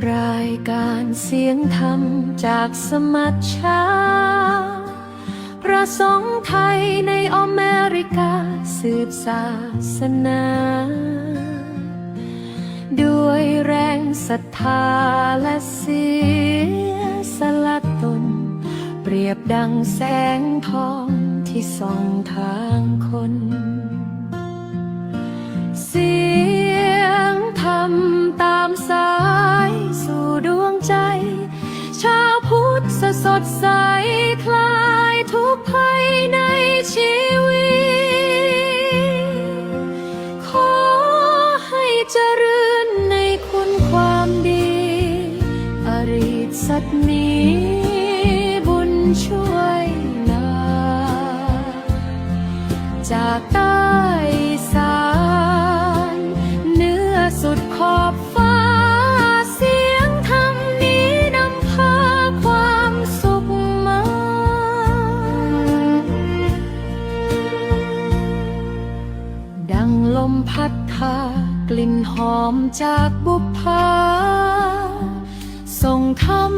รายการเสียงธรรมจากสมัชชาพระสงฆ์ไทยในอเมริกาสืบศาสนา ด้วยแรงศรัทธาและเสียสละตนเปรียบดังแสงทองที่ส่องทางคนเสียงธรรมตามสายสู่ดวงใจชาวพุทธสดใสคลายทุกภัยในชีวิตขอให้เจริญในคุณความดีอริสัตนี้บุญช่วยนาจากใต้สานเหนือสุดขอบฟ้าเสียงธรรมนี้นำพาความสุขมาดังลมพัดพากลิ่นหอมจากบุพภาส่งธรรม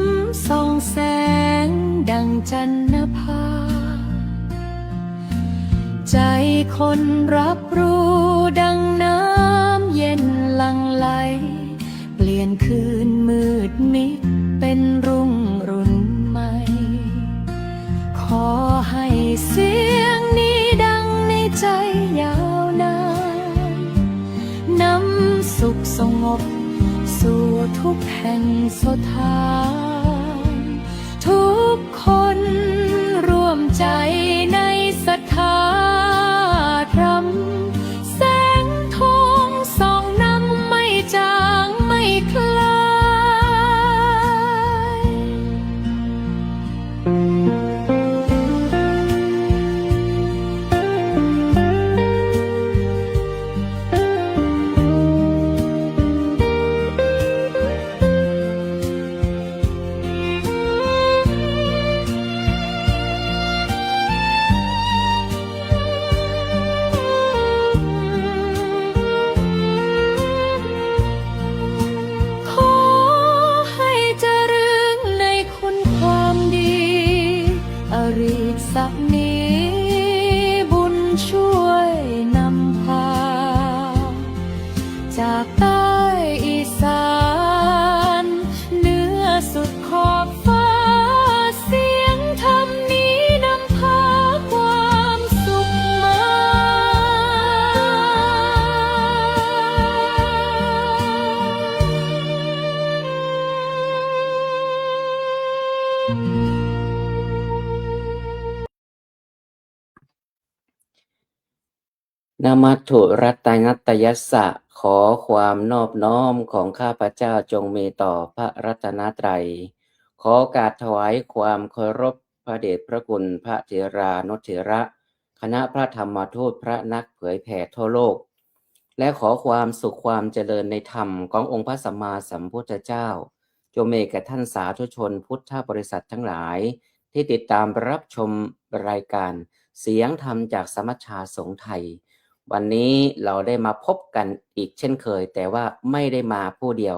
ส่องแสงดังจันทภาใจคนรับรู้ดังน้ำเย็นหลั่งไหลเปลี่ยนคืนมืดมิดเป็นรุ่งรุ่นใหม่ขอให้เสียงนี้ดังในใจยาวนานนำสุขสงบสู่ทุกแห่งสถานทุกคนร่วมใจในศรัทธาธรรมแสงทองส่องนำไม่จางไม่คลายสักนี้บุญช่วยนำพาจากใต้อีสานเหนือสุดขอบฟ้าเสียงธรรมนี้นำพาความสุขมานะมัตถุรัตนัตยัสสะขอความนอบน้อมของข้าพเจ้าจงมีต่อพระรัตนตรัยขอกราบถวายความเคารพพระเดชพระคุณพระเถรานุเถระคณะพระธรรมทูตพระนักเผยแผ่ทั่วโลกและขอความสุขความเจริญในธรรมขององค์พระสัมมาสัมพุทธเจ้าจงมีแก่ท่านสาธุชนพุทธบริษัททั้งหลายที่ติดตามรับชมรายการเสียงธรรมจากสมัชชาสงฆ์ไทยวันนี้เราได้มาพบกันอีกเช่นเคยแต่ว่าไม่ได้มาผู้เดียว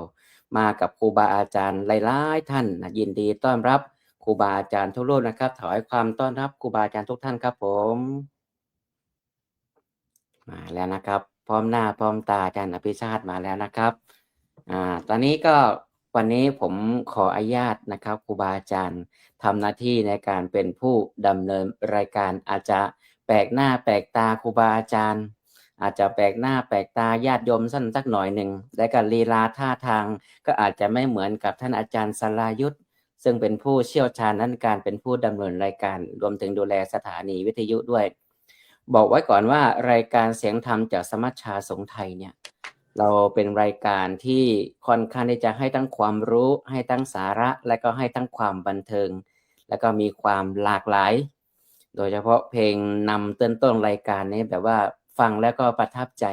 มากับครูบาอาจารย์หลายๆท่านนะยินดีต้อนรับครูบาอาจารย์ทุกรูปนะครับถวายความต้อนรับครูบาอาจารย์ทุกท่านครับผมมาแล้วนะครับพร้อมหน้าพร้อมตาอาจารย์อภิชาติมาแล้วนะครับตอนนี้ก็วันนี้ผมขออนุญาตนะครับครูบาอาจารย์ทำหน้าที่ในการเป็นผู้ดำเนินรายการอาจจะแปลกหน้าแปลกตาครูบาอาจารย์อาจจะแปลกหน้าแปลกตาญาติโยมสั้นสักหน่อยหนึ่งและก็ลีลาท่าทางก็อาจจะไม่เหมือนกับท่านอาจารย์สรายุทธซึ่งเป็นผู้เชี่ยวชาญด้านการเป็นผู้ดำเนินรายการรวมถึงดูแลสถานีวิทยุด้วยบอกไว้ก่อนว่ารายการเสียงธรรมจากสมัชชาสงฆ์ไทยเนี่ยเราเป็นรายการที่ค่อนข้างที่จะให้ทั้งความรู้ให้ทั้งสาระและก็ให้ทั้งความบันเทิงแล้วก็มีความหลากหลายโดยเฉพาะเพลงนำต้นรายการนี้แบบว่าฟังแล้วก็ประทับใจ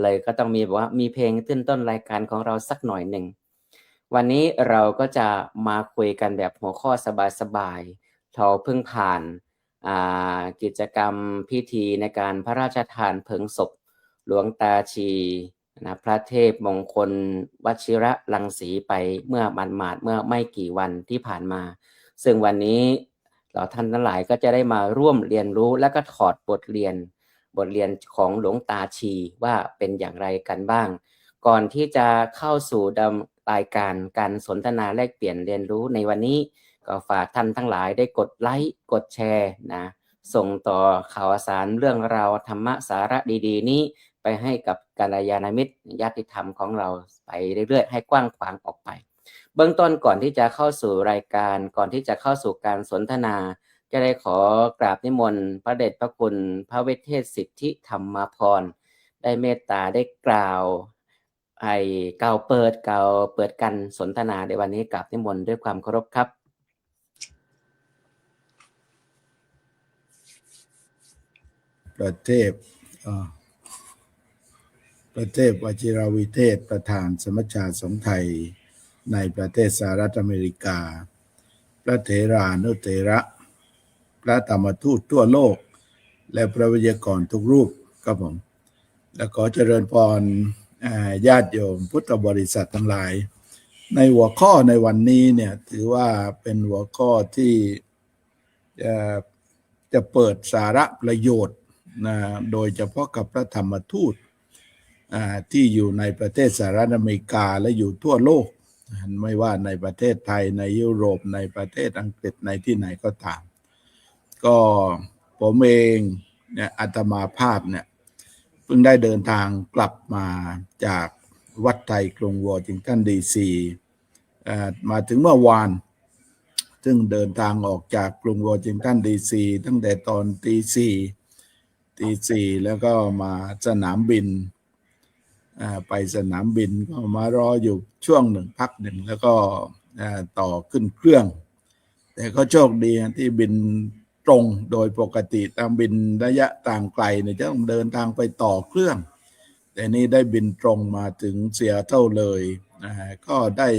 เลยก็ต้องมีแบบว่ามีเพลงต้นรายการของเราสักหน่อยหนึ่งวันนี้เราก็จะมาคุยกันแบบหัวข้อสบายๆเราเพิ่งผ่านกิจกรรมพิธีในการพระราชทานเพลิงศพหลวงตาชี นะพระเทพมงคลวชิระรังสีไปเมื่อหมาดๆเมื่อไม่กี่วันที่ผ่านมาซึ่งวันนี้เราท่านทั้งหลายก็จะได้มาร่วมเรียนรู้และก็ถอดบทเรียนของหลวงตาชีว่าเป็นอย่างไรกันบ้างก่อนที่จะเข้าสู่รายการสนทนาแลกเปลี่ยนเรียนรู้ในวันนี้ก็ฝากท่านทั้งหลายได้กดไลค์กดแชร์นะส่งต่อข่าวสารเรื่องราวธรรมะสาระดีๆนี้ไปให้กับกัลยาณมิตรญาติธรรมของเราไปเรื่อยๆให้กว้างขวางออกไปเบื้องต้นก่อนที่จะเข้าสู่รายการก่อนที่จะเข้าสู่การสนทนาจะได้ขอกราบนิมนต์พระเดชพระคุณพระเวทเทศสิทธิธรรมพรได้เมตตาได้กล่าวเปิดกันสนทนาในวันนี้กราบนิมนต์ด้วยความเคารพครับประเทศวชิรวิเทศประธานสมัชชาสงฆ์ไทยในประเทศสหรัฐอเมริกาพระเถรานุเถระพระธรรมทูตทั่วโลกและพระวิทยากรทุกรูปครับผมและขอเจริญพรญาติโยมพุทธบริษัททั้งหลายในหัวข้อในวันนี้เนี่ยถือว่าเป็นหัวข้อที่จะเปิดสาระประโยชน์นะโดยเฉพาะกับพระธรรมทูตที่อยู่ในประเทศสหรัฐอเมริกาและอยู่ทั่วโลกไม่ว่าในประเทศไทยในยุโรปในประเทศอังกฤษในที่ไหนก็ตามก็ผมเองเนี่ยอาตมาภาพเนี่ยเพิ่งได้เดินทางกลับมาจากวัดไทยกรุงวอชิงตันดีซีมาถึงเมื่อวานซึ่งเดินทางออกจากกรุงวอชิงตันดีซีตั้งแต่ตอนตีสี่แล้วก็มาสนามบินไปสนามบินก็มารออยู่ช่วงหนึ่งพักหนึ่งแล้วก็ต่อขึ้นเครื่องแต่ก็โชคดีที่บินตรงโดยปกติตามบินระยะต่างไกลเนี่ยจะต้องเดินทางไปต่อเครื่องแต่นี่ได้บินตรงมาถึงซีแอตเทิลเลยก็ได้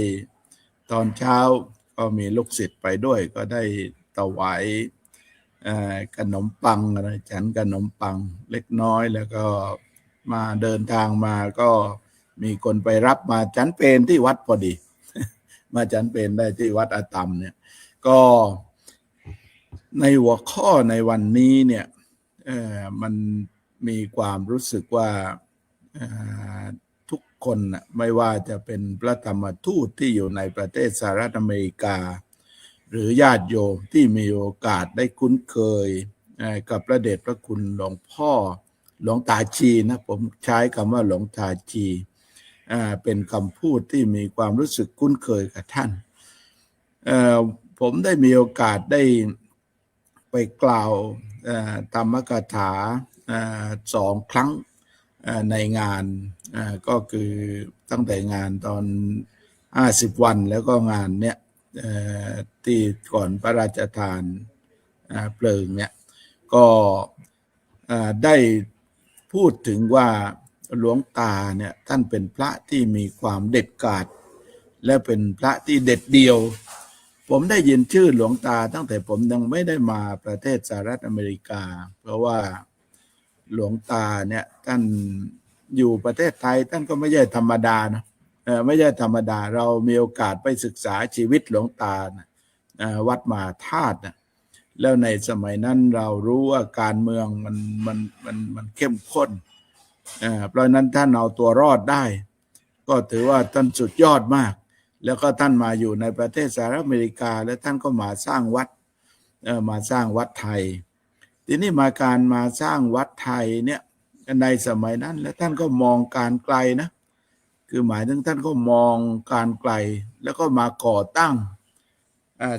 ตอนเช้าก็มีลูกศิษย์ไปด้วยก็ได้ถวายขนมปังอะไรฉันขนมปังเล็กน้อยแล้วก็มาเดินทางมาก็มีคนไปรับมาฉันเพลที่วัดพอดี มาฉันเพลได้ที่วัดอาตมเนี่ยก็ในหัวข้อในวันนี้เนี่ยมันมีความรู้สึกว่าทุกคนไม่ว่าจะเป็นพระธรรมทูตที่อยู่ในประเทศสหรัฐอเมริกาหรือญาติโยมที่มีโอกาสได้คุ้นเคยกับพระเดชพระคุณหลวงพ่อหลวงตาชีนะผมใช้คำว่าหลวงตาชีเป็นคำพูดที่มีความรู้สึกคุ้นเคยกับท่านผมได้มีโอกาสได้ไปกล่าวธรรมกถา2 ครั้งในงานก็คือตั้งแต่งานตอน50 วันแล้วก็งานเนี้ยที่ก่อนพระราชทานเพลิงเนี่ยก็ได้พูดถึงว่าหลวงตาเนี่ยท่านเป็นพระที่มีความเด็ดขาดและเป็นพระที่เด็ดเดี่ยวผมได้ยินชื่อหลวงตาตั้งแต่ผมยังไม่ได้มาประเทศสหรัฐอเมริกาเพราะว่าหลวงตาเนี่ยท่านอยู่ประเทศไทยท่านก็ไม่ใช่ธรรมดานะไม่ใช่ธรรมดาเรามีโอกาสไปศึกษาชีวิตหลวงตาวัดมหาธาตุแล้วในสมัยนั้นเรารู้ว่าการเมืองมันเข้มข้นเพราะนั้นท่านเอาตัวรอดได้ก็ถือว่าท่านสุดยอดมากแล้วก็ท่านมาอยู่ในประเทศสหรัฐอเมริกาแล้วท่านก็มาสร้างวัดไทยทีนี้มาสร้างวัดไทยเนี่ยในสมัยนั้นแล้วท่านก็มองการไกลนะคือหมายถึงท่านก็มองการไกลแล้วก็มาก่อตั้ง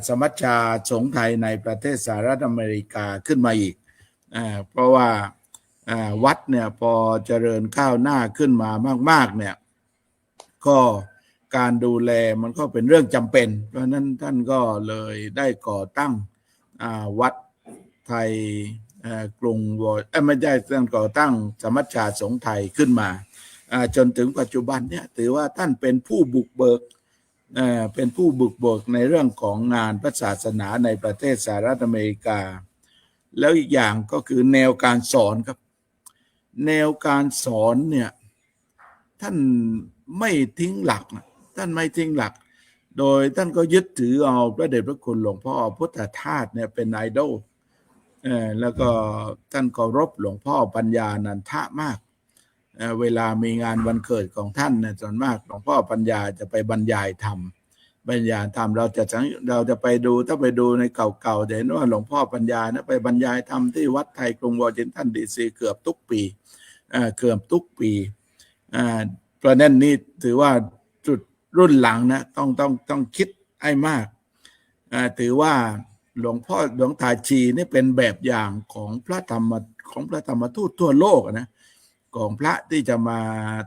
สมัชชาสงฆ์ไทยในประเทศสหรัฐอเมริกาขึ้นมาอีกเพราะว่าวัดเนี่ยพอเจริญก้าวหน้าขึ้นมามากๆเนี่ยก็การดูแลมันก็เป็นเรื่องจำเป็นเพราะนั้นท่านก็เลยได้ก่อตั้งวัดไทยกรุงไม่ใช่ท่านก่อตั้งสมัชชาสงฆ์ไทยขึ้นมาจนถึงปัจจุบันเนี่ยถือว่าท่านเป็นผู้บุกเบิกในเรื่องของงานพระศาสนาในประเทศสหรัฐอเมริกาแล้วอีกอย่างก็คือแนวการสอนครับแนวการสอนเนี่ย ท่านไม่ทิ้งหลักนะท่านไม่ทิ้งหลัก โดยท่านก็ยึดถือเอาพระเดชพระคุณหลวงพ่อพุทธทาสเนี่ยเป็นไอดอลแล้วก็ท่านเคารพหลวงพ่อปัญญานันทะมากเวลามีงานวันเกิดของท่านเนี่ยส่วนมากหลวงพ่อปัญญาจะไปบรรยายธรรมเราจะไปดูถ้าไปดูในเก่าๆจะเห็นว่าหลวงพ่อปัญญานะไปบรรยายธรรมที่วัดไทยกรุงวอชิงตันดีซีเกือบทุกปีประเด็นนี้ถือว่าจุดรุ่นหลังนะต้องคิดให้มากถือว่าหลวงตาชีนี่เป็นแบบอย่างของพระธรรมทูตทั่วโลกนะของพระที่จะมา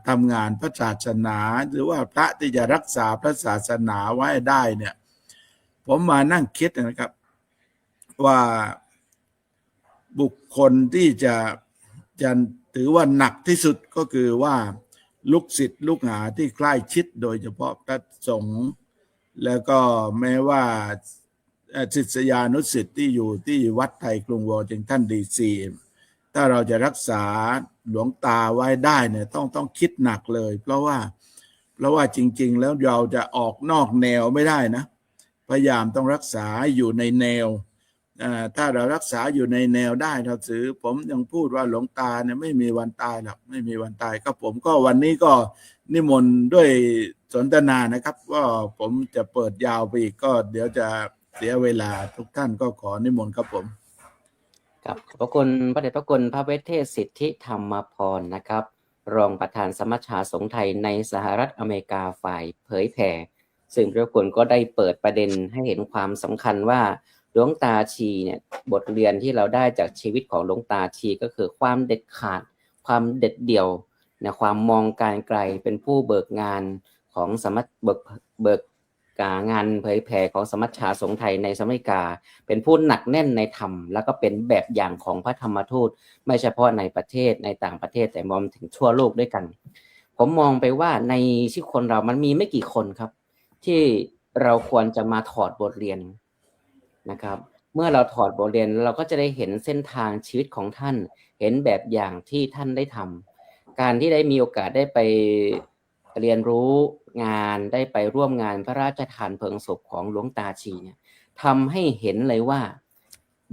ทำงานพระศาสนาหรือว่าพระที่จะรักษาพระศาสนาไว้ได้เนี่ยผมมานั่งคิดนะครับว่าบุคคลที่จะถือว่าหนักที่สุดก็คือว่าลูกศิษย์ลูกหาที่ใกล้ชิดโดยเฉพาะพระสงฆ์แล้วก็แม้ว่าศิษยานุศิษย์ที่อยู่ที่วัดไทยกรุงวอชิงตันดีซีถ้าเราจะรักษาหลวงตาไว้ได้เนี่ยต้องคิดหนักเลยเพราะว่าจริงๆแล้วเราจะออกนอกแนวไม่ได้นะพยายามต้องรักษาอยู่ในแนวถ้าเรารักษาอยู่ในแนวได้เราถือผมยังพูดว่าหลวงตาเนี่ยไม่มีวันตายหรอกไม่มีวันตายก็ผมก็วันนี้ก็นิมนต์ด้วยสนทนานะครับว่าผมจะเปิดยาวไปอีกก็เดี๋ยวจะเสียเวลาทุกท่านก็ขอนิมนต์ครับผมครับขอบพระคุณพระเดชพระคุณพระเวทเทศสิทธิธรรมพรนะครับรองประธานสมัชชาสงฆ์ไทยในสหรัฐอเมริกาฝ่ายเผยแผ่ซึ่งพระคุณก็ได้เปิดประเด็นให้เห็นความสำคัญว่าหลวงตาชีเนี่ยบทเรียนที่เราได้จากชีวิตของหลวงตาชีก็คือความเด็ดขาดความเด็ดเดี่ยวนะความมองการไกลเป็นผู้เบิกงานของเบิกงานเผยแผ่ของสมัชชาสงฆ์ไทยในสหรัฐอเมริกาเป็นผู้หนักแน่นในธรรมแล้วก็เป็นแบบอย่างของพระธรรมทูตไม่เฉพาะในประเทศในต่างประเทศแต่มองถึงทั่วโลกด้วยกันผมมองไปว่าในชีวิตคนเรามันมีไม่กี่คนครับที่เราควรจะมาถอดบทเรียนนะครับเมื่อเราถอดบทเรียนเราก็จะได้เห็นเส้นทางชีวิตของท่านเห็นแบบอย่างที่ท่านได้ทำการที่ได้มีโอกาสได้ไปเรียนรู้งานได้ไปร่วมงานพระราชทานเพลิงศพของหลวงตาชีเนี่ยทำให้เห็นเลยว่า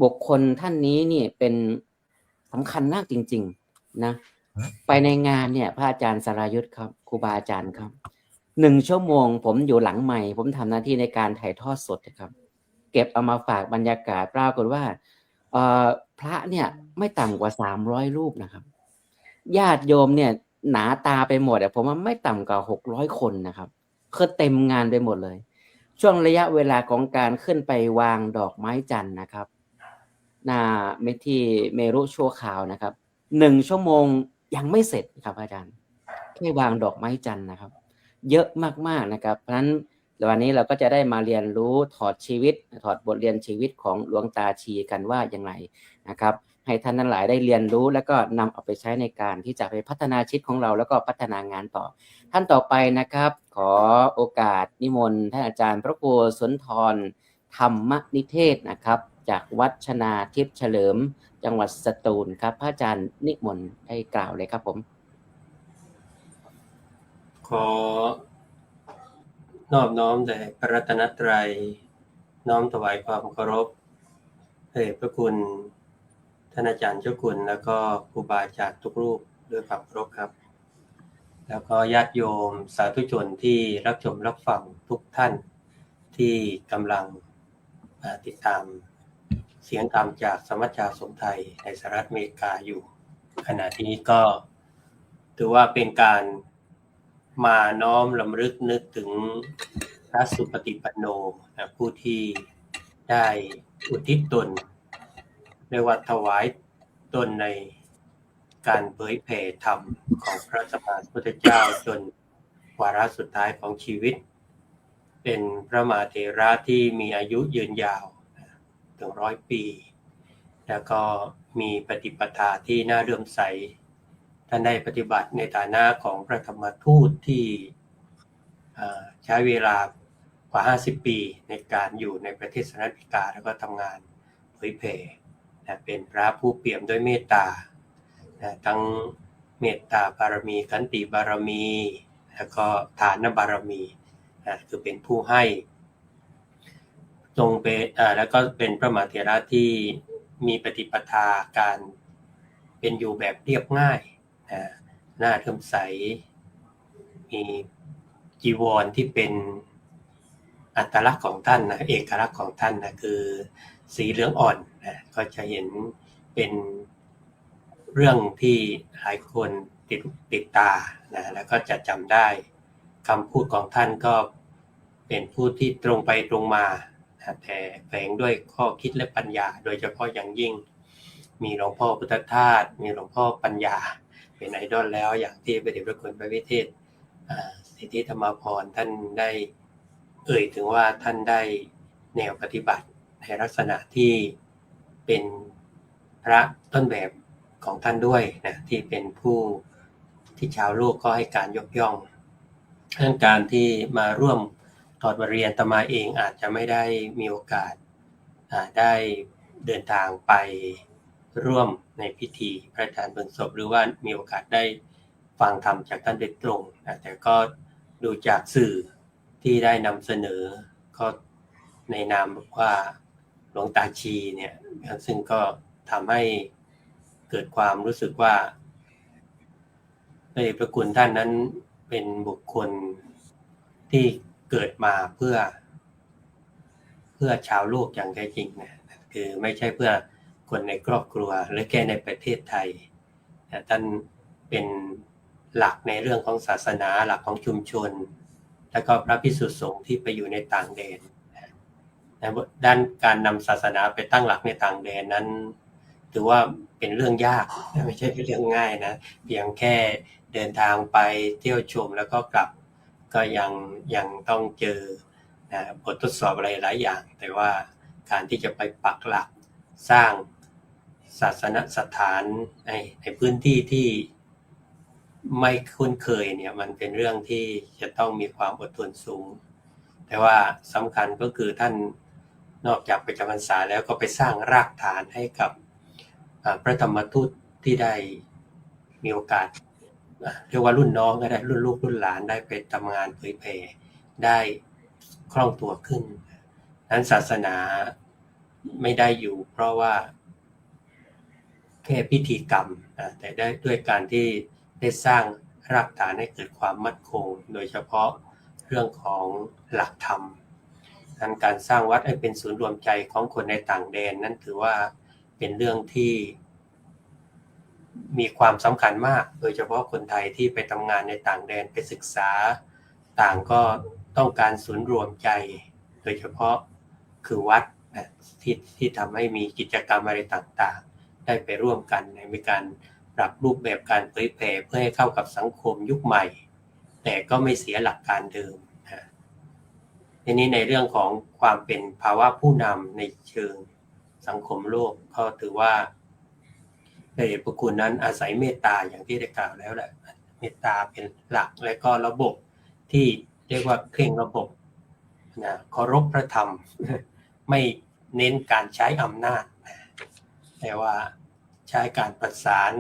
บุคคลท่านนี้เนี่ยเป็นสำคัญมากจริงๆนะไปในงานเนี่ยพระอาจารย์สรายุทธครับครูบาอาจารย์ครับ1 ชั่วโมงผมอยู่หลังไมค์ผมทำหน้าที่ในการถ่ายทอดสดครับเก็บเอามาฝากบรรยากาศปรากฏว่าพระเนี่ยไม่ต่ำกว่า300 รูปนะครับญาติโยมเนี่ยหนาตาไปหมดผมว่าไม่ต่ำกว่า600 คนนะครับคือเต็มงานไปหมดเลยช่วงระยะเวลาของการขึ้นไปวางดอกไม้จันทร์นะครับที่เมรุชั่วคราวนะครับ1 ชั่วโมงยังไม่เสร็จครับอาจารย์แค่วางดอกไม้จันทร์นะครับเยอะมากๆนะครับเพราะฉะนั้นวันนี้เราก็จะได้มาเรียนรู้ถอดบทเรียนชีวิตของหลวงตาชีกันว่าอย่างไรนะครับให้ท่านทั้งหลายได้เรียนรู้แล้วก็นำเอาไปใช้ในการที่จะไปพัฒนาชีวิตของเราแล้วก็พัฒนางานต่อท่านต่อไปนะครับขอโอกาสนิมนต์ท่านอาจารย์พระครูสุนทรธรรมนิเทศนะครับจากวัดชนาทิพย์เฉลิมจังหวัดสตูลครับพระอาจารย์นิมนต์ให้กล่าวเลยครับผมขอนอบน้อมแด่พระรัตนตรัยน้อมถวายความเคารพพระเดชพระคุณท่านอาจารย์เจ้าคุณแล้วก็ครูบาอาจารย์ทุกรูปด้วยความเคารพครับแล้วก็ญาติโยมสาธุชนที่รับชมรับฟังทุกท่านที่กำลังติดตามเสียงธรรมจากสมัชชาสงฆ์ไทยในสหรัฐอเมริกาอยู่ขณะนี้ก็ถือว่าเป็นการมาน้อมรำลึกนึกถึงพระสุปฏิปันโนผู้ที่ได้อุทิศตนในวัดถวายตนในการเผยแผ่ธรรมของพระสัมมาสัมพุทธเจ้าจนวาระสุดท้ายของชีวิตเป็นพระมหาเถระที่มีอายุยืนยาวถึง100 ปีแล้วก็มีปฏิปทาที่น่าเลื่อมใสท่านได้ปฏิบัติในฐานะของพระธรรมทูตที่ใช้เวลากว่า50 ปีในการอยู่ในประเทศสหรัฐอเมริกาแล้วก็ทำงานเผยแผ่เป็นพระผู้เปี่ยมด้วยเมตตาทั้ง เมตตาบารมีขันติบารมีแล้วก็ทานบารมีคือเป็นผู้ให้ทรงเป็นแล้วก็เป็นพระมหาเถระที่มีปฏิปทาการเป็นอยู่แบบเรียบง่ายหน้าเทิมใสมีจีวรที่เป็นอัตลักษณ์ของท่านนะเอกลักษณ์ของท่านนะคือสีเหลืองอ่อนก็จะเห็นเป็นเรื่องที่หลายคนติดตาแล้วก็จะจำได้คำพูดของท่านก็เป็นพูดที่ตรงไปตรงมาแต่แฝงด้วยข้อคิดและปัญญาโดยเฉพาะอย่างยิ่งมีหลวงพ่อพุทธทาสมีหลวงพ่อปัญญาเป็นไอดอลแล้วอย่างที่พระเดชพระคุณพระวิเทศสิทธิธรรมพรท่านได้เอ่ยถึงว่าท่านได้แนวปฏิบัติในลักษณะที่เป็นพระต้นแบบของท่านด้วยนะที่เป็นผู้ที่ชาวโลกก็ให้การยกย่องเรื่องการที่มาร่วมถอดบทเรียนอาตมาเองอาจจะไม่ได้มีโอกาสได้เดินทางไปร่วมในพิธีพระราชทานเพลิงศพหรือว่ามีโอกาสได้ฟังธรรมจากท่านโดยตรงแต่ก็ดูจากสื่อที่ได้นำเสนอก็ในนามว่าหลวงตาชีเนี่ยซึ่งก็ทำให้เกิดความรู้สึกว่าพระเดชพระคุณท่านนั้นเป็นบุคคลที่เกิดมาเพื่อชาวโลกอย่างแท้จริงนะคือไม่ใช่เพื่อคนในครอบครัวหรือแค่ในประเทศไทยท่านเป็นหลักในเรื่องของศาสนาหลักของชุมชนแล้วก็พระภิกษุสงฆ์ที่ไปอยู่ในต่างแดนด้านการนำศาสนาไปตั้งหลักในต่างแดนนั้นถือว่าเป็นเรื่องยากไม่ใช่เป็นเรื่องง่ายนะเพียงแค่เดินทางไปเที่ยวชมแล้วก็กลับก็ยังต้องเจอบททดสอบอะไรหลายอย่างแต่ว่าการที่จะไปปักหลักสร้างศาสนสถานในพื้นที่ที่ไม่คุ้นเคยเนี่ยมันเป็นเรื่องที่จะต้องมีความอดทนสูงแต่ว่าสำคัญก็คือท่านนอกจากไปจำพรรษาแล้วก็ไปสร้างรากฐานให้กับพระธรรมทูตที่ได้มีโอกาสเรียกว่ารุ่นน้องก็ได้รุ่นลูกรุ่นหลานได้ไปทำงานเผยแผ่ได้คล่องตัวขึ้นนั้นศาสนาไม่ได้อยู่เพราะว่าแค่พิธีกรรมแต่ได้ด้วยการที่ได้สร้างรากฐานให้เกิดความมั่นคงโดยเฉพาะเรื่องของหลักธรรมนั้นการสร้างวัดให้เป็นศูนย์รวมใจของคนในต่างแดนนั้นถือว่าเป็นเรื่องที่มีความสำคัญมากโดยเฉพาะคนไทยที่ไปทำงานในต่างแดนไปศึกษาต่างก็ต้องการศูนย์รวมใจโดยเฉพาะคือวัดที่ทำให้มีกิจกรรมอะไรต่างๆได้ไปร่วมกันในการปรับรูปแบบการเผยแผ่เพื่อให้เข้ากับสังคมยุคใหม่แต่ก็ไม่เสียหลักการเดิมทีนี้ในเรื่องของความเป็นภาวะผู้นำในเชิงสังคมโลกก็ถือว่าพระเดชพระคุณนั้นอาศัยเมตตาอย่างที่ได้กล่าวแล้วแหละเมตตาเป็นหลักและก็ระบบที่เรียกว่าเคร่งระบบเคารพพระธรรมไม่เน้นการใช้อำนาจแต่ว่าใช้การประสาน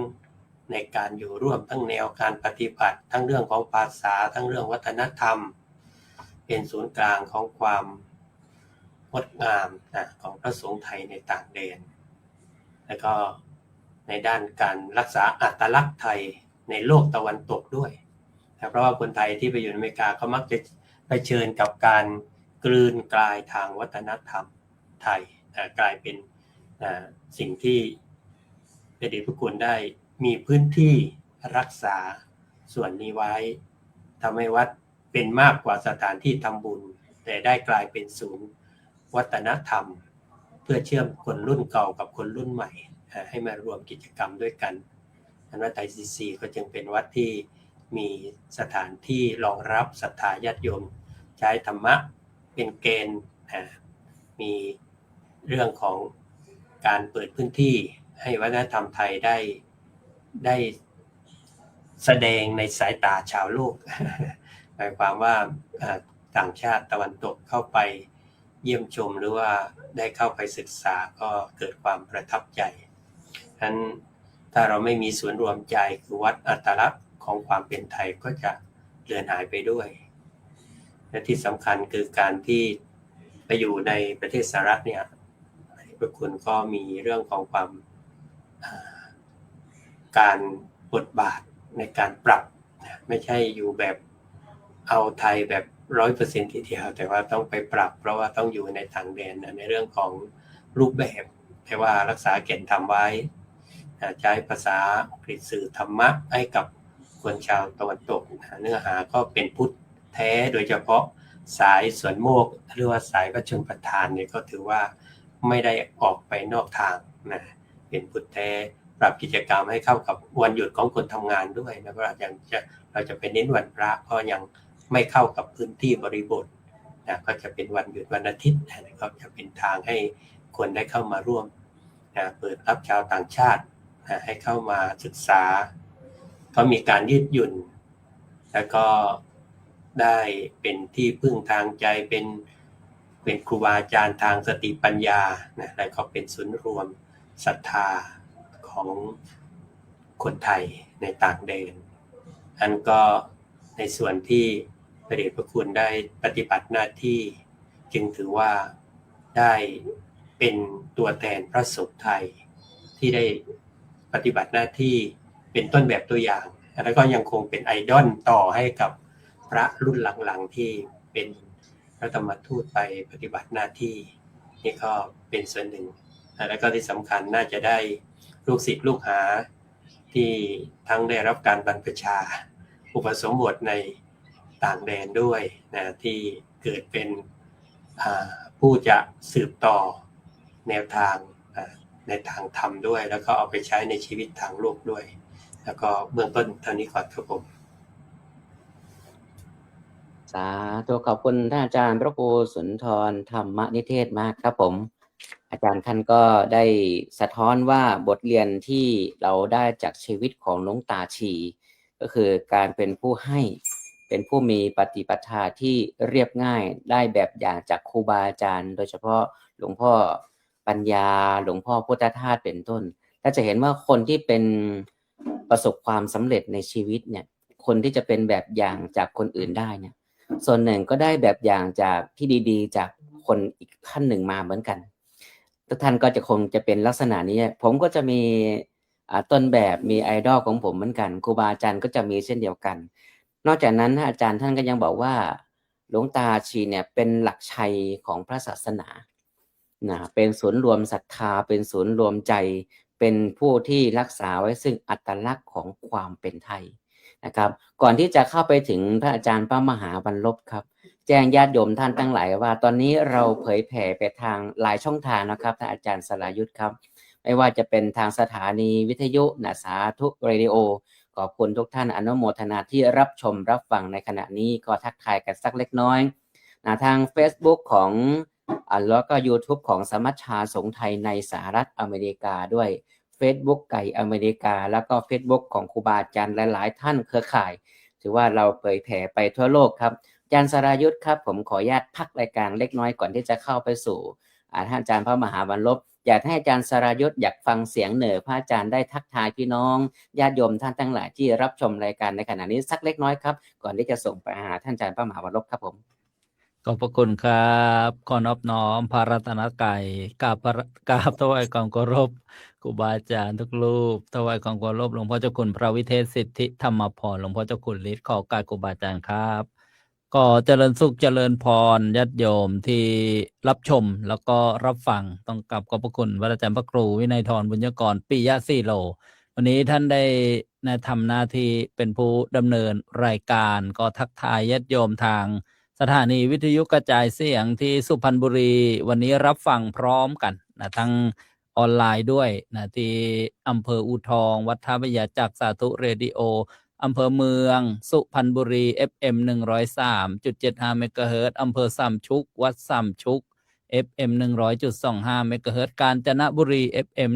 ในการอยู่ร่วมทั้งแนวการปฏิบัติทั้งเรื่องของภาษาทั้งเรื่องวัฒนธรรมเป็นศูนย์กลางของความงดงามของพระสงฆ์ไทยในต่างแดนแล้วก็ในด้านการรักษาอัตลักษณ์ไทยในโลกตะวันตกด้วยเพราะว่าคนไทยที่ไปอยู่ในอเมริกาเขามักจะเผชิญกับการกลืนกลายทางวัฒนธรรมไทยกลายเป็นสิ่งที่พระเดชพระคุณได้มีพื้นที่รักษาส่วนนี้ไว้ทำให้วัดเป็นมากกว่าสถานที่ทำบุญแต่ได้กลายเป็นศูนย์วัฒนธรรมเพื่อเชื่อมคนรุ่นเก่ากับคนรุ่นใหม่ให้มารวมกิจกรรมด้วยกันวัดไทยCCก็จึงเป็นวัดที่มีสถานที่รองรับศรัทธาญาติโยมใช้ธรรมะเป็นเกณฑ์มีเรื่องของการเปิดพื้นที่ให้วัฒนธรรมไทยได้แสดงในสายตาชาวโลกหมายความว่าต่างชาติตะวันตกเข้าไปเยี่ยมชมหรือว่าได้เข้าไปศึกษาก็เกิดความประทับใจฉะนั้น ถ้าเราไม่มีศูนย์รวมใจคือวัดอัตลักษณ์ของความเป็นไทยก็จะเลือนหายไปด้วยและที่สำคัญคือการที่ไปอยู่ในประเทศสหรัฐเนี่ยพระคุณก็มีเรื่องของความการบทบาทในการปรับไม่ใช่อยู่แบบเอาไทยแบบ 100% ทีเดียวแต่ว่าต้องไปปรับเพราะว่าต้องอยู่ในต่างแดนในเรื่องของรูปแบบแต่ว่ารักษาแก่นธรรมไว้ใช้ภาษาอังกฤษสื่อธรรมะให้กับคนชาวตะวันตกเนื้อหาก็เป็นพุทธแท้โดยเฉพาะสายสวนโมกหรือว่าสายพระชนประทานเนี่ยก็ถือว่าไม่ได้ออกไปนอกทางนะเป็นพุทธแท้ปรับกิจกรรมให้เข้ากับวันหยุดของคนทำงานด้วยนะเพราะเราจะไปเน้นวันพระก็ยังไม่เข้ากับพื้นที่บริบทนะก็จะเป็นวันหยุดวันอาทิตย์นะครับจะเป็นทางให้คนได้เข้ามาร่วมนะเปิดรับชาวต่างชาตินะให้เข้ามาศึกษาก็มีการยืดหยุ่นแล้วก็ได้เป็นที่พึ่งทางใจเป็นครูบาอาจารย์ทางสติปัญญานะแล้วก็เป็นศูนย์รวมศรัทธาของคนไทยในต่างแดนอันก็ในส่วนที่พระเดชพระคุณได้ปฏิบัติหน้าที่จึงถือว่าได้เป็นตัวแทนพระสงฆ์ไทยที่ได้ปฏิบัติหน้าที่เป็นต้นแบบตัวอย่างแล้วก็ยังคงเป็นไอดอลต่อให้กับพระรุ่นหลังๆที่เป็นพระธรรมทูตไปปฏิบัติหน้าที่นี่ก็เป็นส่วนหนึ่งแล้วก็ที่สำคัญน่าจะได้ลูกศิษย์ลูกหาที่ทั้งได้รับการบรรพชาอุปสมบทในต่างแดนด้วยนะที่เกิดเป็นผู้จะสืบต่อแนวทางในทางธรรมด้วยแล้วก็เอาไปใช้ในชีวิตทางโลกด้วยแล้วก็เบื้องต้นเท่านี้ก่อนครับผมสาธุขอบคุณท่านอาจารย์พระครูสุนทรธรรมนิเทศมากครับผมอาจารย์ท่านก็ได้สะท้อนว่าบทเรียนที่เราได้จากชีวิตของหลวงตาชีก็คือการเป็นผู้ให้เป็นผู้มีปฏิปทาที่เรียบง่ายได้แบบอย่างจากครูบาอาจารย์โดยเฉพาะหลวงพ่อปัญญาหลวงพ่อพุทธทาสเป็นต้นถ้าจะเห็นว่าคนที่เป็นประสบความสำเร็จในชีวิตเนี่ยคนที่จะเป็นแบบอย่างจากคนอื่นได้เนี่ยส่วนหนึ่งก็ได้แบบอย่างจากที่ดีๆจากคนอีกขั้นหนึ่งมาเหมือนกันทุกท่านก็จะคงจะเป็นลักษณะนี้ผมก็จะมีต้นแบบมีไอดอลของผมเหมือนกันครูบาอาจารย์ก็จะมีเช่นเดียวกันนอกจากนั้นอาจารย์ท่านก็ยังบอกว่าหลวงตาชีเนี่ยเป็นหลักชัยของพระศาสนานะเป็นศูนย์รวมศรัทธาเป็นศูนย์รวมใจเป็นผู้ที่รักษาไว้ซึ่งอัตลักษณ์ของความเป็นไทยนะครับก่อนที่จะเข้าไปถึงพระอาจารย์พระมหาบรรลบครับแจ้งญาติโยมท่านทั้งหลายว่าตอนนี้เราเผยแผ่ไปทางหลายช่องทางนะครับท่านอาจารย์สรายุทธครับไม่ว่าจะเป็นทางสถานีวิทยุนะสาธุเรดิโอขอบคุณทุกท่านอนุโมทนาที่รับชมรับฟังในขณะนี้ก็ทักทายกันสักเล็กน้อยนะทาง Facebook ของแล้วก็ YouTube ของสมัชชาสงฆ์ไทยในสหรัฐอเมริกาด้วย Facebook ไก่อเมริกาแล้วก็ Facebook ของครูบาอาจารย์หลายๆท่านเครือข่ายถือว่าเราเผยแผ่ไปทั่วโลกครับอาจารย์สรายุทธครับผมขออนุญาตพักรายการเล็กน้อยก่อนที่จะเข้าไปสู่ท่านอาจารย์พระมหาบรรลบอยากให้อาจารย์สรายุทธอยากฟังเสียงเหนือพระอาจารย์ได้ทักทายพี่น้องญาติโยมท่านทั้งหลายที่รับชมรายการในขณะนี้สักเล็กน้อยครับก่อนที่จะส่งไปหาท่านอาจารย์พระมหาบรรลบครับผมขอบพระคุณครับขอนอบน้อมพระรัตนตรัยกราบถวายความเคารพครูบาอาจารย์ทุกรูปถวายความเคารพหลวงพ่อเจ้าคุณพระวิเทศสิทธิธรรมพรหลวงพ่อเจ้าคุณฤทธิ์ขอกราบครูบาอาจารย์ครับก็เจริญสุขเจริญพรญาติโยมที่รับชมแล้วก็รับฟังต้องกราบขอบพระคุณพระอาจารย์พระครูวินัยธรบุญยกรปิยะสีโลวันนี้ท่านได้ทำหน้าที่เป็นผู้ดำเนินรายการก็ทักทายญาติโยมทางสถานีวิทยุกระจายเสียงที่สุพรรณบุรีวันนี้รับฟังพร้อมกันนะทั้งออนไลน์ด้วยนะที่อำเภออูทองวัดท่าพระยาจากสาธุเรดิโออำเภอเมืองสุพรรณบุรี FM 103.75 เมกะเฮิรตซ์อำเภอสามชุกวัดสามชุก FM 100.25 เมกะเฮิรตซ์กาญจนบุรี FM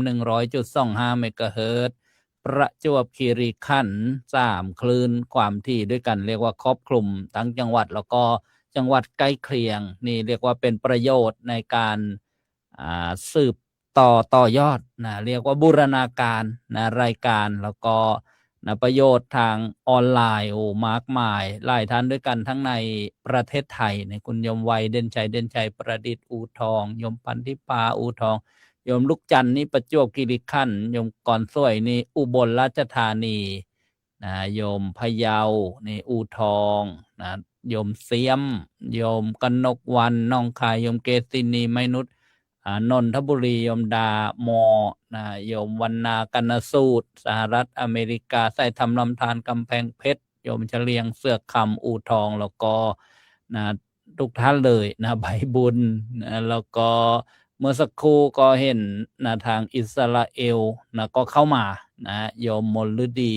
100.25 เมกะเฮิรตซ์ประจวบคีรีขันธ์3คลื่นความถี่ด้วยกันเรียกว่าครอบคลุมทั้งจังหวัดแล้วก็จังหวัดใกล้เคียงนี่เรียกว่าเป็นประโยชน์ในการสืบ ต่อยอดนะเรียกว่าบูรณาการนะรายการแล้วก็นะประโยชน์ทางออนไลน์มากมายหลายท่านด้วยกันทั้งในประเทศไทยในคุณยมวัยเด่นชัยประดิษฐ์อูทองยมพันธิปาอูทองยมลูกจันทร์นี่ประจวบคีรีขันธ์ยมก่อนสวยนี่อุบลราชธานีนะโยมพะเยานี่อูทองนะโยมเสียมโยมกนกวันน้องคายโยมเกษินีไมนุษย์นนทบุรีโยมดามอนะโยมวรรณากนสูตรสหรัฐอเมริกาใส่ทำลำธารกำแพงเพชรโยมเฉลียงเสือกคำอูทองแล้วก็นะทุกท่านเลยนะใบบุญนะแล้วก็เมื่อสักครู่ก็เห็นนะทางอิสราเอลนะก็เข้ามานะโยมมลฤดี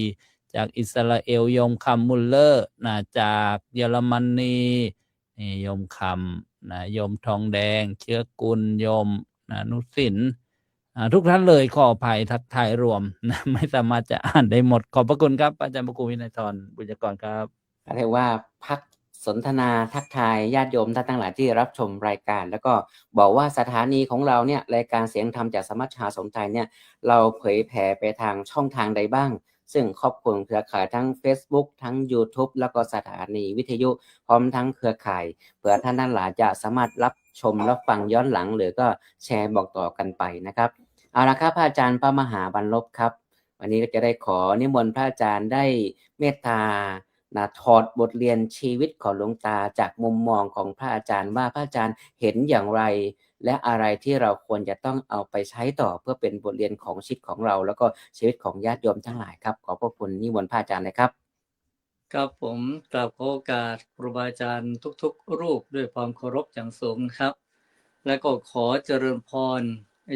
จากอิสราเอลโยมคำมุลเลอร์นะจากเยอรมนีนี่โยมคำนะโยมทองแดงเชื้อกุลโยมนะนุสินทุกท่านเลยขออภัยทักทายรวมนะไม่สามารถจะอ่านได้หมดขอบพระคุณครับอาจารย์พระครูวินัยธรบุญยกรครับ เรียกว่าพักสนทนาทักทายญาติโยมท่านทั้งหลายที่รับชมรายการ แล้วก็บอกว่าสถานีของเราเนี่ยรายการเสียงธรรมจากสมัชชาสมไทยเนี่ยเราเผยแผ่ไปทางช่องทางใดบ้างซึ่งครอบคลุมเครือข่ายทั้ง Facebook ทั้ง YouTube แล้วก็สถานีวิทยุพร้อมทั้งเครือข่ายเผื่อท่านทั้งหลายจะสามารถรับชมรับฟังย้อนหลังหรือก็แชร์บอกต่อกันไปนะครับเอาละครับพระอาจารย์พระมหาบรรลบครับวันนี้ก็จะได้ขอนิมนต์พระอาจารย์ได้เมตตาถอดบทเรียนชีวิตของหลวงตาจากมุมมองของพระอาจารย์ว่าพระอาจารย์เห็นอย่างไรและอะไรที่เราควรจะต้องเอาไปใช้ต่อเพื่อเป็นบทเรียนของชีวิตของเราแล้วก็ชีวิตของญาติโยมทั้งหลายครับขอบพระคุณนิมนต์พระอาจารย์เลยครับครับผมกราบขอโอกาสครูบาอาจารย์ทุกๆรูปด้วยความเคารพอย่างสูงครับ และก็ขอเจริญพร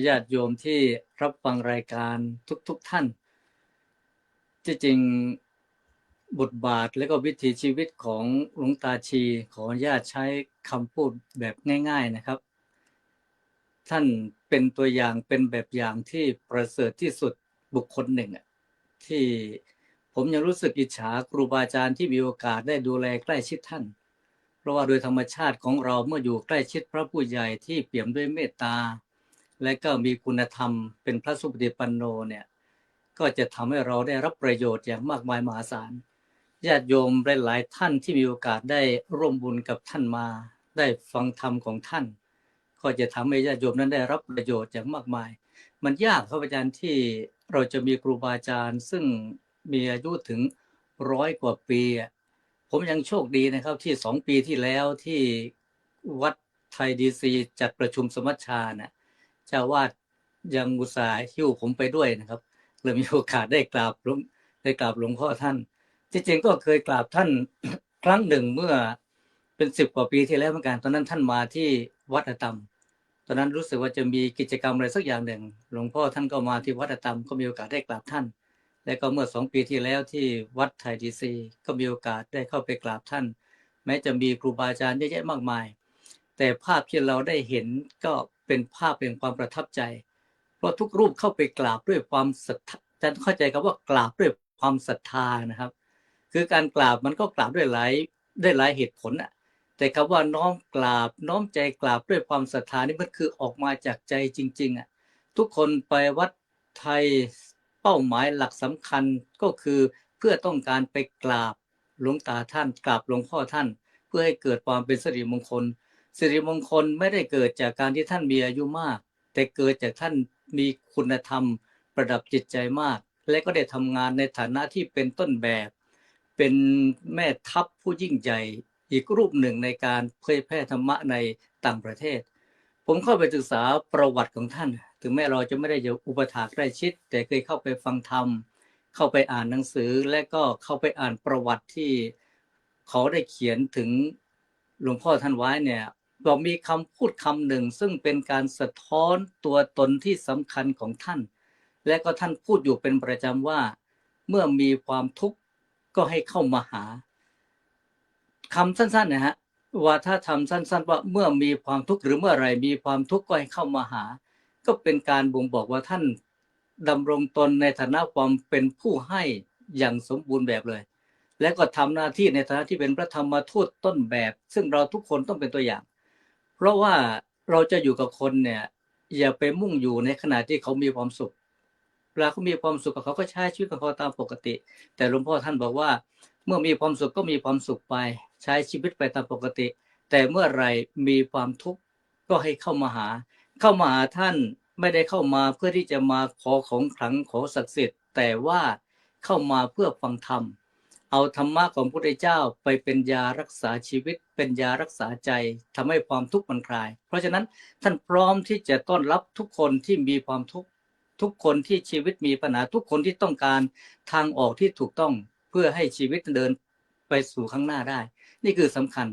ญาติโยมที่รับฟังรายการทุกท่านที่จริงบทบาทและก็วิถีชีวิตของหลวงตาชีขออนุญาตใช้คำพูดแบบง่ายๆนะครับท่านเป็นตัวอย่างเป็นแบบอย่างที่ประเสริฐที่สุดบุคคลหนึ่งที่ผมยังรู้สึกอิจฉาครูบาอาจารย์ที่มีโอกาสได้ดูแลใกล้ชิดท่านเพราะว่าโดยธรรมชาติของเราเมื่ออยู่ใกล้ชิดพระผู้ใหญ่ที่เปี่ยมด้วยเมตตาและก็มีคุณธรรมเป็นพระสุปฏิปันโนเนี่ยก็จะทำให้เราได้รับประโยชน์อย่างมากมายมหาศาลญาติโยมหลายๆท่านที่มีโอกาสได้ร่วมบุญกับท่านมาได้ฟังธรรมของท่านก็จะทำให้ญาติโยมนั้นได้รับประโยชน์อย่างมากมายมันยากครับอาจารย์ที่เราจะมีครูบาอาจารย์ซึ่งมีอายุถึง100 กว่าปีผมยังโชคดีนะครับที่2 ปีที่แล้วที่วัดไทยดีซีจัดประชุมสมัชชานะเจ้าวาดยังอุตส่าห์หิ้วผมไปด้วยนะครับเลยมีโอกาสได้กราบหลวงพ่อท่านที่จริงก็เคยกราบท่าน ครั้งหนึ่งเมื่อเป็น10 กว่าปีที่แล้วเหมือนกันตอนนั้นท่านมาที่วัดอตมตอนนั้นรู้สึกว่าจะมีกิจกรรมอะไรสักอย่างหนึ่งหลวงพ่อท่านก็มาที่วัดอตมก็มีโอกาสได้กราบท่านและก็เมื่อ2 ปีที่แล้วที่วัดไทยดีซีก็มีโอกาสได้เข้าไปกราบท่านแม้จะมีครูบาอาจารย์เยอะแยะมากมายแต่ภาพที่เราได้เห็นก็เป็นภาพเป็นความประทับใจเพราะทุกรูปเข้าไปกราบด้วยความศรัทธาอาจารย์เข้าใจครับว่ากราบด้วยความศรัทธานะครับคือการกราบมันก็กราบด้วยหลายเหตุผลแต่คำว่าน้อมกราบน้อมใจกราบด้วยความศรัทธานี่มันคือออกมาจากใจจริงๆทุกคนไปวัดไทยเป้าหมายหลักสำคัญก็คือเพื่อต้องการไปกราบหลวงตาท่านกราบหลวงพ่อท่านเพื่อให้เกิดความเป็นสิริมงคลไม่ได้เกิดจากการที่ท่านมีอายุมากแต่เกิดจากท่านมีคุณธรรมประดับจิตใจมากและก็ได้ทำงานในฐานะที่เป็นต้นแบบเป็นแม่ทัพผู้ยิ่งใหญ่อีกรูปหนึ่งในการเผยแพร่ธรรมะในต่างประเทศผมเข้าไปศึกษาประวัติของท่านถึงแม้เราจะไม่ได้อยู่อุปถากใกล้ชิดแต่เคยเข้าไปฟังธรรมเข้าไปอ่านหนังสือและก็เข้าไปอ่านประวัติที่เขาได้เขียนถึงหลวงพ่อท่านไว้เนี่ยบอกมีคำพูดคำหนึ่งซึ่งเป็นการสะท้อนตัวตนที่สำคัญของท่านและก็ท่านพูดอยู่เป็นประจำว่าเมื่อมีความทุกข์ก็ให้เข้ามาหาคำสั้นๆนะฮะว่าถ้าทำสั้นๆว่าเมื่อมีความทุกข์หรือเมื่อไรมีความทุกข์ก็ให้เข้ามาหาก็เป็นการบ่งบอกว่าท่านดำรงตนในฐานะความเป็นผู้ให้อย่างสมบูรณ์แบบเลยและก็ทำหน้าที่ในฐานะที่เป็นพระธรรมทูตต้นแบบซึ่งเราทุกคนต้องเป็นตัวอย่างเพราะว่าเราจะอยู่กับคนเนี่ย อย่าไปมุ่งอยู่ในขณะที่เขามีความสุขเวลาเขามีความสุขเขาก็ใช้ชีวิตของเขาตามปกติแต่หลวงพ่อท่านบอกว่าเมื่อมีความสุขก็มีความสุขไปใช้ชีวิตไปตามปกติแต่เมื่อไรมีความทุกข์ก็ให้เข้ามาหาท่านไม่ได้เข้ามาเพื่อที่จะมาขอของขลังขอศักดิ์สิทธิ์แต่ว่าเข้ามาเพื่อฟังธรรมเอาธรรมะของพระพุทธเจ้าไปเป็นยารักษาชีวิตเป็นยารักษาใจทำให้ความทุกข์มันคลายเพราะฉะนั้นท่านพร้อมที่จะต้อนรับทุกคนที่มีความทุกข์ทุกคนที่ชีวิตมีปัญหาทุกคนที่ต้องการทางออกที่ถูกต้องเพื่อให้ชีวิตเดินไปสู่ข้างหน้าได้นี่คือสำคัญ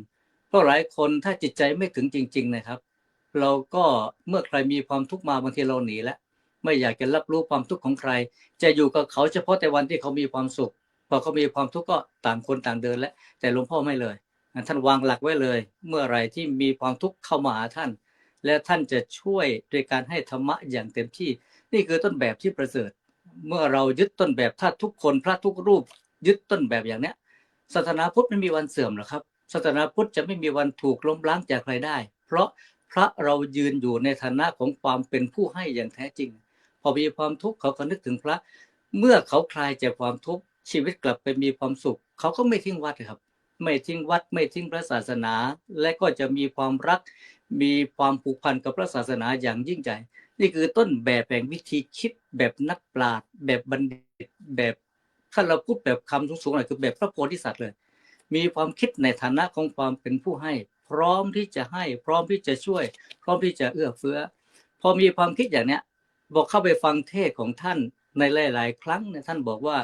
เพราะหลายคนถ้าจิตใจไม่ถึงจริงๆนะครับเราก็เมื่อใครมีความทุกข์มาบางทีเราหนีแล้วไม่อยากจะรับรู้ความทุกข์ของใครจะอยู่กับเขาเฉพาะแต่วันที่เขามีความสุขพอเขามีความทุกข์ก็ต่างคนต่างเดินแล้วแต่หลวงพ่อไม่เลยท่านวางหลักไว้เลยเมื่อไรที่มีความทุกข์เข้ามาหาท่านและท่านจะช่วยโดยการให้ธรรมะอย่างเต็มที่นี่คือต้นแบบที่ประเสริฐเมื่อเรายึดต้นแบบถ้าทุกคนพระทุกรูปยึดต้นแบบอย่างเนี้ยศาสนาพุทธไม่มีวันเสื่อมหรอกครับศาสนาพุทธจะไม่มีวันถูกล้มล้างจากใครได้เพราะพระเรายืนอยู่ในฐานะของความเป็นผู้ให้อย่างแท้จริงพอมีความทุกข์เขาก็นึกถึงพระเมื่อเขาคลายจากความทุกข์ชีวิตกลับไปมีความสุขเขาก็ไม่ทิ้งวัดครับไม่ทิ้งวัดไม่ทิ้งพระศาสนาและก็จะมีความรักมีความผูกพันกับพระศาสนาอย่างยิ่งใหญ่นี่คือต้นแบบแห่งวิธีคิดแบบนักปราชญ์แบบบัณฑิตแบบถ้าเราพูดแบบคำสูงๆหน่อยคือแบบพระโพธิสัตว์เลยมีความคิดในฐานะของความเป็นผู้ให้พร้อมที่จะให้พร้อมที่จะช่วยพร้อมที่จะเอื้อเฟื้อพอมีความคิดอย่างเนี้ยบอกเข้าไปฟังเทศของท่านในหลายๆครั้งเนี่ยท่านบอกว่า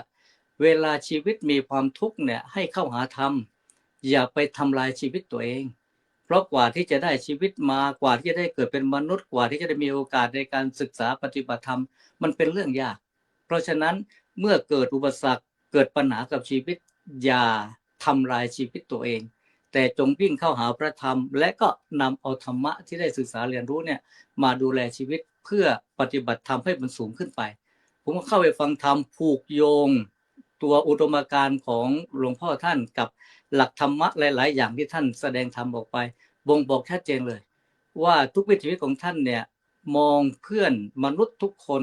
เวลาชีวิตมีความทุกข์เนี่ยให้เข้าหาธรรมอย่าไปทำลายชีวิตตัวเองเพราะกว่าที่จะได้ชีวิตมากว่าที่จะได้เกิดเป็นมนุษย์กว่าที่จะได้มีโอกาสในการศึกษาปฏิบัติธรรมมันเป็นเรื่องยากเพราะฉะนั้นเมื่อเกิดอุปสรรคเกิดปัญหากับชีวิตอย่าทำลายชีวิตตัวเองแต่จงวิ่งเข้าหาพระธรรมและก็นำเอาธรรมะที่ได้ศึกษาเรียนรู้เนี่ยมาดูแลชีวิตเพื่อปฏิบัติธรรมให้มันสูงขึ้นไปผมก็เข้าไปฟังธรรมผูกโยงตัวอุดมการณ์ของหลวงพ่อท่านกับหลักธรรมะหลายๆอย่างที่ท่านแสดงธรรมออกไปบ่งบอกชัดเจนเลยว่าทุกวิถีชีวิตของท่านเนี่ยมองเพื่อนมนุษย์ทุกคน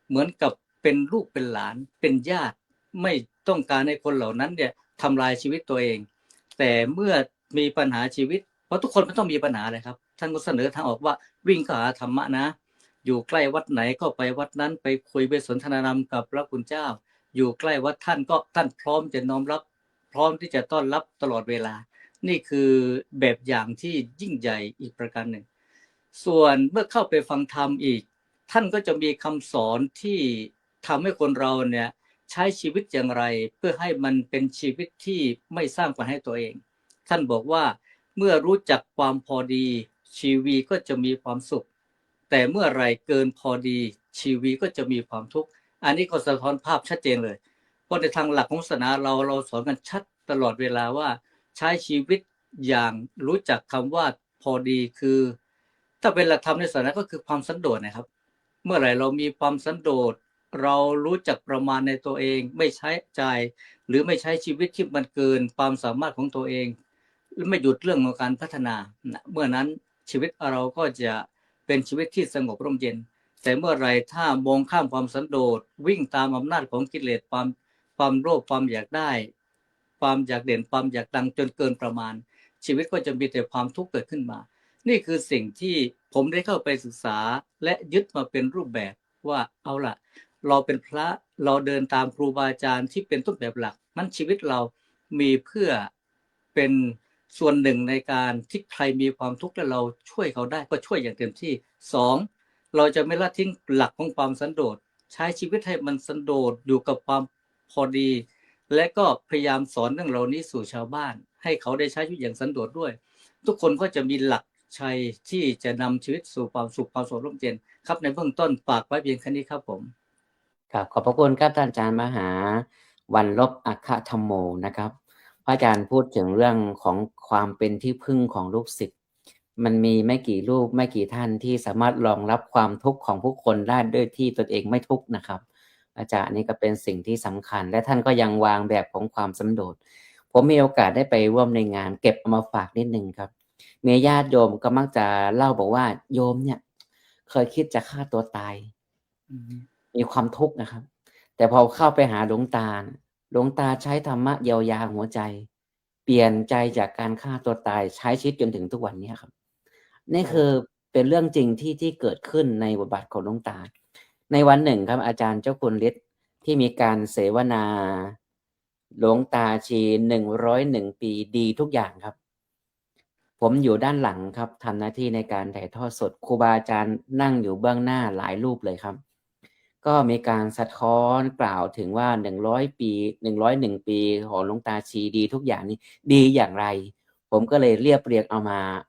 เหมือนกับเป็นลูกเป็นหลานเป็นญาติไม่ต้องการให้คนเหล่านั้นเนี่ยทำลายชีวิตตัวเองแต่เมื่อมีปัญหาชีวิตเพราะทุกคนมันต้องมีปัญหาเลยครับท่านก็เสนอทางออกว่าวิ่งเข้าหาธรรมะนะอยู่ใกล้วัดไหนก็ไปวัดนั้นไปคุยไปสนทนาธรรมกับพระคุณเจ้าอยู่ใกล้วัดท่านก็ท่านพร้อมจะน้อมรับพร้อมที่จะต้อนรับตลอดเวลานี่คือแบบอย่างที่ยิ่งใหญ่อีกประการหนึ่งส่วนเมื่อเข้าไปฟังธรรมอีกท่านก็จะมีคำสอนที่ทำให้คนเราเนี่ยใช้ชีวิตอย่างไรเพื่อให้มันเป็นชีวิตที่ไม่สร้างปัญหาให้ตัวเองท่านบอกว่าเมื่อรู้จักความพอดีชีวิตก็จะมีความสุขแต่เมื่อไรเกินพอดีชีวิตก็จะมีความทุกข์อันนี้ก็สะท้อนภาพชัดเจนเลยเพราะในทางหลักของศาสนาเราสอนกันชัดตลอดเวลาว่าใช้ชีวิตอย่างรู้จักคำว่าพอดีคือถ้าเป็นหลักธรรมในศาสนาก็คือความสันโดษนะครับเมื่อไหร่เรามีความสันโดษเรารู้จักประมาณในตัวเองไม่ใช้จ่ายหรือไม่ใช้ชีวิตที่มันเกินความสามารถของตัวเองไม่หยุดเรื่องของการพัฒนาเมื่อนั้นชีวิตเราก็จะเป็นชีวิตที่สงบร่มเย็นแต่เมื่อไรถ้ามองข้ามความสันโดษวิ่งตามอำนาจของกิเลสความโลภความอยากได้ความอยากเด่นความอยากดังจนเกินประมาณชีวิตก็จะมีแต่ความทุกข์เกิดขึ้นมานี่คือสิ่งที่ผมได้เข้าไปศึกษาและยึดมาเป็นรูปแบบว่าเอาล่ะเราเป็นพระเราเดินตามครูบาอาจารย์ที่เป็นต้นแบบหลักนั้นชีวิตเรามีเพื่อเป็นส่วนหนึ่งในการที่ใครมีความทุกข์และเราช่วยเขาได้ก็ช่วยอย่างเต็มที่2เราจะไม่ละทิ้งหลักของความสันโดษใช้ชีวิตให้มันสันโดษอยู่กับความพอดีและก็พยายามสอนเรื่องเหล่านี้สู่ชาวบ้านให้เขาได้ใช้ชีวิตอย่างสันโดษด้วยทุกคนก็จะมีหลักชัยที่จะนำชีวิตสู่ความสุขความสงบร่มเย็นครับในเบื้องต้นฝากไว้เพียงแค่นี้ครับผมครับขอบพระคุณครับท่านอาจารย์มหาวันลบอัคคธรรมโมนะครับพระอาจารย์พูดถึงเรื่องของความเป็นที่พึ่งของลูกศิษย์มันมีไม่กี่รูปไม่กี่ท่านที่สามารถรองรับความทุกข์ของผู้คนได้ด้วยที่ตนเองไม่ทุกข์นะครับอาจารย์นี่ก็เป็นสิ่งที่สำคัญและท่านก็ยังวางแบบของความสันโดษผมมีโอกาสได้ไปร่วมในงานเก็บเอามาฝากนิดนึงครับมีญาติโยมก็มักจะเล่าบอกว่าโยมเนี่ย เคยคิดจะฆ่าตัวตาย อืม มีความทุกข์นะครับ แต่พอเข้าไปหาหลวงตาน่ะหลวงตาใช้ธรรมะเยียวยาหัวใจ เปลี่ยนใจจากการฆ่าตัวตายใช้ชีวิตจนถึงทุกวันนี้ครับ นี่คือเป็นเรื่องจริงที่เกิดขึ้นในบทบาทของหลวงตา ในวันหนึ่งครับ อาจารย์เจ้าคุณฤทธิ์ที่มีการเสวนาหลวงตาชี101 ปีดีทุกอย่างครับ ผมอยู่ด้านหลังครับทำหน้าที่ในการถ่ายทอดสดครูบาอาจารย์นั่งอยู่เบื้องหน้าหลายรูปเลยครับ ก็มีการสะท้อนกล่าวถึงว่า100 ปี101 ปีของหลวงตาชีดีทุกอย่างนี้ดีอย่างไร ผมก็เลยเรียบเรียงเอ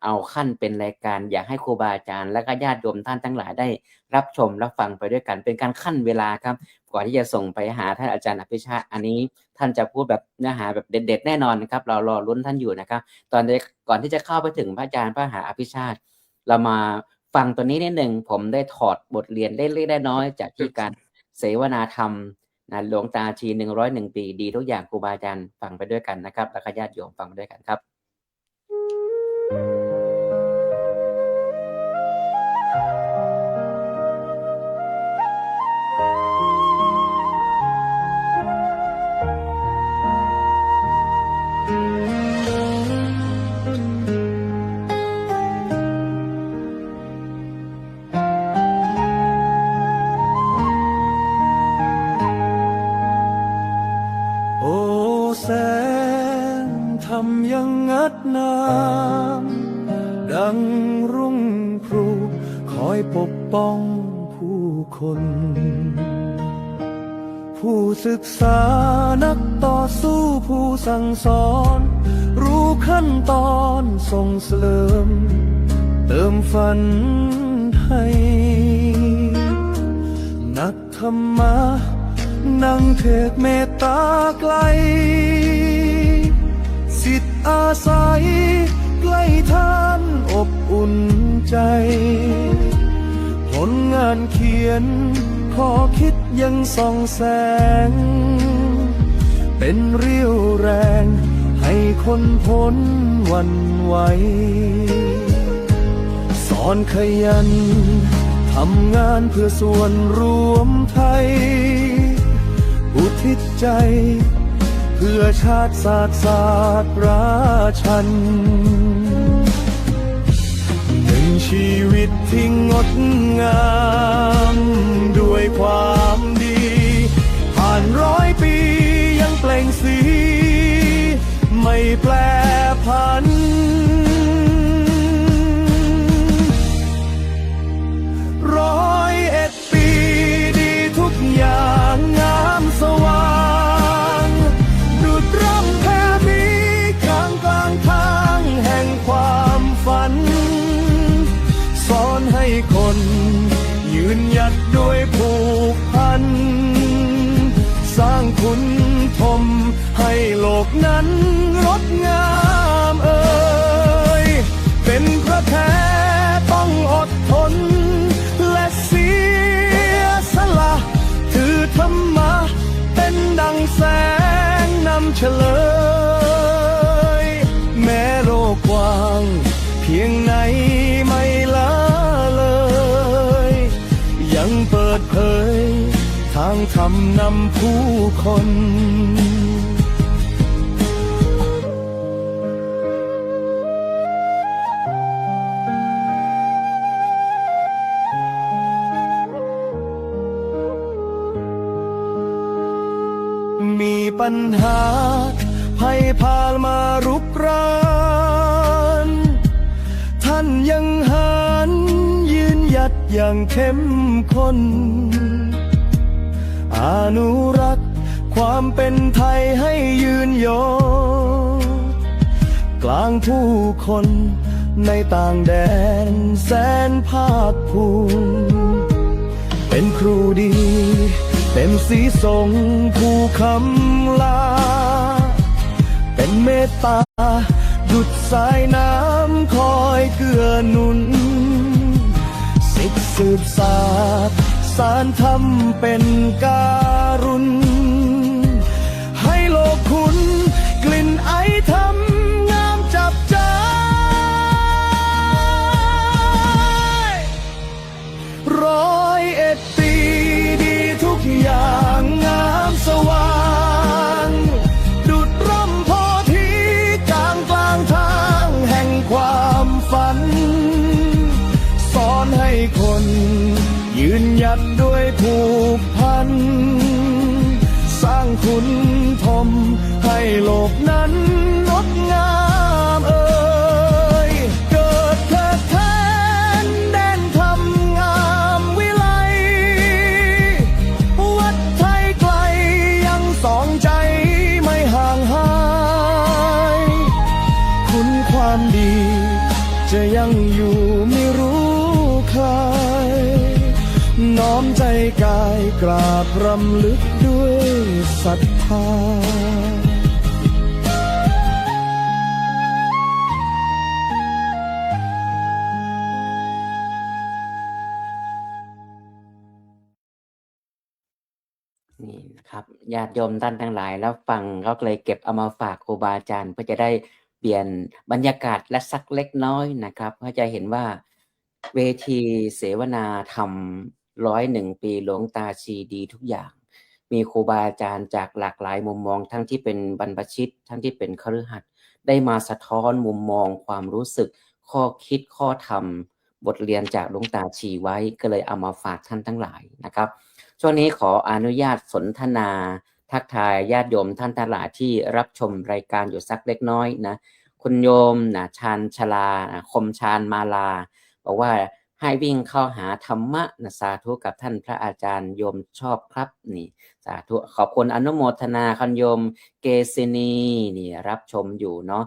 าขั้นเป็นรายการ อยากให้ครูบาอาจารย์และก็ญาติโยมท่านทั้งหลายได้รับชมรับฟังไปด้วยกัน เป็นการขั้นเวลาครับ ก่อนที่จะส่งไปหาท่านอาจารย์อภิชาติอันนี้ท่านจะพูดแบบเนื้อหาแบบเด็ดๆแน่นอนนะครับ เรารอลุ้นท่านอยู่นะครับ ก่อนที่จะเข้าไปถึงพระอาจารย์พระมหาอภิชาติ เรามาฟังตัวนี้นิดหนึ่งผมได้ถอดบทเรียนเล็กๆน้อยๆจากที่การเสวนาธรรมนะหลวงตาชี101 ปีดีทุกอย่างครูบาอาจารย์ฟังไปด้วยกันนะครับแล้วก็ญาติโยมฟังไปด้วยกันครับ โอ้แสงธรรมยังงัดน้ำดังรุ่งพรูคอยปกป้องผู้คน ผู้ศึกษานักต่อสู้ผู้สั่งสอน รู้ขั้นตอนส่งเสริม เติมฝันให้ นักธรรมะนั่งเทศเมตตาไกล สิทธิ์อาศัยใกล้ท่านอบอุ่นใจ ผลงานเขียนข้อคิดยังส่องแสง เป็นเรี่ยวแรงให้คนพ้นหวันไหว สอนขยันทำงานเพื่อส่วนรวมไทย อุทิศใจเพื่อชาติศาสตร์ราชัน หนึ่งชีวิตที่งดงามด้วยความดี ผ่าน100 ปียังเปล่งสี ไม่แปรผัน 101 ปีดีทุกอย่างงามสว่างดุจร่มแผ่มีกลางทางแห่งความฝัน สอนให้คนยืนหยัดด้วยผูกพัน สร้างคุณทมให้โลกนั้นงดงามเป็นพระแท้ต้องอดทนและเสียสละถือธรรมะเป็นดังแสงนำเฉลย แม้โลกกว้างเพียงไหนไม่ละเลย ยังเปิดเผยทางธรรมนำผู้คน มีปัญหาภัยพาลมารุกรานท่านยังหันยืนหยัดอย่างเข้มข้น อนุรักษ์ความเป็นไทยให้ยืนยงกลางผู้คนในต่างแดนแสนภาคภูมิเป็นครูดีเต็มสีส่งผู้คำลาเป็นเมตตาดุจสายน้ำคอยเกื้อหนุนสิทธิสืบสานสารธรรมเป็นการุณให้โลกคุณกลิ่นไอธรรมงามจับใจ ฝัน สอนให้คนยืนหยัดด้วยผูกพัน สร้างคุณทมให้โลกนั้นงดงามเกิดเถิดแทนแดนทำงามวิไล วัดไทยไกลยังสองใจไม่ห่างหาย คุณความดีจะยังอยู่ไม่รู้คลายน้อมใจกายกราบรำลึกด้วยศรัทธา นี่นะครับญาติโยมท่านทั้งหลายแล้วฟังก็เลยเก็บเอามาฝากครูบาอาจารย์เพื่อจะได้เปลี่ยนบรรยากาศและสักเล็กน้อยนะครับเพื่อจะเห็นว่าเวทีเสวนาธรรม101 ปีหลวงตาชีดีทุกอย่าง มีครูบาอาจารย์จากหลากหลายมุมมองทั้งที่เป็นบรรพชิตทั้งที่เป็นคฤหัสถ์ได้มาสะท้อนมุมมองความรู้สึกข้อคิดข้อธรรมบทเรียนจากหลวงตาชีไว้ก็เลยเอามาฝากท่านทั้งหลายนะครับช่วงนี้ขออนุญาตสนทนาทักทายญาติโยมท่านทั้งหลายที่รับชมรายการอยู่สักเล็กน้อยนะคุณโยมนะชาญชลาคมชาญมาลาบอกว่าให้วิ่งเข้าหาธรรมะนะสาธุกับท่านพระอาจารย์โยมชอบครับนี่สาธุขอบคุณอนุโมทนาคุณโยมเกษินีนี่รับชมอยู่เนาะ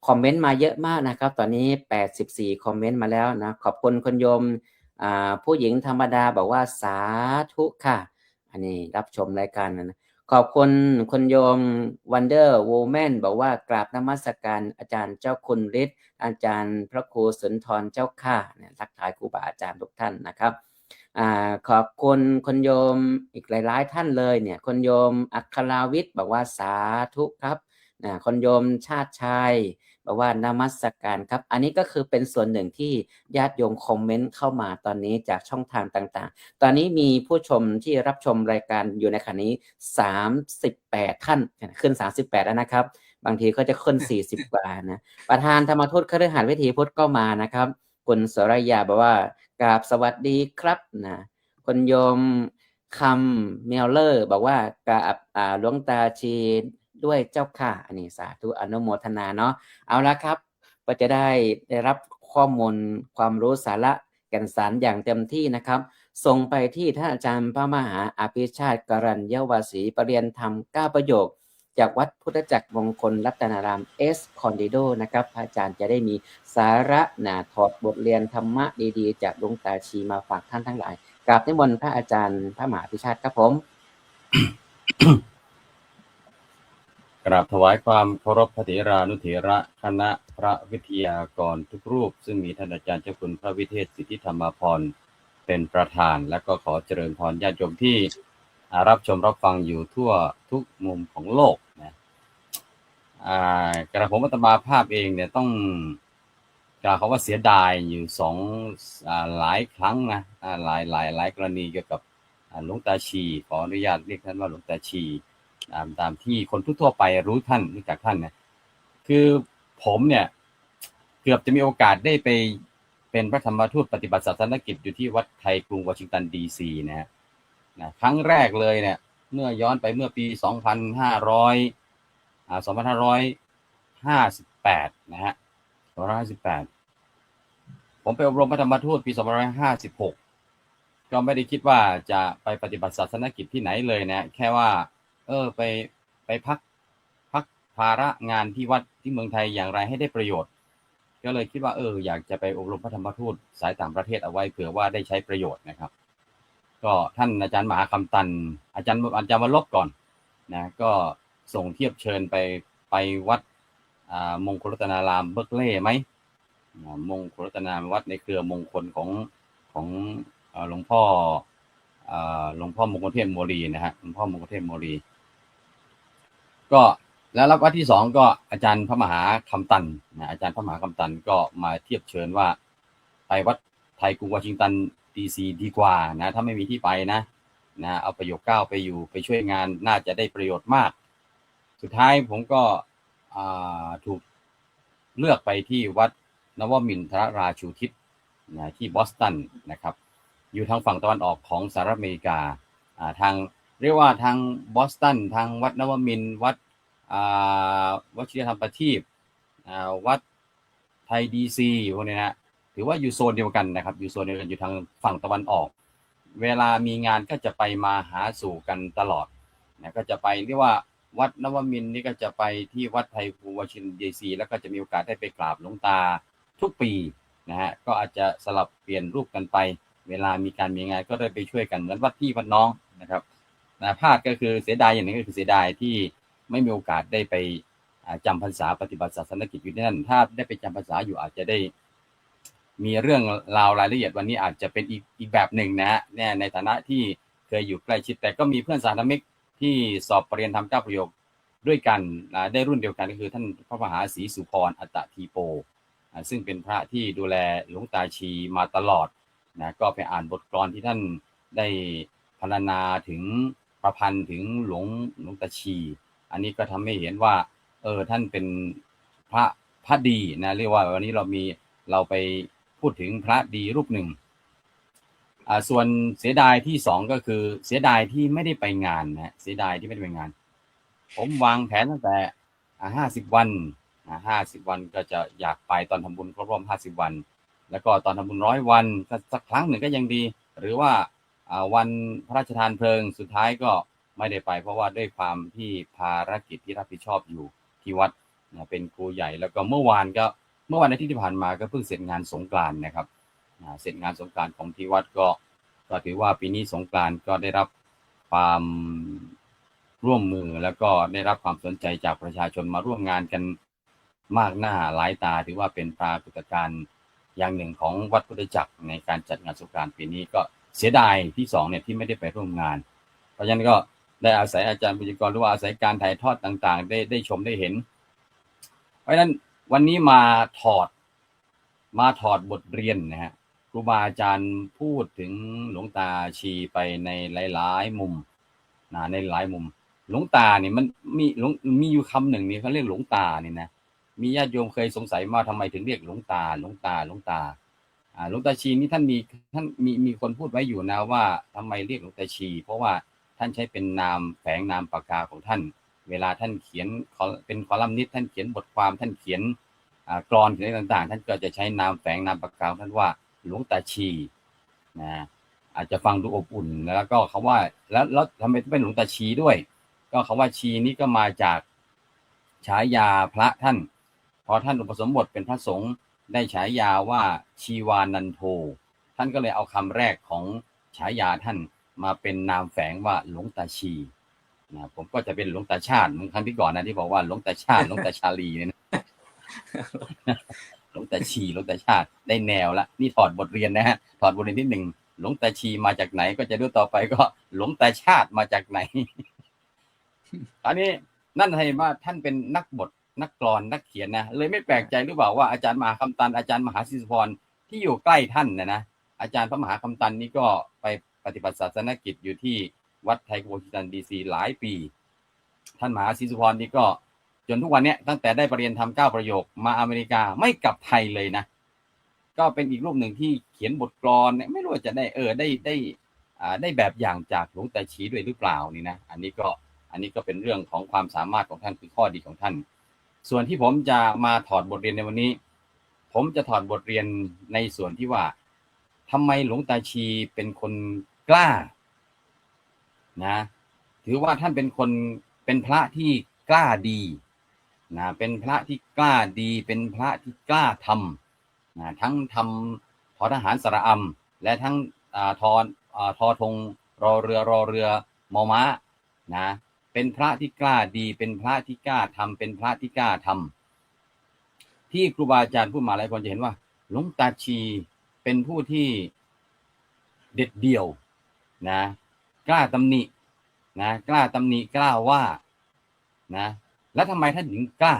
คอมเมนต์มาเยอะมากนะครับตอนนี้84คอมเมนต์มาแล้วนะขอบคุณคุณโยมผู้หญิงธรรมดาบอกว่าสาธุค่ะอันนี้รับชมรายการนะขอบคุณคุณโยม Wonder Woman บอกว่ากราบนมัสการอาจารย์เจ้าคุณฤทธิ์อาจารย์พระครูสุนทรเจ้าค่ะเนี่ยทักทายครูบาอาจารย์ทุกท่านนะครับขอบคุณคุณโยมอีกหลายๆท่านเลยเนี่ยคุณโยมอัคราวิทย์บอกว่าสาธุครับคุณโยมชาติชัยบอกว่านมัสการครับอันนี้ก็คือเป็นส่วนหนึ่งที่ญาติโยมคอมเมนต์เข้ามาตอนนี้จากช่องทางต่างๆตอนนี้มีผู้ชมที่รับชมรายการอยู่ในขณะนี้38ท่านขึ้น38แล้วนะครับบางทีก็จะขึ้น40กว่านะประธานธรรมทูตคฤหัสถ์วิถีพุทธก็มานะครับคุณสรยาบอกว่ากราบสวัสดีครับนะคุณโยมคำเมลเลอร์บอกว่ากราบหลวงตาชีด้วยเจ้าค่ะอันนี้สาธุอนุโมทนาเนาะเอาละครับก็จะได้รับข้อมูลความรู้สาระแก่นสารอย่างเต็มที่นะครับส่งไปที่ท่านอาจารย์พระมหาอภิชาติกรัญญวสีปรริยนธรรม9ประโยคจากวัดพุทธจักรมงคลรัตนารามคอนดิโดนะครับพระอาจารย์จะได้มีสาระถอดบทเรียนธรรมะดีๆจากหลวงตาชีมาฝากท่านทั้งหลายกราบนิมนต์พระอาจารย์พระมหาอภิชาติครับผม กราบถวายความเคารพพระเถรานุเถระคณะพระวิทยากรทุกรูปซึ่งมีท่านอาจารย์เจ้าคุณพระวิเทศสิทธิธรรมพรเป็นประธานและก็ขอเจริญพรญาติโยมที่รับชมรับฟังอยู่ทั่วทุกมุมของโลกนะกระผมอาตมาภาพเองเนี่ยต้องกล่าวคำว่าเสียดายอยู่หลายครั้งนะหลายกรณีเกี่ยวกับหลวงตาชีขออนุญาตเรียกท่านว่าหลวงตาชีตามที่คนทั่วไปรู้จักท่านนะคือผมเนี่ยเกือบจะมีโอกาสได้ไปเป็นพระธรรมทูตปฏิบัติศาสนกิจอยู่ที่วัดไทยกรุงวอชิงตันดีซีนะครั้งแรกเลยเนี่ยเมื่อย้อนไปเมื่อปี2558นะฮะ2558ผมไปอบรมพระธรรมทูตปี2556ก็ไม่ได้คิดว่าจะไปปฏิบัติศาสนกิจที่ไหนเลยนะแค่ว่าไปพักภาระงานที่วัดที่เมืองไทยอย่างไรให้ได้ประโยชน์ก็เลยคิดว่าอยากจะไปอบรมพระธรรมทูตสายต่างประเทศเอาไว้เผื่อว่าได้ใช้ประโยชน์นะครับก็ท่านอาจารย์มหาคำตันอาจารย์วรบก่อนนะก็ส่งเทียบเชิญไปวัดมงคลรัตนารามเบิร์กเล่ไหมมงคลรัตนารามวัดในเครือมงคลของหลวงพ่อมงคลเทพโมลีนะฮะหลวงพ่อมงคลเทพโมลีก็แล้วรับวัดที่2ก็อาจารย์พระมหาคำตันนะอาจารย์พระมหาคำตันก็มาเทียบเชิญว่าไปวัดไทยกรุงวอชิงตันดีซีดีกว่านะถ้าไม่มีที่ไปนะเอาประโยค9ไปอยู่ไปช่วยงานน่าจะได้ประโยชน์มากสุดท้ายผมก็ถูกเลือกไปที่วัดน นวมินทรราชูทิศนะที่บอสตันนะครับอยู่ทางฝั่งตะวันออกของสหรัฐอเมริกาทางเรียกว่าทางบอสตันทางวัดนวมินทร์วัดวชิรธรรมประทีปวัดไทยดีซีพวกนี้นะถือว่าอยู่โซนเดียวกันนะครับอยู่โซนเดียวกันอยู่ทางฝั่งตะวันออกเวลามีงานก็จะไปมาหาสู่กันตลอดนะก็จะไปเรียกว่าวัดนวมินทร์นี่ก็จะไปที่วัดไทยภูวชิรดีซีแล้วก็จะมีโอกาสได้ไปกราบหลวงตาทุกปีนะฮะก็อาจจะสลับเปลี่ยนรูปกันไปเวลามีการมีงานก็ได้ไปช่วยกันเหมือนวัดพี่วัดน้องนะครับพลาดก็คือเสียดายอย่างนี้ก็คือเสียดายที่ไม่มีโอกาสได้ไปจำพรรษาปฏิบัติศาสนกิจอยู่ที่นั่นถ้าได้ไปจำพรรษาอยู่อาจจะได้มีเรื่องราวรายละเอียดวันนี้อาจจะเป็นอีกแบบหนึ่งนะฮะเนี่ยในฐานะที่เคยอยู่ใกล้ชิดแต่ก็มีเพื่อนสาธมิกที่สอบปรริญญาธรรม9ประโยคด้วยกันได้รุ่นเดียวกันก็คือท่านพระมหาศรีสุพรอัตตทีโปซึ่งเป็นพระที่ดูแลหลวงตาชีมาตลอดนะก็ไปอ่านบทกลอนที่ท่านได้พรรณนาถึงประพันธ์ถึงหลวงตาชีอันนี้ก็ทำให้เห็นว่าท่านเป็นพระดีนะเรียกว่าวันนี้เราไปพูดถึงพระดีรูปหนึ่งส่วนเสียดายที่2ก็คือเสียดายที่ไม่ได้ไปงานนะเสียดายที่ไม่ได้ไปงานผมวางแผนตั้งแต่50 วัน50 วันก็จะอยากไปตอนทำบุญครบรอบ50 วันแล้วก็ตอนทำบุญ100 วันก็สักครั้งหนึ่งก็ยังดีหรือว่าวันพระราชทานเพลิงสุดท้ายก็ไม่ได้ไปเพราะว่าด้วยความที่ภารกิจที่รับผิดชอบอยู่ที่วัดเป็นครูใหญ่แล้วก็เมื่อวันอาทิตย์ที่ผ่านมาก็เพิ่งเสร็จงานสงกรานต์นะครับเสร็จงานสงกรานต์ของที่วัดก็ถือว่าปีนี้สงกรานต์ก็ได้รับความร่วมมือแล้วก็ได้รับความสนใจจากประชาชนมาร่วมงานกันมากหน้าหลายตาถือว่าเป็นปรากฏการณ์อย่างหนึ่งของวัดพุทธจักรในการจัดงานสงกรานต์ปีนี้ก็เสียดายที่2เนี่ยที่ไม่ได้ไปร่วมงานเพราะฉะนั้นก็ได้อาศัยอาจารย์บุญกรหรือว่าอาศัยการถ่ายทอดต่างๆได้ชมได้เห็นเพราะฉะนั้นวันนี้มาถอดบทเรียนนะฮะครูบาอาจารย์พูดถึงหลวงตาชีไปในหลายๆมุมในหลายมุมหลวงตาเนี่ยมันมีอยู่คำหนึ่งนี่เขาเรียกหลวงตาเนี่ยนะมีญาติโยมเคยสงสัยว่าทำไมถึงเรียกหลวงตาหลวงตาชีนี่ท่านมีคนพูดไว้อยู่นะว่าทำไมเรียกหลวงตาชีเพราะว่าท่านใช้เป็นนามแฝงนามปากกาของท่านเวลาท่านเขียนเป็นคอลัมนิสต์ท่านเขียนบทความท่านเขียนกลอนอะไรต่างๆท่านก็จะใช้นามแฝงนามปากกาท่านว่าหลวงตาชีนะอาจจะฟังดูอบอุ่นแล้วก็คำว่าแล้วทำไมต้องเป็นหลวงตาชีด้วยก็คำว่าชีนี้ก็มาจากฉายาพระท่านพอท่านอุปสมบทเป็นพระสงฆ์ได้ฉายาว่าชีวานันโทท่านก็เลยเอาคำแรกของฉายาท่านมาเป็นนามแฝงว่าหลวงตาชีนะผมก็จะเป็นหลวงตาชาติเหมือนครั้งที่ก่อนนะที่บอกว่าหลวงตาชาติหลวงตาชาลีเนี่ยนะหลวงตาชีหลวงตาชาติได้แนวละนี่ถอดบทเรียนนะฮะถอดบทเรียนที่1หลวงตาชีมาจากไหนก็จะดูต่อไปก็หลวงตาชาติมาจากไหนอันนี้นั่นให้ว่าท่านเป็นนักบทนักกลอนนักเขียนนะเลยไม่แปลกใจหรือเปล่าว่าอาจารย์มหาคำตันอาจารย์มหาศิษพรที่อยู่ใกล้ท่านนะอาจารย์พระมหาคำตันนี่ก็ไปปฏิบัติศาสนกิจอยู่ที่วัดไทยโวชิตันดีซีหลายปีท่านมหาศิษพรนี่ก็จนทุกวันนี้ตั้งแต่ได้ปรริญญาธรรม9ประโยคมาอเมริกาไม่กลับไทยเลยนะก็เป็นอีกรูปหนึ่งที่เขียนบทกลอนเนี่ยไม่รู้จะได้ได้แบบอย่างจากหลวงตาชีด้วยหรือเปล่านี่นะอันนี้ก็เป็นเรื่องของความสามารถของท่านคือข้อดีของท่านส่วนที่ผมจะมาถอดบทเรียนในวันนี้ผมจะถอดบทเรียนในส่วนที่ว่าทำไมหลวงตาชีเป็นคนกล้านะถือว่าท่านเป็นพระที่กล้าดีนะเป็นพระที่กล้าดีเป็นพระที่กล้าทำนะทั้งทำทอทหารสระอำและทั้งทอธงรอเรือมอม้านะเป็นพระที่กล้าดีเป็นพระที่กล้าทำเป็นพระที่กล้าทำที่ครูบาอาจารย์พูดมาหลายคนจะเห็นว่าหลวงตาชีเป็นผู้ที่เด็ดเดี่ยวนะกล้าตำหนินะกล้าตำหนิกล้าว่านะแล้วทำไมท่านถึงกล้า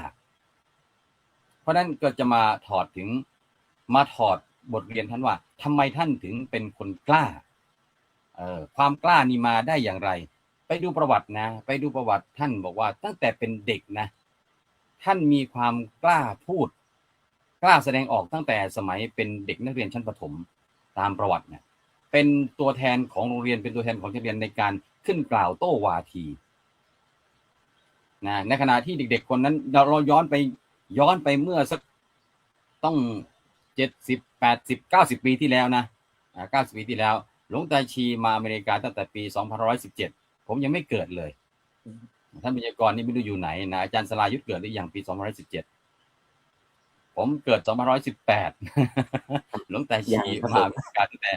เพราะนั้นก็จะมาถอดบทเรียนท่านว่าทำไมท่านถึงเป็นคนกล้าความกล้านี่มาได้อย่างไรไปดูประวัตินะไปดูประวัติท่านบอกว่าตั้งแต่เป็นเด็กนะท่านมีความกล้าพูด กล้าแสดงออกตั้งแต่สมัยเป็นเด็กนักเรียนชั้นประถมตามประวัติเนี่ยเป็นตัวแทนของโรงเรียนเป็นตัวแทนของนักเรียนในการขึ้นกล่าวโต้วาทีนะในขณะที่เด็กๆคนนั้นเราย้อนไปเมื่อสักต้อง70 80 90 ปีที่แล้วนะ90 ปีที่แล้วหลวงตาชีมาอเมริกาตั้งแต่ปี2517ผมยังไม่เกิดเลยท่านวิทยากรนี่ไม่รู้อยู่ไหนนะอาจารย์สลายุทธเกิดหรือยังปี2517ผมเกิด2518หลวงตาชีมาอเมริกาตั้งแต่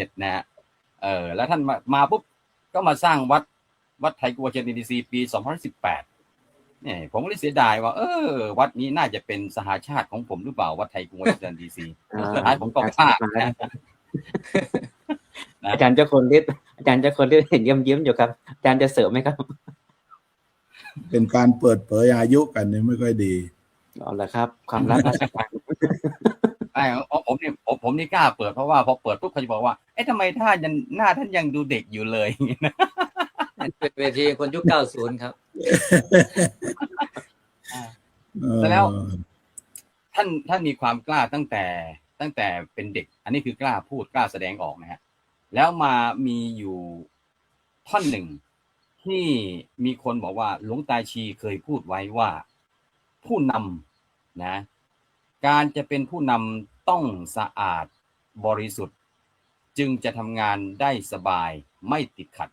2517นะแล้วท่านมาปุ๊บก็มาสร้างวัดไทยกัวเชนดีซีปี2018เนี่ยผมก็เลยเสียดายว่าวัดนี้น่าจะเป็นสหชาติของผมหรือเปล่าวัดไทยกัวเชนดีซีสุดท้ายผมก็พลาดนะอาจารย์เจ้าคนฤทธิ์เห็นยิ้มอยู่ครับอาจารย์จะเสริมไหมครับ เป็นการเปิดเผยอายุกันนี่ไม่ค่อยดี เอาละครับ ความลับราชการ ผมนี่กล้าเปิดเพราะว่าพอเปิดปุ๊บเขาจะบอกว่าทำไมหน้าท่านยังดูเด็กอยู่เลยเป็นเวทีคนยุค90ครับแล้วท่านมีความกล้าตั้งแต่เป็นเด็กอันนี้คือกล้าพูดกล้าแสดงออกนะฮะแล้วมามีอยู่ท่อนหนึ่งที่มีคนบอกว่าหลวงตาชีเคยพูดไว้ว่าผู้นำนะการจะเป็นผู้นำต้องสะอาดบริสุทธิ์จึงจะทำงานได้สบายไม่ติดขัด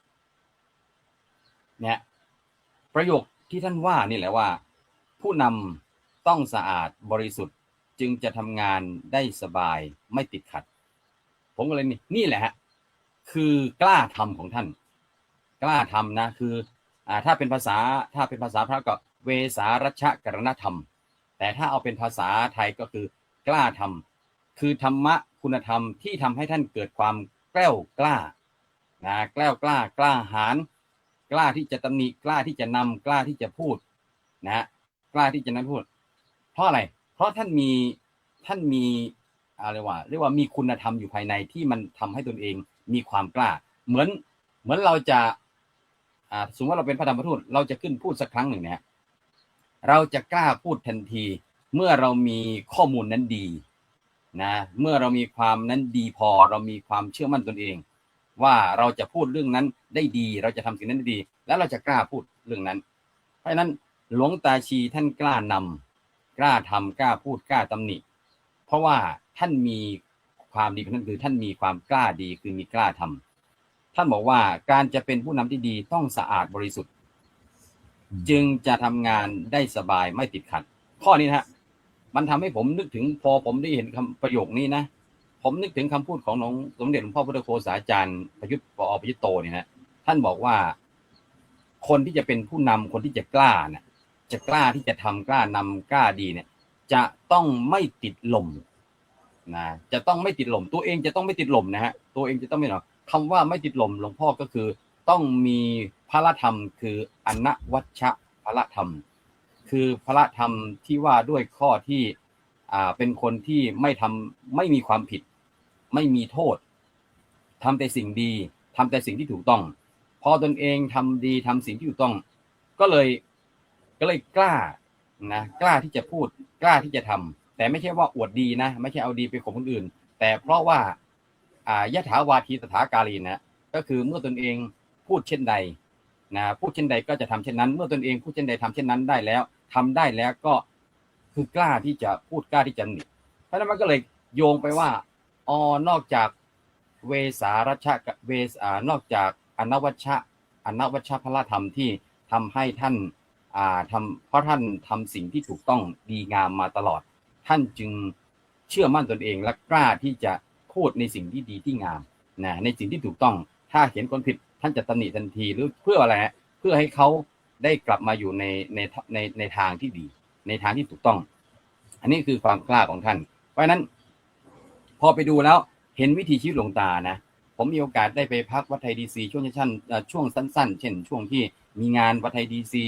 เนี่ยประโยคที่ท่านว่านี่แหละว่าผู้นำต้องสะอาดบริสุทธิ์จึงจะทำงานได้สบายไม่ติดขัดผมก็เลยนี่แหละฮะคือกล้าทำของท่านกล้าทำนะคือถ้าเป็นภาษาพระก็เวสารัชกรณธรรมแต่ถ้าเอาเป็นภาษาไทยก็คือกล้าทำคือธรรมะคุณธรรมที่ทำให้ท่านเกิดความแกล้วกล้านะแกล้วกล้าหาญกล้าที่จะตำหนิกล้าที่จะนำกล้าที่จะพูดนะกล้าที่จะนั้นพูดเพราะอะไรเพราะท่านมีอะไรวะเรียกว่ามีคุณธรรมอยู่ภายในที่มันทำให้ตนเองมีความกล้าเหมือนเราจะสมมติว่าเราเป็นพระธรรมทูตเราจะขึ้นพูดสักครั้งหนึ่งเนี่ยเราจะกล้าพูดทันทีเมื่อเรามีข้อมูลนั้นดีนะเมื่อเรามีความนั้นดีพอเรามีความเชื่อมั่นตนเองว่าเราจะพูดเรื่องนั้นได้ดีเราจะทำสิ่งนั้นได้ดีแล้วเราจะกล้าพูดเรื่องนั้นเพราะฉะนั้นหลวงตาชีท่านกล้านำกล้าทำกล้าพูดกล้าตำหนิเพราะว่าท่านมีความดีของท่านคือท่านมีความกล้าดีคือมีกล้าทำท่านบอกว่าการจะเป็นผู้นำที่ดีต้องสะอาดบริสุทธิ์จึงจะทำงานได้สบายไม่ติดขัดข้อนี้นะฮะมันทำให้ผมนึกถึงพอผมได้เห็นคำประโยคนี้นะผมนึกถึงคำพูดของหลวงสมเด็จหลวงพ่อพุทธโฆษาจารย์ประยุทธ์ปอประยุทธ์โตเนี่ยนะท่านบอกว่าคนที่จะเป็นผู้นำคนที่จะกล้าเนี่ยจะกล้าที่จะทำกล้านำกล้าดีเนี่ยจะต้องไม่ติดลมนะจะต้องไม่ติดลมตัวเองจะต้องไม่ติดลมนะฮะตัวเองจะต้องไม่หรอกคำว่าไม่ติดลมหลวงพ่อก็คือต้องมีพระธรรมคืออนวัชชะพระธรรมคือพระธรรมที่ว่าด้วยข้อที่เป็นคนที่ไม่มีความผิดไม่มีโทษทำแต่สิ่งดีทำแต่สิ่งที่ถูกต้องพอตนเองทำดีทำสิ่งที่ถูกต้องก็เลยกล้านะกล้าที่จะพูดกล้าที่จะทำแต่ไม่ใช่ว่าอวดดีนะไม่ใช่เอาดีไปข่มคนอื่นแต่เพราะว่ายะถาวาทีตถาการีนะก็คือเมื่อตนเองพูดเช่นใดนะพูดเช่นใดก็จะทำเช่นนั้นเมื่อตนเองพูดเช่นใดทำเช่นนั้นได้แล้วทำได้แล้วก็คือกล้าที่จะพูดกล้าที่จะหนีเพราะฉะนั้นมันก็เลยโยงไปว่านอกจากเวสารัชกะนอกจากอนวัชชะพระธรรมที่ทำให้ท่านเพราะท่านทำสิ่งที่ถูกต้องดีงามมาตลอดท่านจึงเชื่อมั่นตนเองและกล้าที่จะพูดในสิ่งที่ดีที่งามนะในสิ่งที่ถูกต้องถ้าเห็นคนผิดท่านจะตำหนิทันทีหรือเพื่ออะไรเพื่อให้เขาได้กลับมาอยู่ในทางที่ดีในทางที่ถูกต้องอันนี้คือความกล้าของท่านเพราะฉะนั้นพอไปดูแล้วเห็นวิถีชีวิตหลวงตานะผมมีโอกาสได้ไปพักวัดไทยดีซีช่วงสั้นๆเช่นช่วงที่มีงานวัดไทยดีซี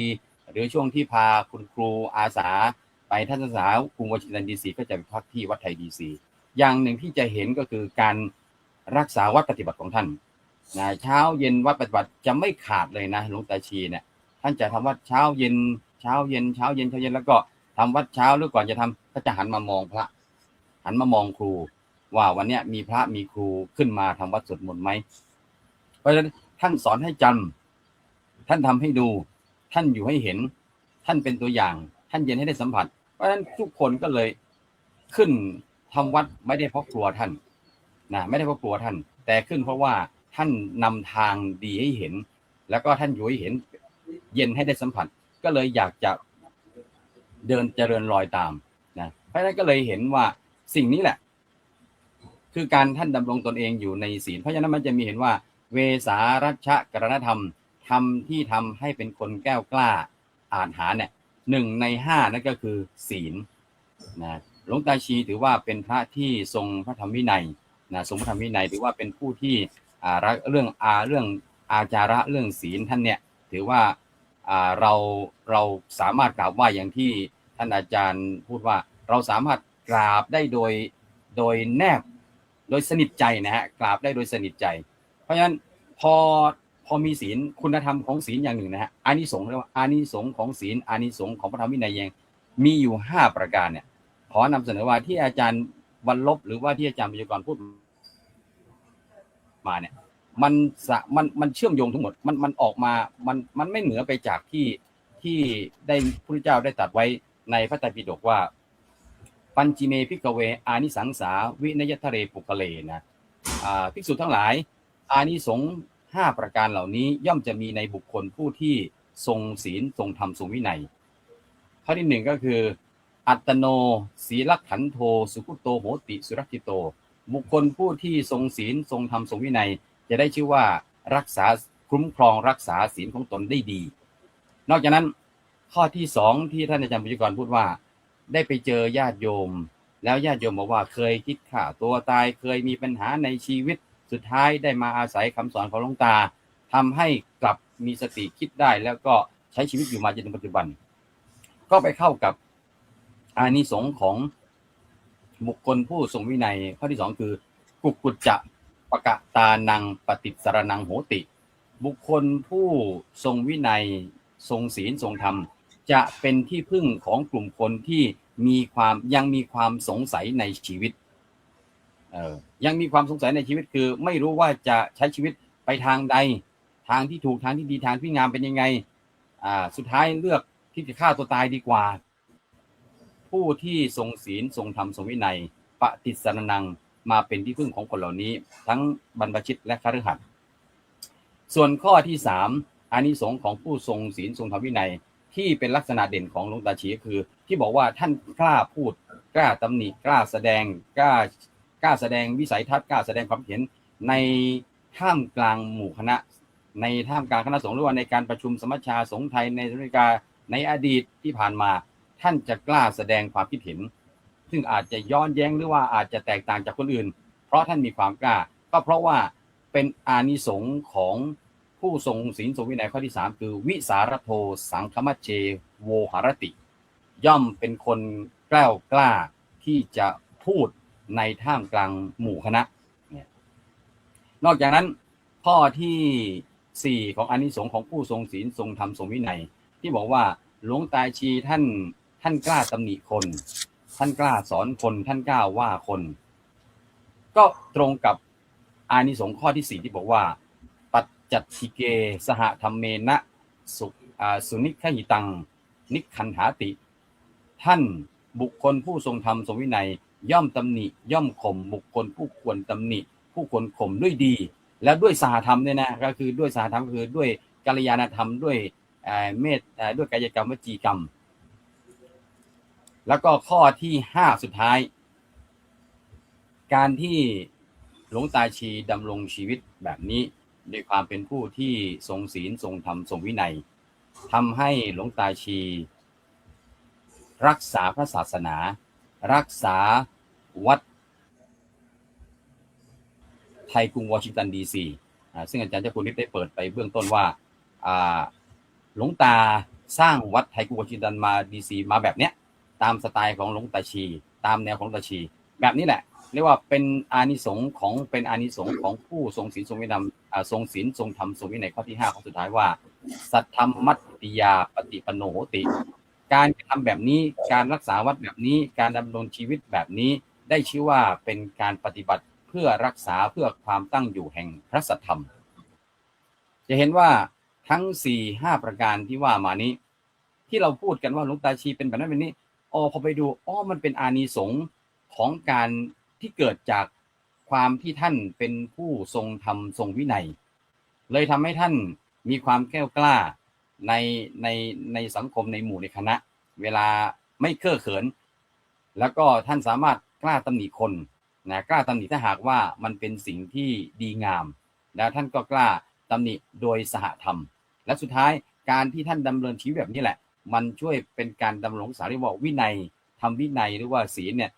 หรือช่วงที่พาคุณครูอาสาไปทัศนศึกษากรุงวอชิงตันดีซีก็จะไปพักที่วัดไทยดีซีอย่างหนึ่งที่จะเห็นก็คือการรักษาวัดปฏิบัติของท่านนะเช้าเย็นวัดปฏิบัติจะไม่ขาดเลยนะหลวงตาชีเนี่ยท่านจะทำวัดเช้าเย็นแล้วก็ ทำวัดเช้าหรือก่อนจะทำก็จะหันมามองพระ หันมามองครูว่าวันเนี้ยมีพระมีครูขึ้นมาทำวัดสวดมนต์ไหมเพราะฉะนั้นท่านสอนให้จำท่านทำให้ดูท่านอยู่ให้เห็นท่านเป็นตัวอย่างท่านเย็นให้ได้สัมผัสเพราะฉะนั้นทุกคนก็เลยขึ้นทำวัดไม่ได้เพราะกลัวท่านนะไม่ได้เพราะกลัวท่านแต่ขึ้นเพราะว่าท่านนำทางดีให้เห็นแล้วก็ท่านอยู่ให้เห็นเย็นให้ได้สัมผัสก็เลยอยากจะเดินเจริญรอยตามนะเพราะฉะนั้นก็เลยเห็นว่าสิ่งนี้แหละคือการท่านดำรงตนเองอยู่ในศีลเพราะฉะนั้นมันจะมีเห็นว่าเวสารัชชะกรณธรรมทำที่ทำให้เป็นคนแก้วกล้าอาจหาเนี่ย1 ใน 5นั่นก็คือศีลนะหลวงตาชีถือว่าเป็นพระที่ทรงพระธรรมวินัยนะทรงพระธรรมวินัยถือว่าเป็นผู้ที่รักเรื่องอาจาระเรื่องศีลท่านเนี่ยถือว่าเราสามารถกราบไหว้อย่างที่ท่านอาจารย์พูดว่าเราสามารถกราบได้โดยแนบโดยสนิทใจนะฮะกราบได้โดยสนิทใจเพราะฉะนั้นพอมีศีลคุณธรรมของศีลอย่างหนึ่งนะฮะอานิสงส์เรียกว่าอานิสงส์ของศีลอานิสงส์ของพระธรรมวินัยยังมีอยู่5ประการเนี่ยขอนำเสนอว่าที่อาจารย์วรรลบหรือว่าที่อาจารย์ปัญญากรพูดมาเนี่ยมันเชื่อมโยงทั้งหมดมันออกมามันไม่เหนือไปจากที่ได้พระพุทธเจ้าได้ตรัสไว้ในพระไตรปิฎกว่าปัญจิเมภิกขเวอานิสังสาวินยทะเรปุกเลนะภิกษุทั้งหลายอานิสงส์5ประการเหล่านี้ย่อมจะมีในบุคคลผู้ที่ทรงศีลทรงธรรมทรงวินัยข้อที่1ก็คืออัตตโนศีลขันโทสุขุโตโหติสุรักขิโตบุคคลผู้ที่ทรงศีลทรงธรรมทรงวินัยจะได้ชื่อว่ารักษาคุ้มครองรักษาศีลของตนได้ดีนอกจากนั้นข้อที่2ที่ท่านอาจารย์ปัญญากรพูดว่าได้ไปเจอญาติโยมแล้วญาติโยมบอกว่าเคยคิดฆ่าตัวตายเคยมีปัญหาในชีวิตสุดท้ายได้มาอาศัยคำสอนของหลวงตาทำให้กลับมีสติคิดได้แล้วก็ใช้ชีวิตอยู่มาจนถึงปัจจุบันก็ไปเข้ากับอานิสงส์ของบุคคลผู้ทรงวินัยข้อที่2คือกุกุจจะปกะตานังปฏิสรนังโหติบุคคลผู้ทรงวินัยทรงศีลทรงธรรมจะเป็นที่พึ่งของกลุ่มคนที่ยังมีความสงสัยในชีวิตยังมีความสงสัยในชีวิตคือไม่รู้ว่าจะใช้ชีวิตไปทางใดทางที่ถูกทางที่ดีทางที่งามเป็นยังไงสุดท้ายเลือกที่จะฆ่าตัวตายดีกว่าผู้ที่ทรงศีลทรงธรรมทรงวินัยปฏิสรนังมาเป็นที่พึ่งของคนเหล่านี้ทั้งบรรพชิตและคฤหัสถ์ส่วนข้อที่3อานิสงส์ของผู้ทรงศีลทรงธรรมวินัยที่เป็นลักษณะเด่นของหลวงตาชีคือที่บอกว่าท่านกล้าพูดกล้าตำหนิกล้าแสดงกล้าแสดงวิสัยทัศน์กล้าแสดงความเห็นในท่ามกลางหมู่คณะในท่ามกลางคณะสงฆ์หรือว่าในการประชุมสมัชชาสงฆ์ไทยในอเมริกาในอดีตที่ผ่านมาท่านจะกล้าแสดงความคิดเห็นซึ่งอาจจะย้อนแย้งหรือว่าอาจจะแตกต่างจากคนอื่นเพราะท่านมีความกล้าก็เพราะว่าเป็นอานิสงส์ของผู้ทรงศีลทรงวินัยข้อที่3คือวิสารโทสังคมัจเจโวหารติย่อมเป็นคนกล้าที่จะพูดในท่ามกลางหมู่คณะนอกจากนั้นข้อที่4ของอานิสงส์ของผู้ทรงศีลทรงธรรมทรงวินัยที่บอกว่าหลวงตาชีท่านกล้าตำหนิคนท่านกล้าสอนคนท่านกล้าว่าคนก็ตรงกับอานิสงส์ข้อที่4ที่บอกว่าปัจจัตถิเกสหธรรมเมนะสุนิคหิตังนิคันหาติท่านบุคคลผู้ทรงธรรมทรงวินัยย่อมตำหนิย่อมข่มบุคคลผู้ควรตำหนิผู้ควรข่มด้วยดีแล้วด้วยสหธรรมเนี่ยนะก็คือด้วยสหธรรมคือด้วยกัลยาณธรรมด้วยเมตด้วยกายกรรมวจีกรรมแล้วก็ข้อที่5สุดท้ายการที่หลวงตาชีดำรงชีวิตแบบนี้ด้วยความเป็นผู้ที่ทรงศีลทรงธรรมทรงวินัยทำให้หลวงตาชีรักษาพระศาสนารักษาวัดไทยกรุงวอชิงตันดีซีซึ่งอาจารย์เจ้าคุณนิดได้เปิดไปเบื้องต้นว่าหลวงตาสร้างวัดไทยกรุงวอชิงตันมาดีซีมาแบบเนี้ยตามสไตล์ของหลวงตาชีตามแนวของหลวงตาชีแบบนี้แหละเรียกว่าเป็นอานิสงส์ของผู้ทรงศีลทรงวินัยทรงศีลทรงธรรมทรงวินัยข้อที่5ข้อสุดท้ายว่าสัทธรรมัตติยาปฏิปโนโหติ การทำแบบนี้การรักษาวัดแบบนี้การดำรงชีวิตแบบนี้ได้ชื่อว่าเป็นการปฏิบัติเพื่อรักษาเพื่อความตั้งอยู่แห่งพระสัทธรรมจะเห็นว่าทั้ง 4-5 ประการที่ว่ามานี้ที่เราพูดกันว่าหลวงตาชีเป็นแบบนั้นแบบนี้พอไปดูมันเป็นอานิสงส์ของการที่เกิดจากความที่ท่านเป็นผู้ทรงธรรมทรงวินัยเลยทำให้ท่านมีความแกล้วกล้าในสังคมในหมู่ในคณะเวลาไม่เก้อเขินแล้วก็ท่านสามารถกล้าตำหนิคนนะกล้าตำหนิถ้าหากว่ามันเป็นสิ่งที่ดีงามแล้วท่านก็กล้าตำหนิโดยสหธรรมและสุดท้ายการที่ท่านดำเนินชีวิตแบบนี้แหละมันช่วยเป็นการดำรงสารีว่าวินัยทำวินัยหรือว่าศีลเนี่ย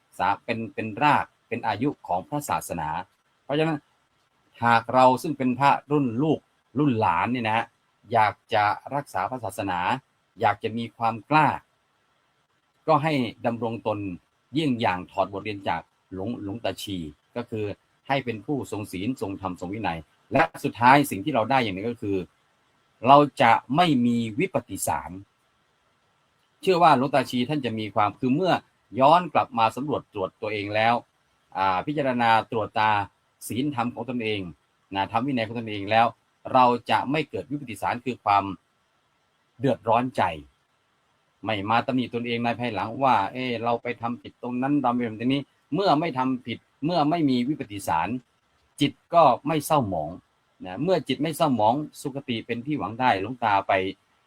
เป็นรากเป็นอายุของพระศาสนาเพราะฉะนั้นหากเราซึ่งเป็นพระรุ่นลูกรุ่นหลานเนี่ยนะอยากจะรักษาพระศาสนาอยากจะมีความกล้าก็ให้ดำรงตนเยี่ยงอย่างถอดบทเรียนจากหลวงตาชีก็คือให้เป็นผู้ทรงศีลทรงธรรมทรงวินัยและสุดท้ายสิ่งที่เราได้อย่างนี้ก็คือเราจะไม่มีวิปฏิสารเชื่อว่าหลวงตาชีท่านจะมีความคือเมื่อย้อนกลับมาสำรวจตรวจตัวเองแล้วพิจารณาตรวจตาศีลธรรมของตนเองนะธรรมวินัยของตนเองแล้วเราจะไม่เกิดวิปฏิสารคือความเดือดร้อนใจไม่มาตำหนิตนเองในภายหลังว่าเราไปทำผิดตรงนั้นเราไปทำตรงนี้เมื่อไม่ทำผิดเมื่อไม่มีวิปฏิสารจิตก็ไม่เศร้าหมองนะเมื่อจิตไม่เศร้าหมองสุคติเป็นที่หวังได้หลวงตา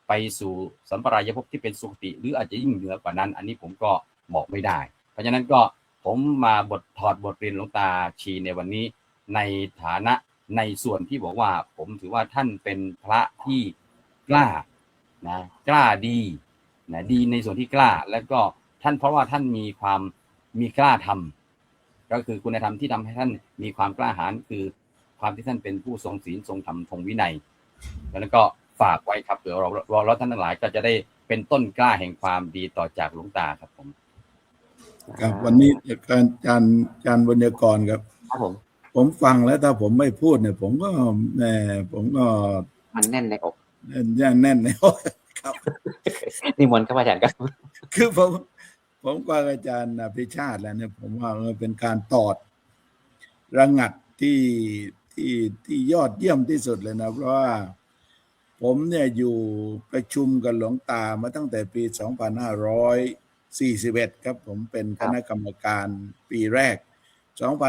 ไปสู่สัมปรายภพที่เป็นสุคติหรืออาจจะยิ่งเหนือกว่านั้นอันนี้ผมก็บอกไม่ได้เพราะฉะนั้นก็ผมมาถอดบทเรียนหลวงตาชีในวันนี้ในฐานะในส่วนที่บอกว่าผมถือว่าท่านเป็นพระที่กล้านะกล้าดีนะดีในส่วนที่กล้าแล้วก็ท่านเพราะว่าท่านมีกล้าทำก็คือคุณธรรมที่ทำให้ท่านมีความกล้าหาญคือความที่ท่านเป็นผู้ทรงศีลทรงธรรมทรงวินัยแล้วก็ฝากไว้ครับเผื่อเราท่านทั้งหลายก็จะได้เป็นต้นกล้าแห่งความดีต่อจากหลวงตาครับผมครับวันนี้อาจารย์บุญยกรครับผมฟังแล้วถ้าผมไม่พูดเนี่ยผมก็มันแน่นในอกแน่นในอกครับนิมนต์ครับอาจารย์ครับคือผมกับอาจารย์อภิชาติแล้วเนี่ยผมว่ามันเป็นการตอดระงัดที่ยอดเยี่ยมที่สุดเลยนะเพราะว่าผมเนี่ยอยู่ประชุมกับหลวงตามาตั้งแต่ปี 2541 ครับผมเป็นคณะกรรมการปีแรก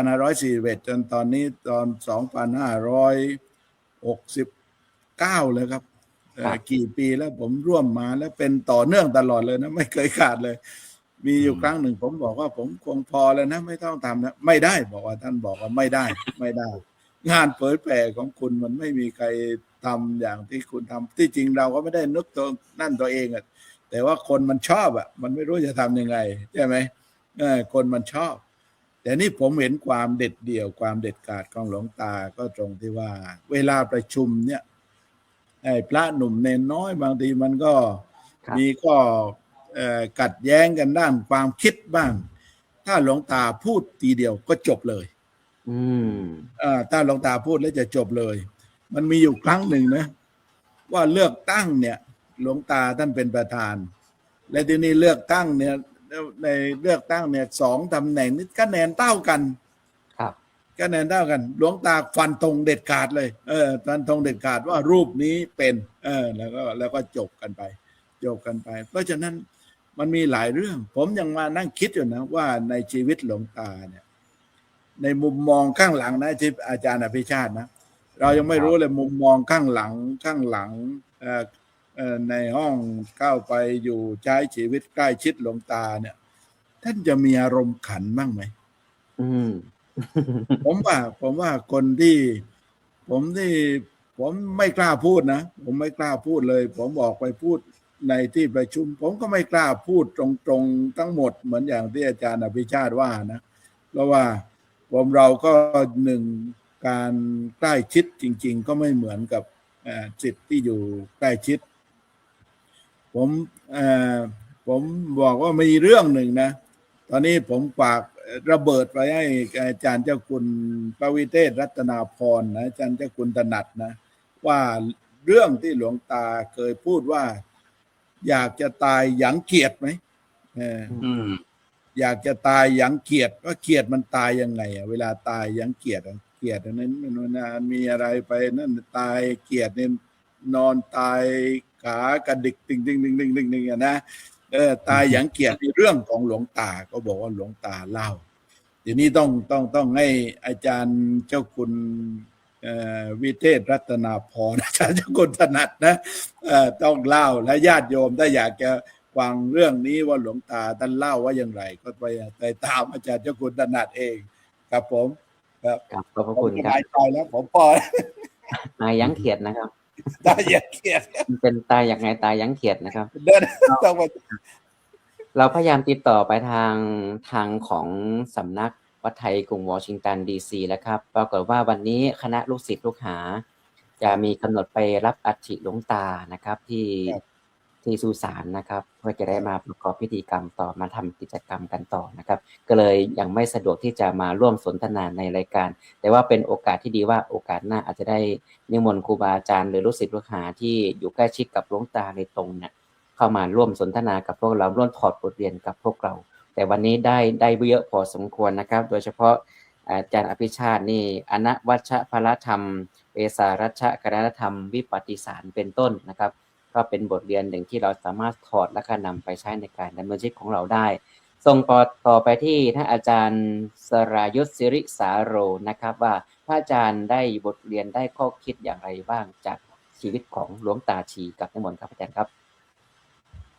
2541 จนตอนนี้ตอน 2569 เลยครับกี่ปีแล้วผมร่วมมาแล้วเป็นต่อเนื่องตลอดเลยนะไม่เคยขาดเลยมีอยู่ครั้งหนึ่งผมบอกว่าผมคงพอแล้วนะไม่ต้องทำนะไม่ได้บอกว่าท่านบอกว่าไม่ได้งานเผยแผ่ของคุณมันไม่มีใครทำอย่างที่คุณทำที่จริงเราก็ไม่ได้นึกตัวนั่นตัวเองอ่ะแต่ว่าคนมันชอบอ่ะมันไม่รู้จะทำยังไงใช่ไหมคนมันชอบแต่นี่ผมเห็นความเด็ดเดี่ยวความเด็ดขาดของหลวงตาก็ตรงที่ว่าเวลาประชุมเนี่ยพระหนุ่มเนนน้อยบางทีมันก็มีข้อขัดแย้งกันด้านความคิดบ้างถ้าหลวงตาพูดทีเดียวก็จบเลยถ้าหลวงตาพูดแล้วจะจบเลยมันมีอยู่ครั้งหนึ่งนะว่าเลือกตั้งเนี่ยหลวงตาท่านเป็นประธานและทีนี้เลือกตั้งเนี่ยในเลือกตั้งเนี่ย2 ตำแหน่งนี้คะแนนเท่ากันครับคะแนนเท่ากันหลวงตาฟันธงเด็ดขาดเลยฟันธงเด็ดขาดว่ารูปนี้เป็นแล้วก็จบกันไปเพราะฉะนั้นมันมีหลายเรื่องผมยังมานั่งคิดอยู่นะว่าในชีวิตหลวงตาเนี่ยในมุมมองข้างหลังนะที่อาจารย์อภิชาตินะเรายังไม่รู้เลยมุมมองข้างหลังในห้องเข้าไปอยู่ใช้ชีวิตใกล้ชิดหลวงตาเนี่ยท่านจะมีอารมณ์ขันบ้างไหมผมว่าคนที่ผมไม่กล้าพูดนะผมไม่กล้าพูดเลยผมบอกไปพูดในที่ประชุมผมก็ไม่กล้าพูดตรงๆทั้งหมดเหมือนอย่างที่อาจารย์อภิชาติว่านะเพราะว่าเราก็หนึ่งการใกล้ชิดจริงๆก็ไม่เหมือนกับจิตที่อยู่ใกล้ชิดผมบอกว่ามีเรื่องหนึ่งนะตอนนี้ผมฝากระเบิดไปให้อาจารย์เจ้าคุณพระวิเทศรัตนาพรนะอาจารย์เจ้าคุณถนัดนะว่าเรื่องที่หลวงตาเคยพูดว่า อยากจะตายหยังเกียรติไหมอืม อยากจะตายหยังเกียรติว่าเกียรติมันตายยังไงอ่ะเวลาตายหยังเกียรติเกียรติอันนั้นมันมีอะไรไปนั่นตายเกียรติเนี่ยนอนตายขากระดิกติงอ่ะนะตายหยังเกียรติในเรื่องของหลวงตาก็บอกว่าหลวงตาเล่าทีนี้ต้องให้อาจารย์เจ้าคุณวิเทศรัตนาพรอาจารย์เจ้าคุณถนัดนะต้องเล่าและญาติโยมถ้าอยากจะฟังเรื่องนี้ว่าหลวงตาท่านเล่าว่าอย่างไรก็ไปตามอาจารย์เจ้าคุณถนัดเองครับผมครับ ครับขอบพระ ผม คุณ ส ครับ บายใจแล้วผมพอ ตายยั้งเขียดนะครับ ตายอย่าเครียด มันเป็นตายอย่างไงตายยั้งเขียดนะครับ เดินต้องไป เราพยายามติดต่อไปทางของสำนักวัดไทยกรุงวอชิงตันดีซีแล้วครับปรากฏว่าวันนี้คณะลูกศิษย์ลูกหา จะมีกำหนดไปรับอัฐิหลวงตานะครับที่สุสานนะครับเพื่อจะได้มาประกอบพิธีกรรมต่อมาทำกิจกรรมกันต่อนะครับก็เลยยังไม่สะดวกที่จะมาร่วมสนทนาในรายการ แต่ว่าเป็นโอกาสที่ดีว่าโอกาสหน้าอาจจะได้นิมนต์ครูบาอาจารย์หรือลูกศิษย์ลูกหาที่อยู่ใกล้ชิดกับหลวงตาในตรงเนี่ยเข้ามาร่วมสนทนากับพวกเราร่วมถอดบทเรียนกับพวกเรา แต่วันนี้ได้เยอะพอสมควรนะครับโดยเฉพาะอาจารย์อภิชาตินี่อนวัชพลธรรมเวสารัชกรณธรรมวิปฏิสารเป็นต้นนะครับก็เป็นบทเรียนหนึ่งที่เราสามารถถอดและก็นำไปใช้ในการดำเนินชีวิตของเราได้ส่งต่อไปที่ท่านอาจารย์สรายุทธศิริสาโรนะครับว่าพระอาจารย์ได้บทเรียนได้ข้อคิดอย่างไรบ้างจากชีวิตของหลวงตาชีกับนิมนต์ครับอาจารย์ครับ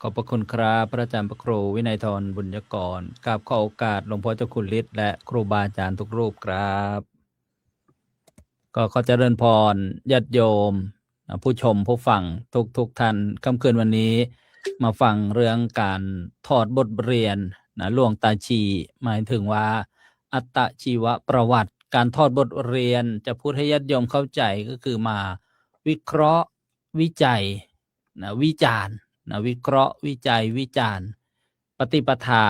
ขอบพระคุณครับพระอาจารย์พระครูวินัยธรบุญยกรกราบขอโอกาสหลวงพ่อเจ้าคุณฤทธิ์และครูบาอาจารย์ทุกรูปครับก็ขอเจริญพรญาติโยมผู้ชมผู้ฟังทุกท่านค่ำคืนวันนี้มาฟังเรื่องการถอดบทเรียนหลวงตาชีหมายถึงว่าอัตชีวประวัติการถอดบทเรียนจะพูดให้ญาติโยมเข้าใจก็คือมาวิเคราะห์วิจัยวิจารณ์วิเคราะห์วิจัยวิจารณ์ปฏิปทา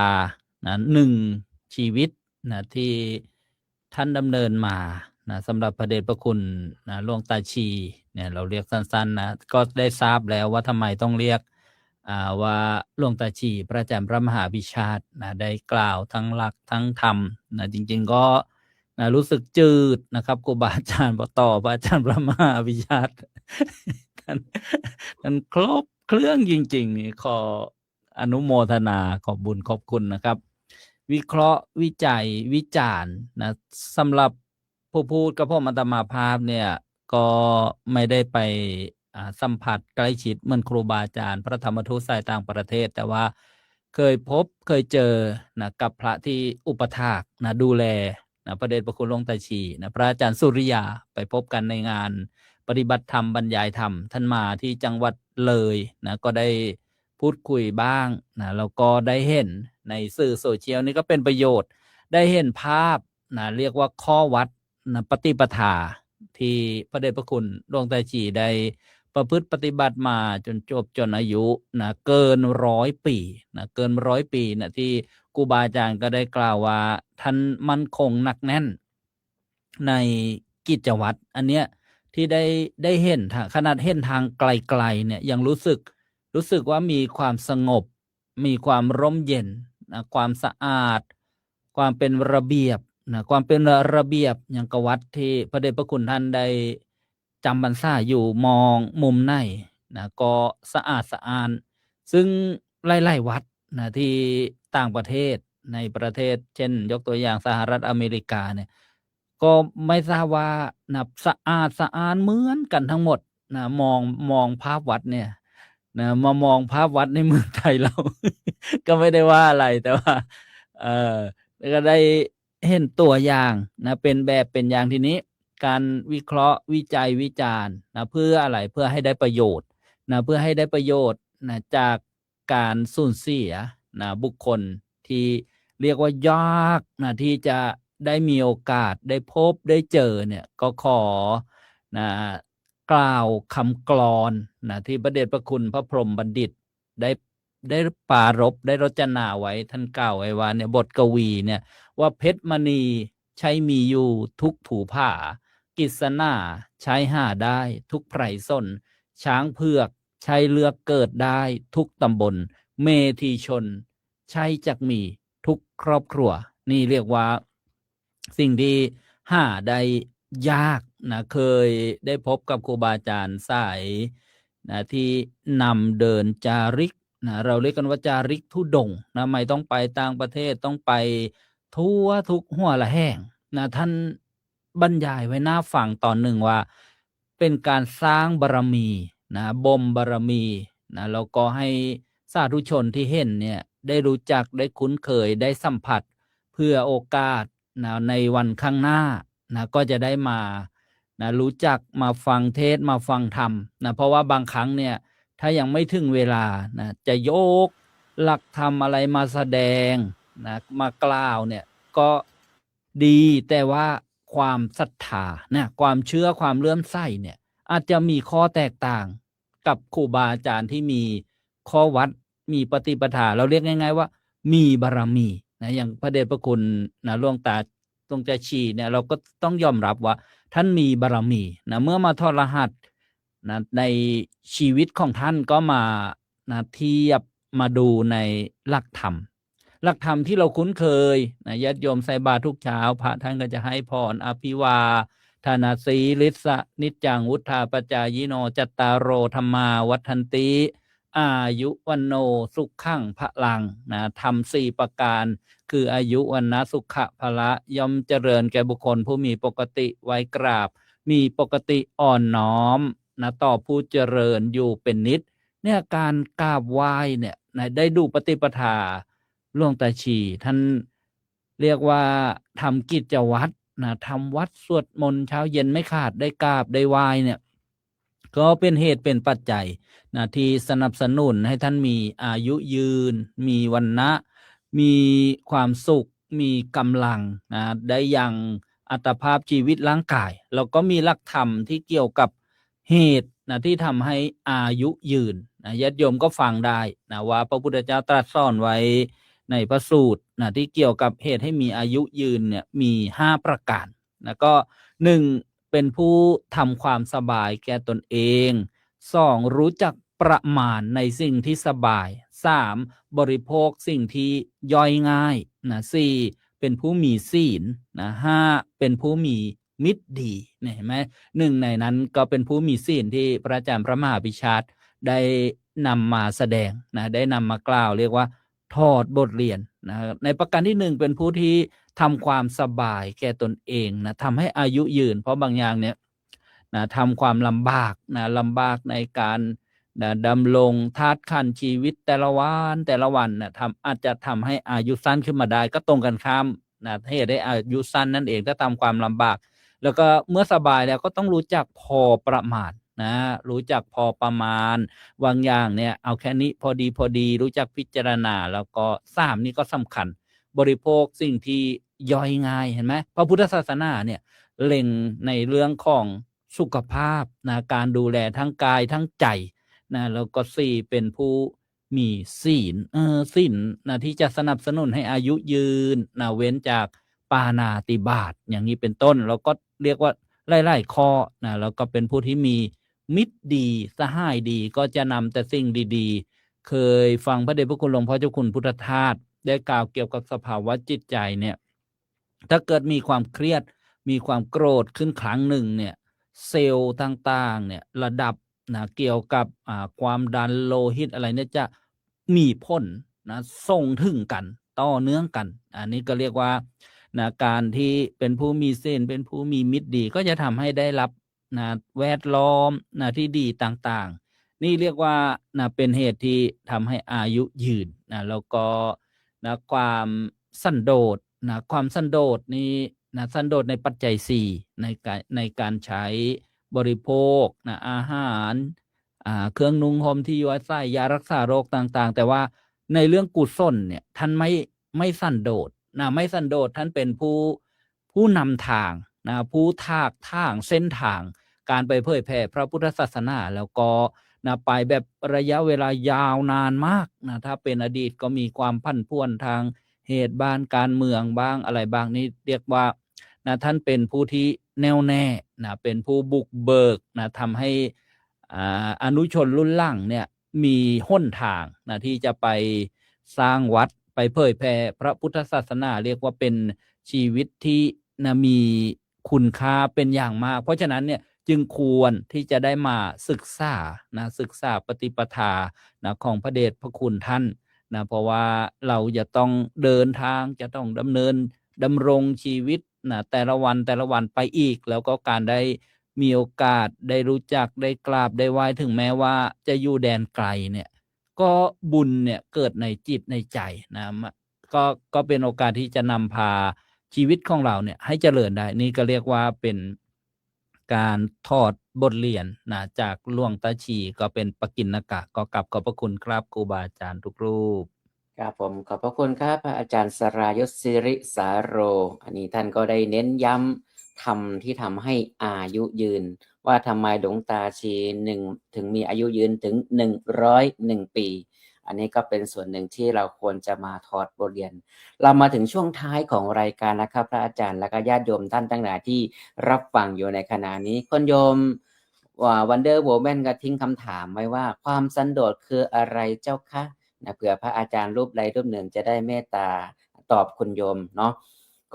หนึ่งชีวิตที่ท่านดำเนินมาสำหรับพระเดชพระคุณหลวงตาชีเนี่ยเราเรียกสั้นๆนะก็ได้ทราบแล้วว่าทำไมต้องเรียกว่าหลวงตาชีพระอาจารย์พระมหาภิชาติได้กล่าวทั้งหลักทั้งธรรมจริงๆก็รู้สึกจืดนะครับครูบาอาจารย์ต่อพระอาจารย์พระมหาภิชาติท่านครบเครื่องจริงๆนี่ขออนุโมทนาขอบบุญขอบคุณนะครับวิเคราะห์วิจัยวิจารณ์สำหรับผู้พูดกับพ่ออาตมาภาพเนี่ยก็ไม่ได้ไปสัมผัสใกล้ชิดเหมือนครูบาอาจารย์พระธรรมทูตสายต่างประเทศแต่ว่าเคยเจอกับพระที่อุปถากดูแลพระเดชพระคุณหลวงตาชีพระอาจารย์สุริยาไปพบกันในงานปฏิบัติธรรมบรรยายธรรมท่านมาที่จังหวัดเลยก็ได้พูดคุยบ้างแล้วก็ได้เห็นในสื่อโซเชียลนี่ก็เป็นประโยชน์ได้เห็นภาพเรียกว่าข้อวัดปฏิปทาที่พระเดชพระคุณหลวงตาชีได้ประพฤติปฏิบัติมาจนจบจนอายุเกิน100 ปีเกิน100 ปีที่ครูบาอาจารย์ก็ได้กล่าวว่าท่านมั่นคงหนักแน่นในกิจวัตรอันเนี้ยที่ได้เห็นขนาดเห็นทางไกลๆเนี่ยยังรู้สึกว่ามีความสงบมีความร่มเย็นความสะอาดความเป็นระเบียบความเป็นระเบียบอย่างกวัดที่พระเดชพระคุณท่านได้จำพรรษาอยู่มองมุมไหนก็สะอาดสะอ้านซึ่งหลายๆวัดที่ต่างประเทศในประเทศเช่นยกตัวอย่างสหรัฐอเมริกาเนี่ยก็ไม่ทราบว่าสะอาดสะอ้านเหมือนกันทั้งหมดมองภาพวัดเนี่ยมามองภาพวัดในเมืองไทยเรา ก็ไม่ได้ว่าอะไรแต่ว่าก็ได้เห็นตัวอย่างเป็นแบบเป็นอย่างทีนี้การวิเคราะห์วิจัยวิจารณ์เพื่ออะไรเพื่อให้ได้ประโยชน์เพื่อให้ได้ประโยชน์จากการสูญเสียบุคคลที่เรียกว่ายากที่จะได้มีโอกาสได้พบได้เจอเนี่ยก็ขอกล่าวคำกลอนที่พระเดชพระคุณพระพรหมบัณฑิตได้ปรารภได้รจนาไว้ท่านกล่าวไว้ว่าเนี่ยบทกวีเนี่ยว่าเพชรมณีใช้มีอยู่ทุกถูผ้ากิษณาใช้หาได้ทุกไพรส้นช้างเผือก ใช่เลือกเกิดได้ทุกตำบลเมธีชนใช่จักมีทุกครอบครัวนี่เรียกว่าสิ่งที่หาได้ยากนะเคยได้พบกับครูบาอาจารย์สายนะที่นำเดินจาริกนะเราเรียกกันว่าจาริกธุดงค์นะไม่ต้องไปต่างประเทศต้องไปทั่วทุกหัวละแห่งนะท่านบรรยายไว้หน้าฝั่งตอนหนึ่งว่าเป็นการสร้างบารมีนะบ่มบารมีนะแล้วก็ให้สาธุชนที่เห็นเนี่ยได้รู้จักได้คุ้นเคยได้สัมผัสเพื่อโอกาสนะในวันข้างหน้านะก็จะได้มานะรู้จักมาฟังเทศน์มาฟังธรรมนะเพราะว่าบางครั้งเนี่ยถ้ายังไม่ถึงเวลานะจะยกหลักธรรมอะไรมาแสดงนะมากล่าวเนี่ยก็ดีแต่ว่าความศรัทธาเนี่ยความเชื่อความเลื่อมใสเนี่ยอาจจะมีข้อแตกต่างกับครูบาอาจารย์ที่มีข้อวัดมีปฏิปทาเราเรียกง่ายๆว่ามีบารมีนะอย่างพระเดชพระคุณนะหลวงตาชีเนี่ยเราก็ต้องยอมรับว่าท่านมีบารมีนะเมื่อมาทอดรหัสนะในชีวิตของท่านก็มานะเทียบมาดูในหลักธรรมที่เราคุ้นเคยนะญาติโยมใส่บาตรทุกเช้าพระท่านก็จะให้พรอภิวาทานาสีลิสะนิจจังวุธาปจายโนจัตตารโอธรรมาวัฏันติอายุวันโนสุขขังพลังนะทำ4ประการคืออายุวันนะสุขะพละย่อมเจริญแก่บุคคลผู้มีปกติไว้กราบมีปกติอ่อนน้อมนะต่อผู้เจริญอยู่เป็นนิดเนี่ยการกราบไหว้เนี่ยนะได้ดูปฏิปทาหลวงตาชีท่านเรียกว่าทำกิจวัตรนะทำวัดสวดมนต์เช้าเย็นไม่ขาดได้กราบได้ไหว้เนี่ยก็เป็นเหตุเป็นปัจจัยนะที่สนับสนุนให้ท่านมีอายุยืนมีวรรณะมีความสุขมีกำลังนะได้ยังอัตภาพชีวิตร่างกายแล้วก็มีหลักธรรมที่เกี่ยวกับเหตุนะที่ทำให้อายุยืนนะญาติโยมก็ฟังได้นะว่าพระพุทธเจ้าตรัสสอนไว้ในพระสูตรนะที่เกี่ยวกับเหตุให้มีอายุยืนเนี่ยมี5ประการนะก็1เป็นผู้ทำความสบายแก่ตนเอง2รู้จักประมาณในสิ่งที่สบาย3บริโภคสิ่งที่ย่อยง่ายนะ4เป็นผู้มีศีลนะ5เป็นผู้มีมิตรดีเนี่ยเห็นไหม1ในนั้นก็เป็นผู้มีศีลที่พระอาจารย์พระมหาภิชาติได้นำมาแสดงนะได้นำมากล่าวเรียกว่าถอดบทเรียนนะในประการที่1เป็นผู้ที่ทำความสบายแก่ตนเองนะทำให้อายุยืนเพราะบางอย่างเนี่ยนะทำความลำบากในการนะดำรงธาตุขันธ์ชีวิตแต่ละวันนะอาจจะทำให้อายุสั้นขึ้นมาได้ก็ตรงกันข้ามนะเหตุให้อายุสั้นนั่นเองถ้าทำความลำบากแล้วก็เมื่อสบายแล้วก็ต้องรู้จักพอประมาณนะรู้จักพอประมาณบางอย่างเนี่ยเอาแค่นี้พอดีรู้จักพิจารณาแล้วก็3นี่ก็สำคัญบริโภคสิ่งที่ย่อยง่ายเห็นไหมพระพุทธศาสนาเนี่ยเล็งในเรื่องของสุขภาพนะการดูแลทั้งกายทั้งใจนะแล้วก็4เป็นผู้มีศีลนะที่จะสนับสนุนให้อายุยืนนะเว้นจากปาณาติบาตอย่างนี้เป็นต้นแล้วก็เรียกว่าไล่ข้อนะแล้วก็เป็นผู้ที่มีมิตรดีสหายดีก็จะนำแต่สิ่งดีๆเคยฟังพระเดชพระคุณหลวงพ่อเจ้าคุณพุทธทาสได้กล่าวเกี่ยวกับสภาวะจิตใจเนี่ยถ้าเกิดมีความเครียดมีความโกรธขึ้นครั้งหนึ่งเนี่ยเซลล์ต่างๆเนี่ยระดับนะเกี่ยวกับความดันโลหิตอะไรเนี่ยจะมีผลนะส่งถึงกันต่อเนื่องกันอันนี้ก็เรียกว่านะการที่เป็นผู้มีศีลเป็นผู้มีมิตรดีก็จะทำให้ได้รับนะแวดล้อมนะที่ดีต่างๆนี่เรียกว่านะเป็นเหตุที่ทำให้อายุยืนนะแล้วก็นะความสันโดษนะความสันโดษนี้นะสันโดษในปัจจัย4ในการใช้บริโภคนะอาหารเครื่องนุ่งห่มที่อยู่อาศัยยารักษาโรคต่างๆแต่ว่าในเรื่องกุศลเนี่ยท่านไม่สันโดษนะไม่สันโดษท่านเป็นผู้นำทางนะผู้ทางเส้นทางการไปเผยแผ่พระพุทธศาสนาแล้วก็นะไปแบบระยะเวลายาวนานมากนะถ้าเป็นอดีตก็มีความผันผวนทางเหตุบ้านการเมืองบ้างอะไรบ้างนี่เรียกว่านะท่านเป็นผู้ที่แน่วแน่นะเป็นผู้บุกเบิกนะทำให้ อนุชนรุ่นหลังเนี่ยมีห้นทางนะที่จะไปสร้างวัดไปเผยแผ่พระพุทธศาสนาเรียกว่าเป็นชีวิตที่นะมีคุณค่าเป็นอย่างมาก เพราะฉะนั้นเนี่ยจึงควรที่จะได้มาศึกษาศึกษาปฏิปทาของพระเดชพระคุณท่านเพราะว่าเราจะต้องเดินทางจะต้องดำรงชีวิตแต่ละวันไปอีกแล้วก็การได้มีโอกาสได้รู้จักได้กราบได้ไหว้ถึงแม้ว่าจะอยู่แดนไกลเนี่ยก็บุญเนี่ยเกิดในจิตในใจก็เป็นโอกาสที่จะนำพาชีวิตของเราเนี่ยให้เจริญได้นี่ก็เรียกว่าเป็นการทอดบทเรียนจากหลวงตาชีก็เป็นปกิณกะก็กลับขอบพระคุณครับครูบาอาจารย์ทุกรูปครับผมขอบพระคุณครับพระอาจารย์สรายศศิริสาโรอันนี้ท่านก็ได้เน้นย้ำธรรมที่ทำให้อายุยืนว่าทำไมหลวงตาชีถึงมีอายุยืนถึง101 ปีอันนี้ก็เป็นส่วนหนึ่งที่เราควรจะมาถอดบทเรียนเรามาถึงช่วงท้ายของรายการนะครับพระอาจารย์และก็ญาติโยมท่านทั้งหลายที่รับฟังอยู่ในขณะนี้คนโยมวันเดอร์โวแมนก็ทิ้งคำถามไว้ว่าความสันโดษคืออะไรเจ้าคะเผื่อพระอาจารย์รูปใดรูปหนึ่งจะได้เมตตาตอบคุณโยมเนาะ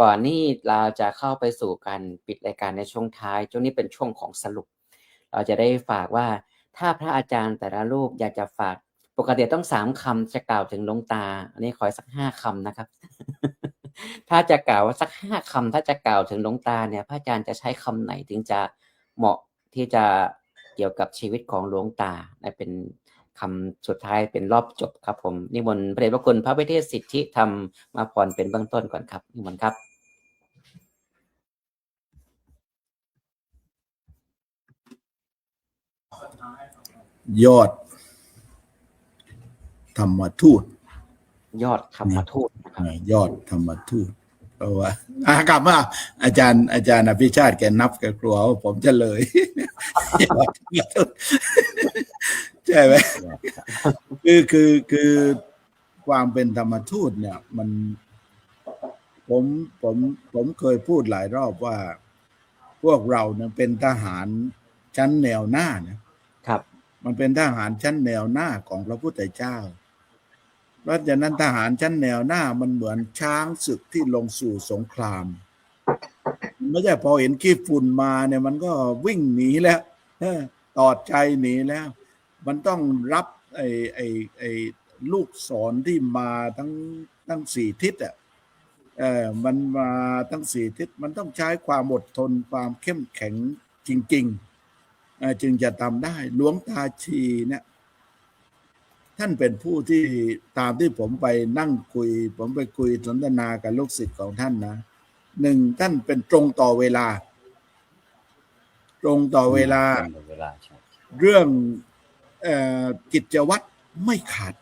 ก่อนนี้เราจะเข้าไปสู่การปิดรายการในช่วงท้ายช่วงนี้เป็นช่วงของสรุปเราจะได้ฝากว่าถ้าพระอาจารย์แต่ละรูปอยากจะฝากปกติต้อง3 คำจะกล่าวถึงหลวงตาอันนี้ขอสัก5 คำนะครับ ถ้าจะกล่าวสัก5 คำถ้าจะกล่าวถึงหลวงตาเนี่ยพระอาจารย์จะใช้คำไหนถึงจะเหมาะที่จะเกี่ยวกับชีวิตของหลวงตาเป็นคำสุดท้ายเป็นรอบจบครับผมนิมนต์พระเดชพระคุณพระวิเทศสิทธิธรรมมาพรเป็นเบื้องต้นก่อนครับนิมนต์ครับยอดธรรมทูตยอดธรรมทูตนะครับยอดธรรมทูตเพราะว่ากลับมาอาจารย์อภิชาติแกนับแกกลัวว่าผมจะเลยใช่ไหมคือความเป็นธรรมทูตเนี่ยมันผมเคยพูดหลายรอบว่าพวกเราเนี่ยเป็นทหารชั้นแนวหน้านะครับมันเป็นทหารชั้นแนวหน้าของพระพุทธเจ้าเพราะฉะนั้นทหารชั้นแนวหน้ามันเหมือนช้างศึกที่ลงสู่สงครามไม่ใช่พอเห็นขี้ฝุ่นมาเนี่ยมันก็วิ่งหนีแล้วตอดใจหนีแล้วมันต้องรับไอ้ลูกศรที่มาทั้ง4 ทิศมันมาทั้ง4 ทิศมันต้องใช้ความอดทนความเข้มแข็งจริงๆจึงจะทำได้หลวงตาชีเนี่ยท่านเป็นผู้ที่ตามที่ผมไปนั่งคุยผมไปคุยสนทนากับลูกศิษย์ของท่านนะ1ท่านเป็นตรงต่อเวลาเรื่องกิจวัตรไม่ขาด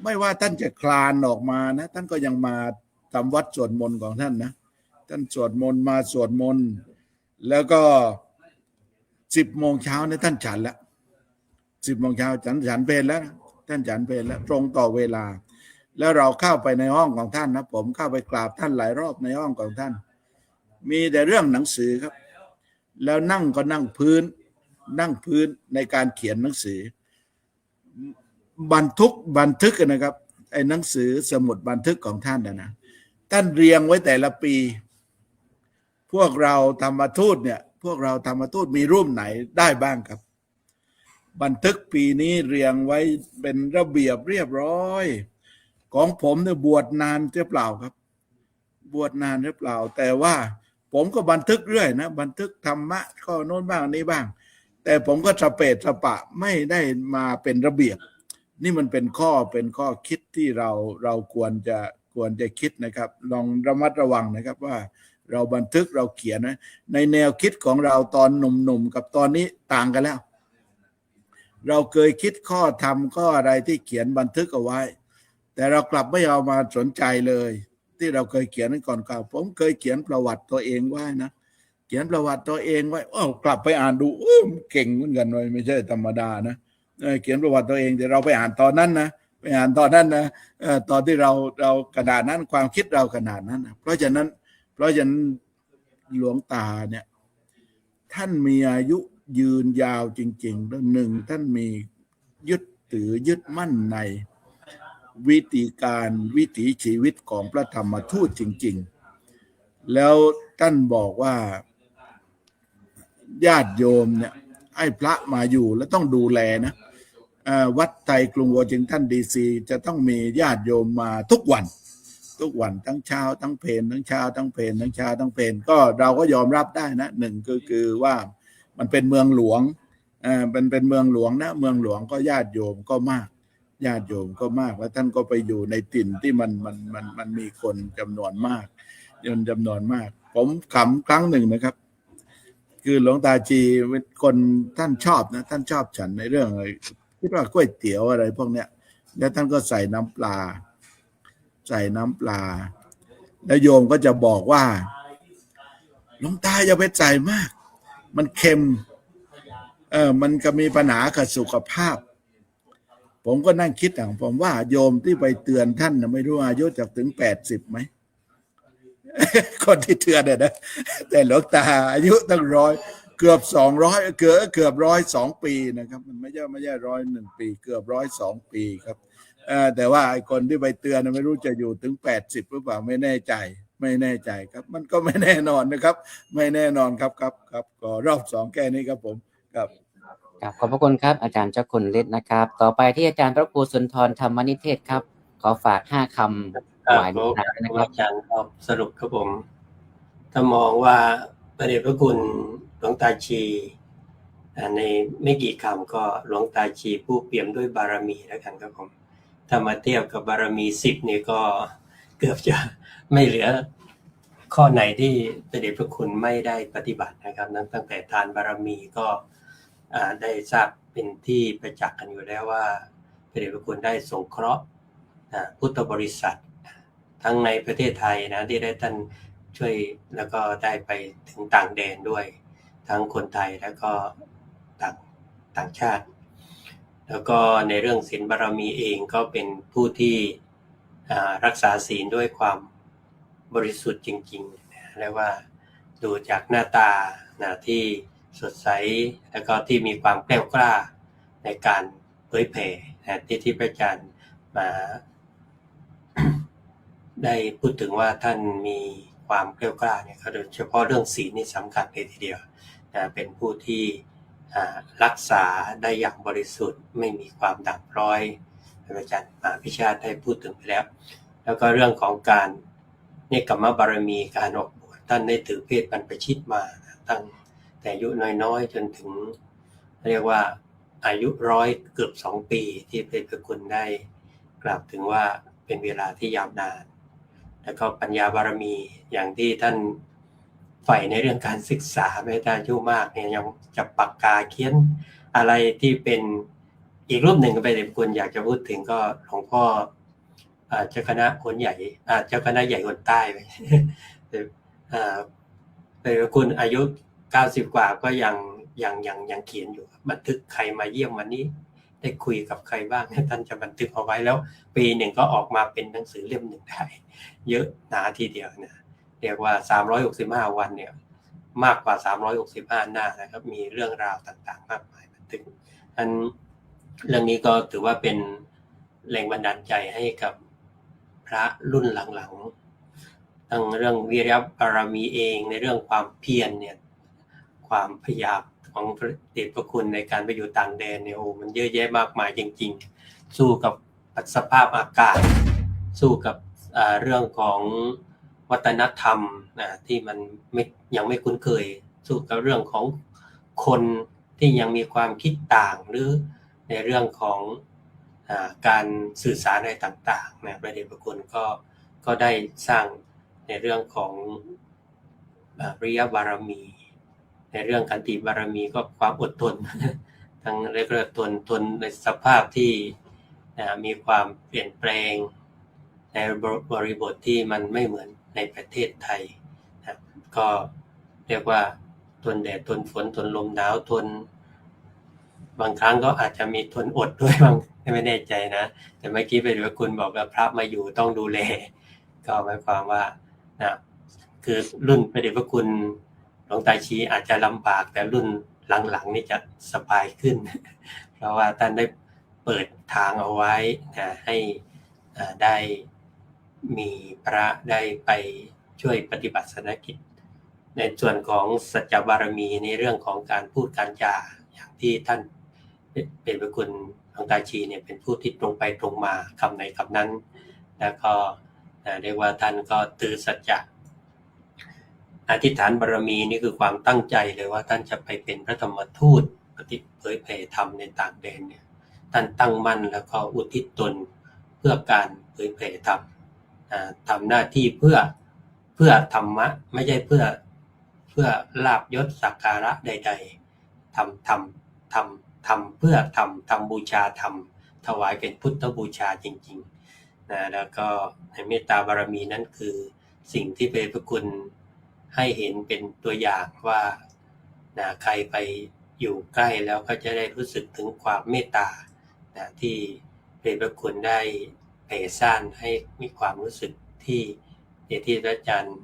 ไม่ว่าท่านจะคลานออกมานะท่านก็ยังมาทำวัดสวดมนต์ของท่านนะท่านสวดมนต์มาสวดมนต์แล้วก็10 โมงเช้าเนี่ยท่านฉันแล้ว10 โมงเช้าฉันเพลแล้วท่านฉันเพลแล้วตรงต่อเวลาแล้วเราเข้าไปในห้องของท่านนะผมเข้าไปกราบท่านหลายรอบในห้องของท่านมีแต่เรื่องหนังสือครับแล้วนั่งก็นั่งพื้นในการเขียนหนังสือบันทึกนะครับไอ้หนังสือสมุดบันทึกของท่านนะท่านเรียงไว้แต่ละปีพวกเราธรรมทูตมีรูปไหนได้บ้างครับบันทึกปีนี้เรียงไว้เป็นระเบียบเรียบร้อยของผมเนี่ยบวชนานหรือเปล่าครับบวชนานหรือเปล่าแต่ว่าผมก็บันทึกเรื่อยนะบันทึกธรรมะข้อโน้นบ้างนี้บ้างแต่ผมก็สเปดสปะไม่ได้มาเป็นระเบียบนี่มันเป็นข้อคิดที่เราควรจะคิดนะครับลองระมัดระวังนะครับว่าเราบันทึกเราเขียนนะในแนวคิดของเราตอนหนุ่มๆกับตอนนี้ต่างกันแล้วเราเคยคิดข้อธรรมข้ออะไรที่เขียนบันทึกเอาไว้แต่เรากลับไม่เอามาสนใจเลยที่เราเคยเขียนก่อนๆผมเคยเขียนประวัติตัวเองไว้นะเขียนประวัติตัวเองไว้กลับไปอ่านดูเก่งเหมือนกันเลยไม่ใช่ธรรมดานะเขียนประวัติตัวเองแต่เราไปอ่านตอนนั้นนะตอนที่เราขนาดนั้นความคิดเราขนาดนั้นนะเพราะฉะนั้นหลวงตาเนี่ยท่านมีอายุ ยืนยาวจริงๆแล้วหนึ่งท่านมียึดมั่นในวิธีการวิถีชีวิตของพระธรรมทูตจริงๆแล้วท่านบอกว่าญาติโยมเนี่ยให้พระมาอยู่แล้วต้องดูแลนะวัดไทยกรุงวอชิงตันดีซีจะต้องมีญาติโยมมาทุกวันทั้งเช้าทั้งเพลทั้งเช้าทั้งเพลทั้งเช้าทั้งเพลก็เราก็ยอมรับได้นะหนึ่งคือว่ามันเป็นเมืองหลวงเป็นเมืองหลวงนะเมืองหลวงก็ญาติโยมก็มากแล้วท่านก็ไปอยู่ในถิ่นที่มันมีคนจำนวนมากผมขำครั้งหนึ่งนะครับคือหลวงตาจีคนท่านชอบนะท่านชอบฉันในเรื่องอะไรคิดว่าก๋วยเตี๋ยวอะไรพวกเนี้ยแล้วท่านก็ใส่น้ำปลาแล้วโยมก็จะบอกว่าหลวงตาอย่าไปใส่มากมันเค็มมันก็มีปัญหากับสุขภาพผมก็นั่งคิดอย่างผมว่าโยมที่ไปเตือนท่านไม่รู้อายุจะถึง80ไหม คนที่เตือนเนี่ยนะแต่หลวงตาอายุตั้ง100เกือบ200เกือบ102 ปีนะครับมันไม่ใช่101 ปีเกือบ102 ปีครับแต่ว่าไอ้คนที่ไปเตือนไม่รู้จะอยู่ถึง80หรือเปล่าไม่แน่ใจครับมันก็ไม่แน่นอนนะครับไม่แน่นอนครับก็รอบ2แค่นี้ครับผมครับขอบพระคุณครับอาจารย์เจ้าคุณฤทธิ์นะครับ ต่อไปที่อาจารย์พระครูสุนทรธรรมนิเทศครับขอฝาก5 คำถวายนิทานนะครับ อาจารย์สรุปครับผมถ้ามองว่าพระเดชพระคุณหลวงตาชีในไม่กี่คำก็หลวงตาชีผู้เปี่ยมด้วยบารมีแล้วกันครับผมถ้ามาเทียบกับบารมี10นี่ก็เกือบจะไม่เหลือข้อไหนที่พระเดชพระคุณไม่ได้ปฏิบัตินะครับนั้นตั้งแต่ทานบารมีก็ได้ทราบเป็นที่ประจักษ์กันอยู่แล้วว่าพระเดชพระคุณได้สงเคราะห์พุทธบริษัททั้งในประเทศไทยนะที่ได้ท่านช่วยแล้วก็ได้ไปถึงต่างแดนด้วยทั้งคนไทยแล้วก็ต่างชาติแล้วก็ในเรื่องศีลบารมีเองก็เป็นผู้ที่รักษาศีลด้วยความบริสุทธิ์จริงๆเรียกว่าดูจากหน้าตาที่สดใสแล้วก็ที่มีความแกล้วกล้าในการเผยแผ่ที่พระอาจารย์มาได้พูดถึงว่าท่านมีความแกล้วกล้าเนี่ยโดยเฉพาะเรื่องศีลนี่สำคัญเลยทีเดียวเป็นผู้ที่รักษาได้อย่างบริสุทธิ์ไม่มีความด่างพร้อยอาจารย์พิชาติได้พูดถึงไปแล้วก็เรื่องของการเนกขมบารมีการออกบวชท่านได้ถือเพศบรรพชิตมาตั้งแต่อายุน้อยๆจนถึงเรียกว่าอายุ100เกือบ2 ปีที่พระเดชพระคุณได้กล่าวถึงว่าเป็นเวลาที่ยาวนานแล้วก็ปัญญาบารมีอย่างที่ท่านใฝ่ในเรื่องการศึกษาแม้แต่อายุมากเนี่ยยังจับปากกาเขียนอะไรที่เป็นอีกรูปหนึ่งก็ไปเด็กคุณอยากจะพูดถึงก็หลวงพ่อเจ้าคณะคนใหญ่เจ้าคณะใหญ่คนใต้ไปแต่คุณอายุ90กว่าก็ยังเขียนอยู่บันทึกใครมาเยี่ยมวันนี้ได้คุยกับใครบ้างท่านจะบันทึกเอาไว้แล้วปีหนึ่งก็ออกมาเป็นหนังสือเล่มหนึ่งได้เยอะหนาทีเดียวนะเรียกว่า365วันเนี่ยมากกว่า365หน้านะครับมีเรื่องราวต่างๆมากมายบันทึกอันเรื่องนี้ก็ถือว่าเป็นแรงบันดาลใจให้กับพระรุ่นหลังๆทั้งเรื่องวิริยบารมีเองในเรื่องความเพียรเนี่ยความพยายามของพระเดชพระคุณในการไปอยู่ต่างแดนเนี่ยโอ้มันเยอะแยะมากมายจริงๆสู้กับสภาพอากาศสู้กับเรื่องของวัฒนธรรมที่มันยังไม่คุ้นเคยสู้กับเรื่องของคนที่ยังมีความคิดต่างหรือในเรื่องของการสื่อสารอะไรต่างๆนะพระเดชพระคุณก็ได้สร้างในเรื่องของวิริยบารมีในเรื่องขันติบารมีก็ความอดทนทั้งเรียกว่าทนในสภาพที่มีความเปลี่ยนแปลงในบริบทที่มันไม่เหมือนในประเทศไทยนะก็เรียกว่าทนแดดทนฝนทนลมหนาวทนบางครั้งก็อาจจะมีทนอดด้วยบางไม่แน่ใจนะแต่เมื่อกี้ไปดูคุณบอกว่าพระมาอยู่ต้องดูแลก็หมายความว่าคือรุ่นพระเดชพระคุณหลวงตาชีอาจจะลำบากแต่รุ่น หลังๆนี่จะสบายขึ้น เพราะว่าท่านได้เปิดทางเอาไว้นะให้ได้มีพระได้ไปช่วยปฏิบัติศาสนกิจในส่วนของสัจจบารมีในเรื่องของการพูดการจาอย่างที่ท่านเป็นพระคุณหลวงตาชีเนี่ยเป็นผู้ที่ตรงไปตรงมาคำไหนคำนั้นแล้วก็เรียกว่าท่านก็ตือสัจจะอธิษฐานบารมีนี่คือความตั้งใจเลยว่าท่านจะไปเป็นพระธรรมทูตเผยแผ่ธรรมในต่างแดนเนี่ยท่านตั้งมั่นแล้วก็อุทิศตนเพื่อการเผยแผ่ธรรมทำหน้าที่เพื่อธรรมะไม่ใช่เพื่อลาภยศสักการะใดๆทำเพื่อทำบูชาธรรมถวายเป็นพุทธบูชาจริงๆนะแล้วก็ในเมตตาบารมีนั้นคือสิ่งที่พระคุณให้เห็นเป็นตัวอย่างว่าใครไปอยู่ใกล้แล้วก็จะได้รู้สึกถึงความเมตตาที่พระคุณได้แผ่ซ่านให้มีความรู้สึกที่พระอาจารย์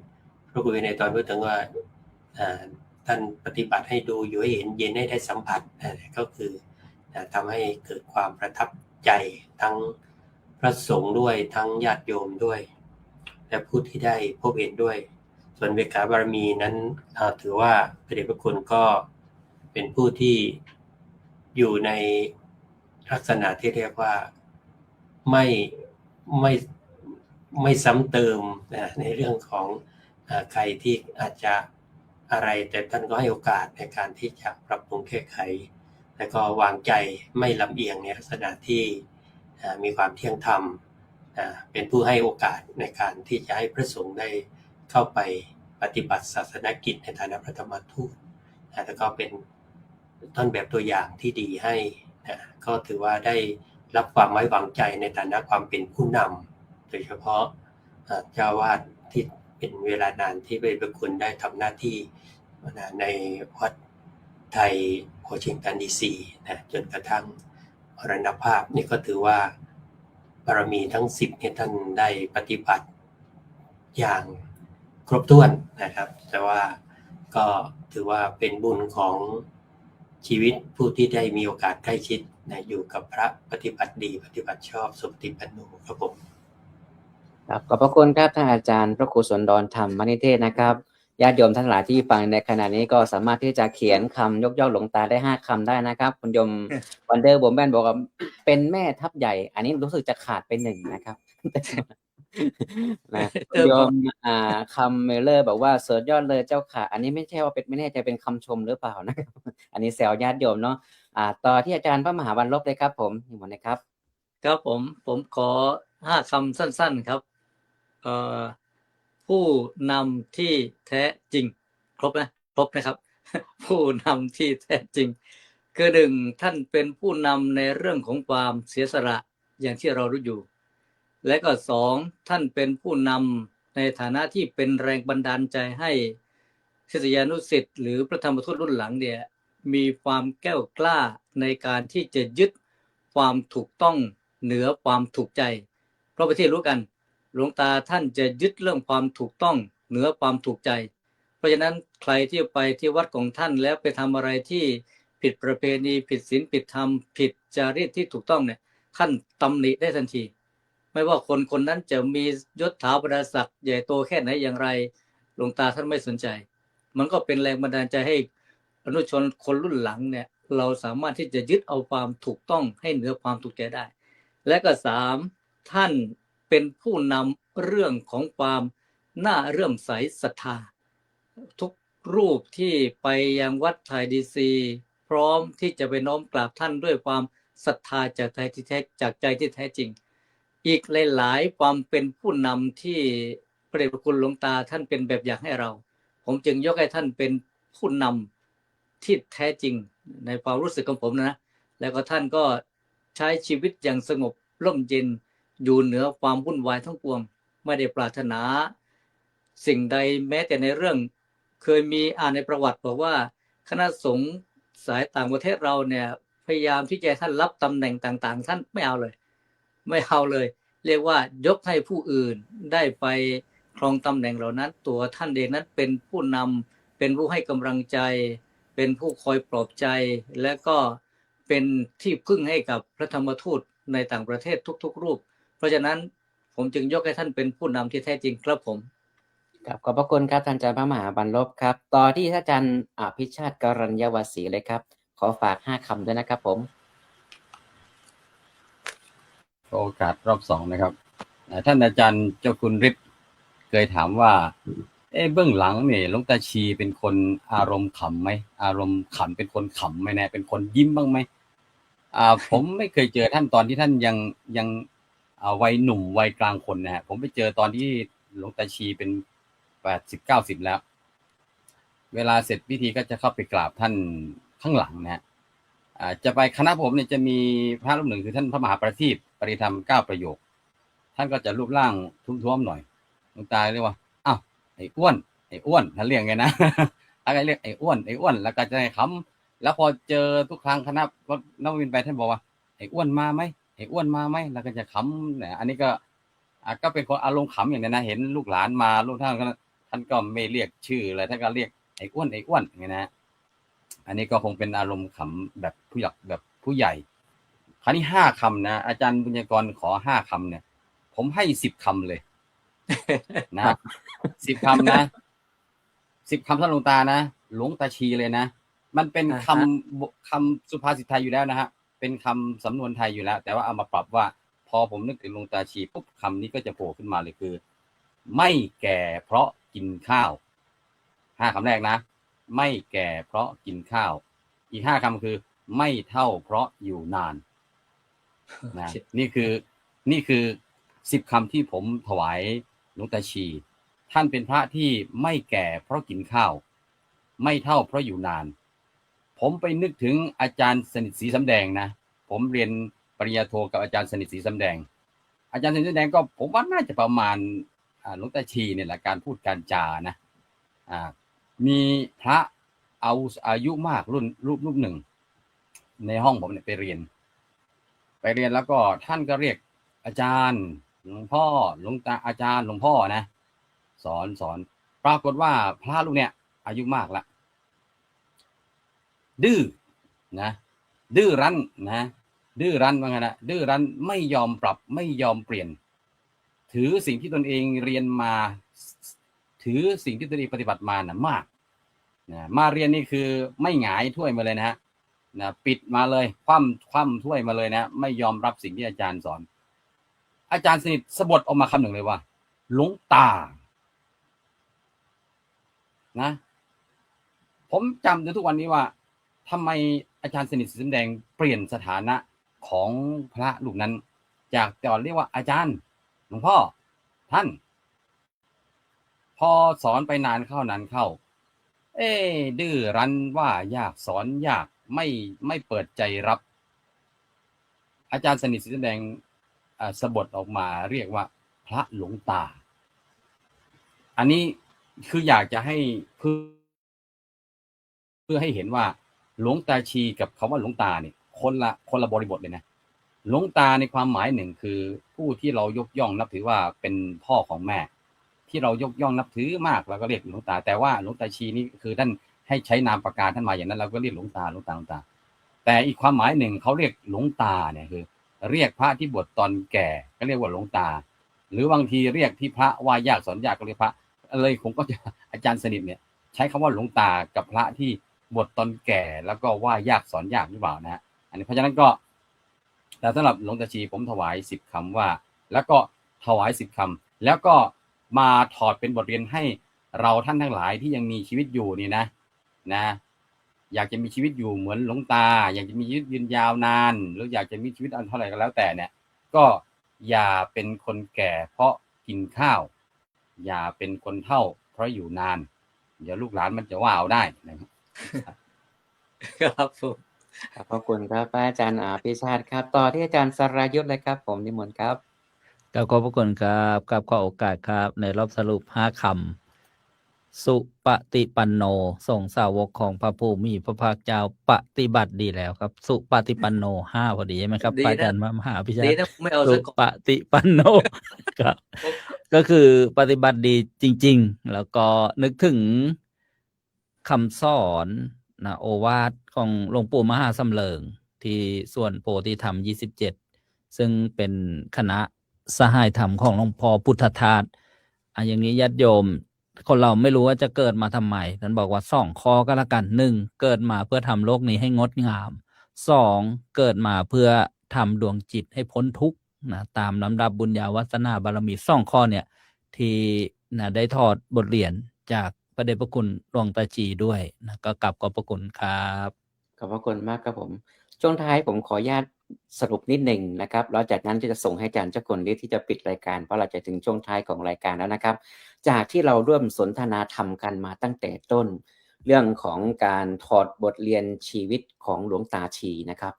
พระครูในตอนพูดถึงว่าท่านปฏิบัติให้ดูอยู่ให้เห็นเย็นให้ได้สัมผัสก็คือทำให้เกิดความประทับใจทั้งพระสงฆ์ด้วยทั้งญาติโยมด้วยและผู้ที่ได้พบเห็นด้วยส่วนเวขาบารมีนั้นถือว่าพระเดชพระคุณก็เป็นผู้ที่อยู่ในลักษณะที่เรียกว่าไม่ซ้ำเติมในเรื่องของใครที่อาจจะอะไรแต่ท่านก็ให้โอกาสในการที่จะปรับปรุงแก้ไขแล้วก็วางใจไม่ลำเอียงในลักษณะที่มีความเที่ยงธรรมเป็นผู้ให้โอกาสในการที่จะให้พระสงฆ์ได้เข้าไปปฏิบัติศาสนกิจในฐานะพระธรรมทูตแล้วก็เป็นต้นแบบตัวอย่างที่ดีให้ก็ถือว่าได้รับความไว้วางใจในฐานะความเป็นผู้นำโดยเฉพาะเจ้าวาดที่เป็นเวลานานที่พระคุณได้ทำหน้าที่ในวัดไทยวอชิงตันดีซีจนกระทั่งมรณภาพนี่ก็ถือว่าบารมีทั้ง10เนี่ยท่านได้ปฏิบัติอย่างครบถ้วนนะครับแต่ว่าก็ถือว่าเป็นบุญของชีวิตผู้ที่ได้มีโอกาสใกล้ชิดอยู่กับพระปฏิบัติดีปฏิบัติชอบสุปฏิปันโนครับผมครับขอบพระคุณครับท่านอาจารย์พระครูสนดรธรรมนิเทศนะครับญาติโยมทั้งหลายที่ฟังในขณะนี้ก็สามารถที่จะเขียนคำยกย่องหลวงตาได้5คำได้นะครับคุณโยมวันเดอร์บอมแบนบอกว่าเป็นแม่ทัพใหญ่อันนี้รู้สึกจะขาดไป1นะครับนะโยมคำเมลเลอร์บอกว่าสุดยอดเลยเจ้าค่ะอันนี้ไม่ใช่ว่าเป็นไม่แน่ใจเป็นคำชมหรือเปล่านะครับอันนี้แซวญาติโยมเนาะต่อที่อาจารย์พระมหาวันลบเลยครับผมนี่หมดนะครับครับผมขอ5คำสั้นๆครับผู้นำที่แท้จริงครบนะครับ ผู้นำที่แท้จริงคือ1ท่านเป็นผู้นำในเรื่องของความเสียสละอย่างที่เรารู้อยู่และก็2ท่านเป็นผู้นำในฐานะที่เป็นแรงบันดาลใจให้ศิษยานุศิษย์หรือพระธรรมทูตรุ่นหลังเนี่ยมีความแกล้วกล้าในการที่จะยึดความถูกต้องเหนือความถูกใจเพราะประเทศรู้กันหลวงตาท่านจะยึดเรื่องความถูกต้องเหนือความถูกใจเพราะฉะนั้นใครที่ไปที่วัดของท่านแล้วไปทำอะไรที่ผิดประเพณีผิดศีลผิดธรรมผิดจารีตที่ถูกต้องเนี่ยท่านตำหนิได้ทันทีไม่ว่าคนนั้นจะมียศถาบรรดาศักดิ์ใหญ่โตแค่ไหนอย่างไรหลวงตาท่านไม่สนใจมันก็เป็นแรงบันดาลใจให้อนุชนคนรุ่นหลังเนี่ยเราสามารถที่จะยึดเอาความถูกต้องให้เหนือความถูกใจได้และก็3ท่านเป็นผู้นำเรื่องของความน่าเลื่อมใสศรัทธาทุกรูปที่ไปยังวัดไทยดีซีพร้อมที่จะไปน้อมกราบท่านด้วยความศรัทธาจากใจที่แท้จริงอีกหลายๆความเป็นผู้นำที่พระเดชพระคุณหลวงตาท่านเป็นแบบอย่างให้เราผมจึงยกให้ท่านเป็นผู้นำที่แท้จริงในความรู้สึกของผมนะแล้วก็ท่านก็ใช้ชีวิตอย่างสงบร่มเย็นอยู่เหนือความวุ่นวายทั้งปวงไม่ได้ปรารถนาสิ่งใดแม้แต่ในเรื่องเคยมีในประวัติบอกว่าคณะสงฆ์สายต่างประเทศเราเนี่ยพยายามที่จะท่านรับตำแหน่งต่างๆท่านไม่เอาเลยเรียกว่ายกให้ผู้อื่นได้ไปครองตำแหน่งเหล่านั้นตัวท่านเองนั้นเป็นผู้นำเป็นผู้ให้กำลังใจ เป็นผู้คอยปลอบใจและก็เป็นที่พึ่งให้กับพระธรรมทูตในต่างประเทศทุกๆรูปเพราะฉะนั้นผมจึงยกให้ท่านเป็นผู้นำที่แท้จริงครับผม ครับขอบพระคุณครับท่านอาจารย์พระมหาบรรลบครับต่อที่ท่านอาจารย์อภิชาติกรัญญวสีเลยครับขอฝาก5 คำด้วยนะครับผม โอกาสรอบ2นะครับท่านอาจารย์เจ้าคุณฤทธิ์เคยถามว่าเบื้องหลังเนี่ยหลวงตาชีเป็นคนอารมณ์ขำไหมอารมณ์ขันเป็นคนขำไหมแน่เป็นคนยิ้มบ้างไหมผมไม่เคยเจอท่านตอนที่ท่านยังวัยหนุ่มวัยกลางคนนะฮะผมไปเจอตอนที่หลวงตาชีเป็น80-90แล้วเวลาเสร็จพิธีก็จะเข้าไปกราบท่านข้างหลังนะฮะจะไปคณะผมเนี่ยจะมีพระรูปหนึ่งคือท่านพระมหาประทีปปริธรรม9 ประโยคท่านก็จะรูปร่างท้วมๆหน่อยหลวงตาเรียกว่าอ้าวไอ้อ้วนท่านเรียกไงนะอะไรเรียกไอ้อ้วนแล้วก็จะให้คำแล้วพอเจอทุกครั้งคณะก็นักวินไปท่านบอกว่าไอ้อ้วนมาไหมแล้วก็จะขำเนี่ยอันนี้ก็เป็นคนอารมณ์ขำอย่างนี้นะเห็นลูกหลานมาลูกท่านก็ไม่เรียกชื่ออะไรท่านก็เรียกไอ้อ้วนอย่างเงี้ยนะอันนี้ก็คงเป็นอารมณ์ขำแบบผู้ใหญ่คราวนี้5 คำนะอาจารย์บุญญากรขอ5 คำเนี่ยผมให้10 คำเลยนะ10 คำนะ10 คำท่านหลวงตานะหลวงตาชีเลยนะมันเป็นคำสุภาษิตไทยอยู่แล้วนะฮะเป็นคำสำนวนไทยอยู่แล้วแต่ว่าเอามาปรับว่าพอผมนึกถึงหลวงตาชีปุ๊บคำนี้ก็จะโผล่ขึ้นมาเลยคือไม่แก่เพราะกินข้าว5 คำแรกนะไม่แก่เพราะกินข้าวอีก5 คำคือไม่เท่าเพราะอยู่นานนะนี่คือ10 คำที่ผมถวายหลวงตาชีท่านเป็นพระที่ไม่แก่เพราะกินข้าวไม่เท่าเพราะอยู่นานผมไปนึกถึงอาจารย์สนิทศรีสำแดงนะผมเรียนปริญญาโทกับอาจารย์สนิทศรีสำแดงอาจารย์สนิทศรีสำแดงก็ผมว่าน่าจะประมาณหลวงตาชีเนี่ยแหละการพูดการจานะมีพระเอาอายุมากรุ่นรูปหนึ่งในห้องผมเนี่ยไปเรียนแล้วก็ท่านก็เรียกอาจารย์หลวงพ่อหลวงตาอาจารย์หลวงพ่อนะสอนปรากฏว่าพระลูกเนี่ยอายุมากละดื้อนะดื้อรั้นนะดื้อรั้นว่าไงนะดื้อรั้นไม่ยอมปรับไม่ยอมเปลี่ยนถือสิ่งที่ตนเองเรียนมาถือสิ่งที่ตนเองปฏิบัติมานะมากนะมาเรียนนี่คือไม่หงายถ้วยมาเลยนะปิดมาเลยคว่ำถ้วยมาเลยนะไม่ยอมรับสิ่งที่อาจารย์สอนอาจารย์สนิทสะบัดออกมาคำหนึ่งเลยว่าหลวงตานะผมจำจนทุกวันนี้ว่าทำไมอาจารย์สนิทศรีสำแดงเปลี่ยนสถานะของพระรูปนั้นจากแต่ก่อนเรียกว่าอาจารย์หลวงพ่อท่านพอสอนไปนานเข้าดื้อรั้นว่ายากสอนยากไม่เปิดใจรับอาจารย์สนิทศรีสำแดงสะบัดออกมาเรียกว่าพระหลวงตาอันนี้คืออยากจะให้เพื่อให้เห็นว่าหลวงตาชีกับคำว่าหลวงตาเนี่ยคนละบริบทเลยนะหลวงตาในความหมายหนึ่งคือผู้ที่เรายกย่องนับถือว่าเป็นพ่อของแม่ที่เรายกย่องนับถือมากเราก็เรียกหลวงตาแต่ว่าหลวงตาชีนี่คือท่านให้ใช้นามปากกาท่านมาอย่างนั้นเราก็เรียกหลวงตาแต่อีกความหมายหนึ่งเขาเรียกหลวงตาเนี่ยคือเรียกพระที่บวชตอนแก่ก็เรียกว่าหลวงตาหรือบางทีเรียกที่พระว่ายากสอนยากก็เรียกพระเลยผมก็จะอาจารย์สนิทเนี่ยใช้คำว่าหลวงตากับพระที่บวชตอนแก่แล้วก็ว่ายากสอนยากหรือเปล่านะฮะอันนี้เพราะฉะนั้นก็แต่สำหรับหลวงตาชีผมถวาย10 คำว่าแล้วก็ถวาย10 คำแล้วก็มาถอดเป็นบทเรียนให้เราท่านทั้งหลายที่ยังมีชีวิตอยู่นี่นะอยากจะมีชีวิตอยู่เหมือนหลวงตาอยากจะมีชีวิตยืนยาวนานหรืออยากจะมีชีวิตอันเท่าไหร่ก็แล้วแต่เนี่ยก็อย่าเป็นคนแก่เพราะกินข้าวอย่าเป็นคนเฒ่าเพราะอยู่นานเดี๋ยวลูกหลานมันจะว่าเอาได้นะครับครับผมขอบคุณครับอาจารย์อภิชาติครับต่อที่อาจารย์สรายุทธเลยครับผมนิมนต์ครับขอบพระคุณครับกับขอโอกาสครับในรอบสรุป5 คำสุปฏิปันโนส่งสาวกของพระผู้มีพระภาคเจ้าปฏิบัติดีแล้วครับสุปฏิปันโน5พอดีใช่ไหมครับอาจารย์มหาพิชาติไม่เอา สุปฏิปันโนครับก็คือปฏิบัติดีจริงๆแล้วก็นึกถึงคำสอน นะโอวาทของหลวงปู่มหาสำเริงที่ส่วนโพธิธรรม 27 ซึ่งเป็นคณะสหายธรรมของหลวงพ่อพุทธทาสอย่างนี้ญาติโยมคนเราไม่รู้ว่าจะเกิดมาทำไมท่านบอกว่า2 ข้อก็แล้วกัน 1. เกิดมาเพื่อทำโลกนี้ให้งดงาม 2. เกิดมาเพื่อทำดวงจิตให้พ้นทุกข์นะตามลำดับบุญญาวาสนาบารมี2 ข้อเนี่ยที่นะได้ถอดบทเรียนจากพระเดชพระคุณหลวงตาจีด้วยนะก็กลับขอบพระคุณครับ ขอบพระคุณมากครับผมช่วงท้ายผมขออนุญาตสรุปนิดหนึ่งนะครับแล้วจากนั้นจะส่งให้อาจารย์เจ้าคุณฤทธิ์ที่จะปิดรายการเพราะเราจะถึงช่วงท้ายของรายการแล้วนะครับ จากที่เราร่วมสนทนาธรรมกันมาตั้งแต่ต้น เรื่องของการถอดบทเรียนชีวิตของหลวงตาชีนะครับ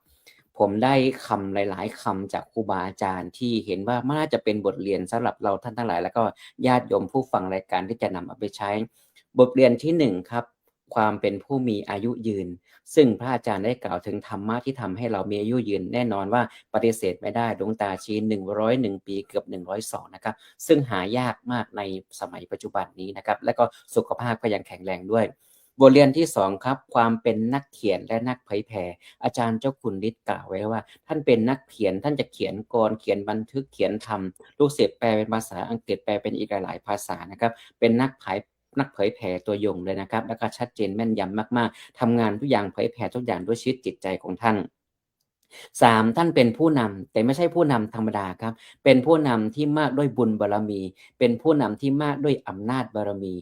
ผมได้คำหลายๆคำจากครูบาอาจารย์ที่เห็นว่าน่าจะเป็นบทเรียนสำหรับเราท่านทั้งหลายแล้วก็ญาติโยมผู้ฟังรายการที่จะนำเอาไปใช้ บทเรียนที่1ครับความเป็นผู้มีอายุยืน ซึ่งพระอาจารย์ได้กล่าวถึงธรรมะที่ทำให้เรามีอายุยืนแน่นอนว่าปฏิเสธไม่ได้ดวงตาชี้101 ปีเกือบ102นะครับซึ่งหายากมากในสมัยปัจจุบันนี้นะครับและก็สุขภาพก็ยังแข็งแรงด้วยบทเรียนที่2ครับความเป็นนักเขียนและนักเผยแผ่อาจารย์เจ้าคุณฤทธิ์กล่าวไว้ว่าท่านเป็นนักเขียนท่านจะเขียนกรเขียนบันทึกเขียนธรรมลูกศิษย์แปลเป็นภาษาอังกฤษแปลเป็นอีกหลายภาษานะครับเป็นนักเผยแผ่ตัวยงเลยนะครับแล้วก็ชัดเจนแม่นยำมากๆทำงานทุกอย่างเผยแผ่ทุกอย่างด้วยชีวิตจิตใจของท่าน3ท่านเป็นผู้นำแต่ไม่ใช่ผู้นำธรรมดาครับเป็นผู้นำที่มากด้วยบุญบารมีเป็นผู้นำที่มากด้วยอำนาจบารมี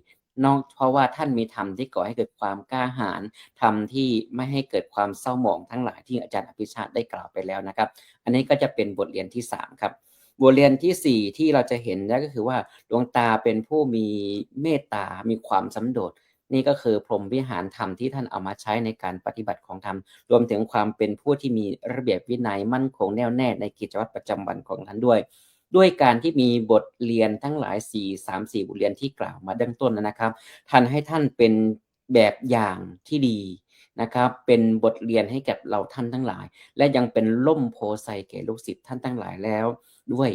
นอกเพราะว่าท่านมีธรรมที่ก่อให้เกิดความกล้าหาญธรรมที่ไม่ให้เกิดความเศร้าหมองทั้งหลายที่อาจารย์อภิชาติได้กล่าวไปแล้วนะครับอันนี้ก็จะเป็นบทเรียนที่3ครับบทเรียนที่4ที่เราจะเห็นนั่นก็คือว่าดวงตาเป็นผู้มีเมตตามีความสันโดษนี่ก็คือพรหมวิหารธรรมที่ท่านเอามาใช้ในการปฏิบัติของธรรมรวมถึงความเป็นผู้ที่มีระเบียบวินัยมั่นคงแน่วแน่ในกิจวัตรประจำวันของท่านด้วยการที่มีบทเรียนทั้งหลาย4 บทเรียนที่กล่าวมาดังต้นนะครับท่านให้ท่านเป็นแบบอย่างที่ดีนะครับเป็นบทเรียนให้กับเราท่านทั้งหลายและยังเป็นล่มโพไซแก่ลูกศิษย์ท่านทั้งหลายแล้วด้วย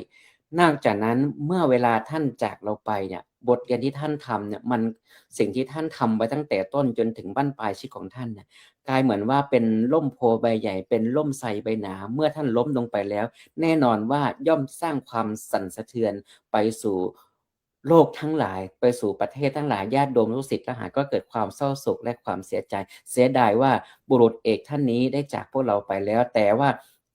นอกจากนั้นเมื่อเวลาท่านจากเราไปเนี่ยบทเรียนที่ท่านทำเนี่ยมันสิ่งที่ท่านทำไว้ตั้งแต่ต้นจนถึงบั้นปลายชีวิตของท่านเนี่ยกลายเหมือนว่าเป็นล่มโพใบใหญ่เป็นล่มไทรใบหนาเมื่อท่านล้มลงไปแล้วแน่นอนว่าย่อมสร้างความสั่นสะเทือนไปสู่โลกทั้งหลายไปสู่ประเทศทั้งหลายญาติโยมลูกศิษย์ทหารก็เกิดความเศร้าโศกและความเสียใจเสียดายว่าบุรุษเอกท่านนี้ได้จากพวกเราไปแล้วแต่ว่า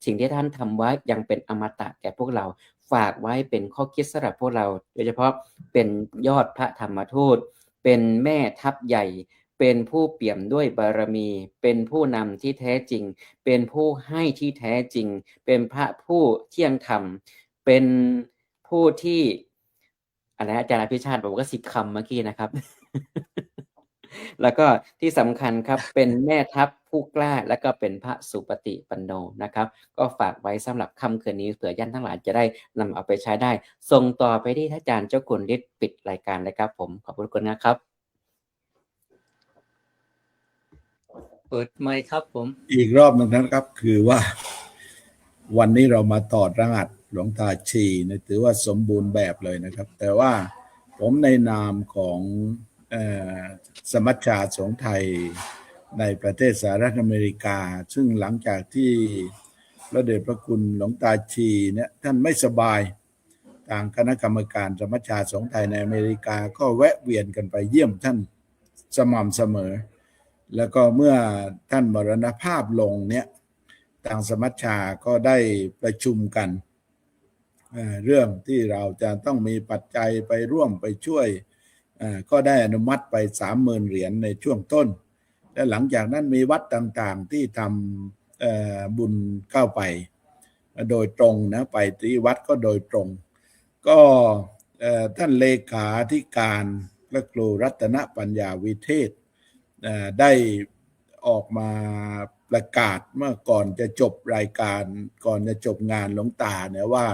สิ่งที่ท่านทำไว้ยังเป็นอมตะแก่พวกเราฝากไว้เป็นข้อคิดสำหรับพวกเราโดยเฉพาะเป็นยอดพระธรรมทูตเป็นแม่ทัพใหญ่เป็นผู้เปี่ยมด้วยบารมีเป็นผู้นำที่แท้จริงเป็นผู้ให้ที่แท้จริงเป็นพระผู้เที่ยงธรรมเป็นผู้ที่อาจารย์อภิชาติบอกว่า10 คำเมื่อกี้นะครับ แล้วก็ที่สำคัญครับเป็นแม่ทัพผู้กล้าแล้วก็เป็นพระสุปฏิปันโนนะครับก็ฝากไว้สำหรับค่ำคืนนี้เผื่อญาติทั้งหลายจะได้นำเอาไปใช้ได้ส่งต่อไปที่ท่านอาจารย์เจ้าคุณฤทธิ์ปิดรายการเลยครับผมขอบคุณนะครับเปิดไมค์ครับผมอีกรอบนึงนะครับคือว่าวันนี้เรามาต่อรหัสหลวงตาชีนะถือว่าสมบูรณ์แบบเลยนะครับแต่ว่าผมในนามของสมัชชาสงฆ์ไทยในประเทศสหรัฐอเมริกาซึ่งหลังจากที่พระเดชพระคุณหลวงตาชีเนี่ยท่านไม่สบายทางคณะกรรมการสมัชชาสงฆ์ไทยในอเมริกาก็แวะเวียนกันไปเยี่ยมท่านสม่ำเสมอแล้วก็เมื่อท่านมรณภาพลงเนี่ยทางสมัชชาก็ได้ประชุมกันเรื่องที่เราจะต้องมีปัจจัยไปร่วมไปช่วยก็ได้อนุมัติไป 30,000 เหรียญในช่วงต้นและหลังจากนั้นมีวัดต่างๆที่ทำบุญเข้าไปโดยตรงนะไปที่วัดก็โดยตรงก็ท่านเลขาธิการพระครูรัตนปัญญาวิเทศได้ออกมาประกาศเมื่อก่อนจะจบรายการก่อนจะจบงานหลวงตาเนี่ยว่า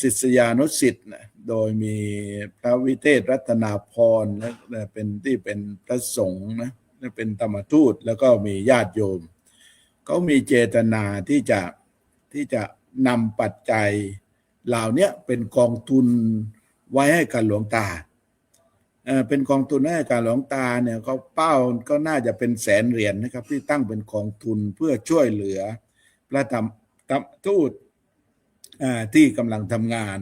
ศิษยานุศิษย์โดยมีพระวิเทศรัตนาพรและเป็นที่เป็นพระสงฆ์นะเป็นธรรมทูตแล้วก็มีญาติโยมเขามีเจตนาที่จะนำปัจจัยเหล่านี้เป็นกองทุนไว้ให้กับหลวงตา เป็นกองทุนให้กับหลวงตาเนี่ยเขาเป้าก็น่าจะเป็นแสนเหรียญนะครับที่ตั้งเป็นกองทุนเพื่อช่วยเหลือพระธรรมทูตที่กำลังทำงาน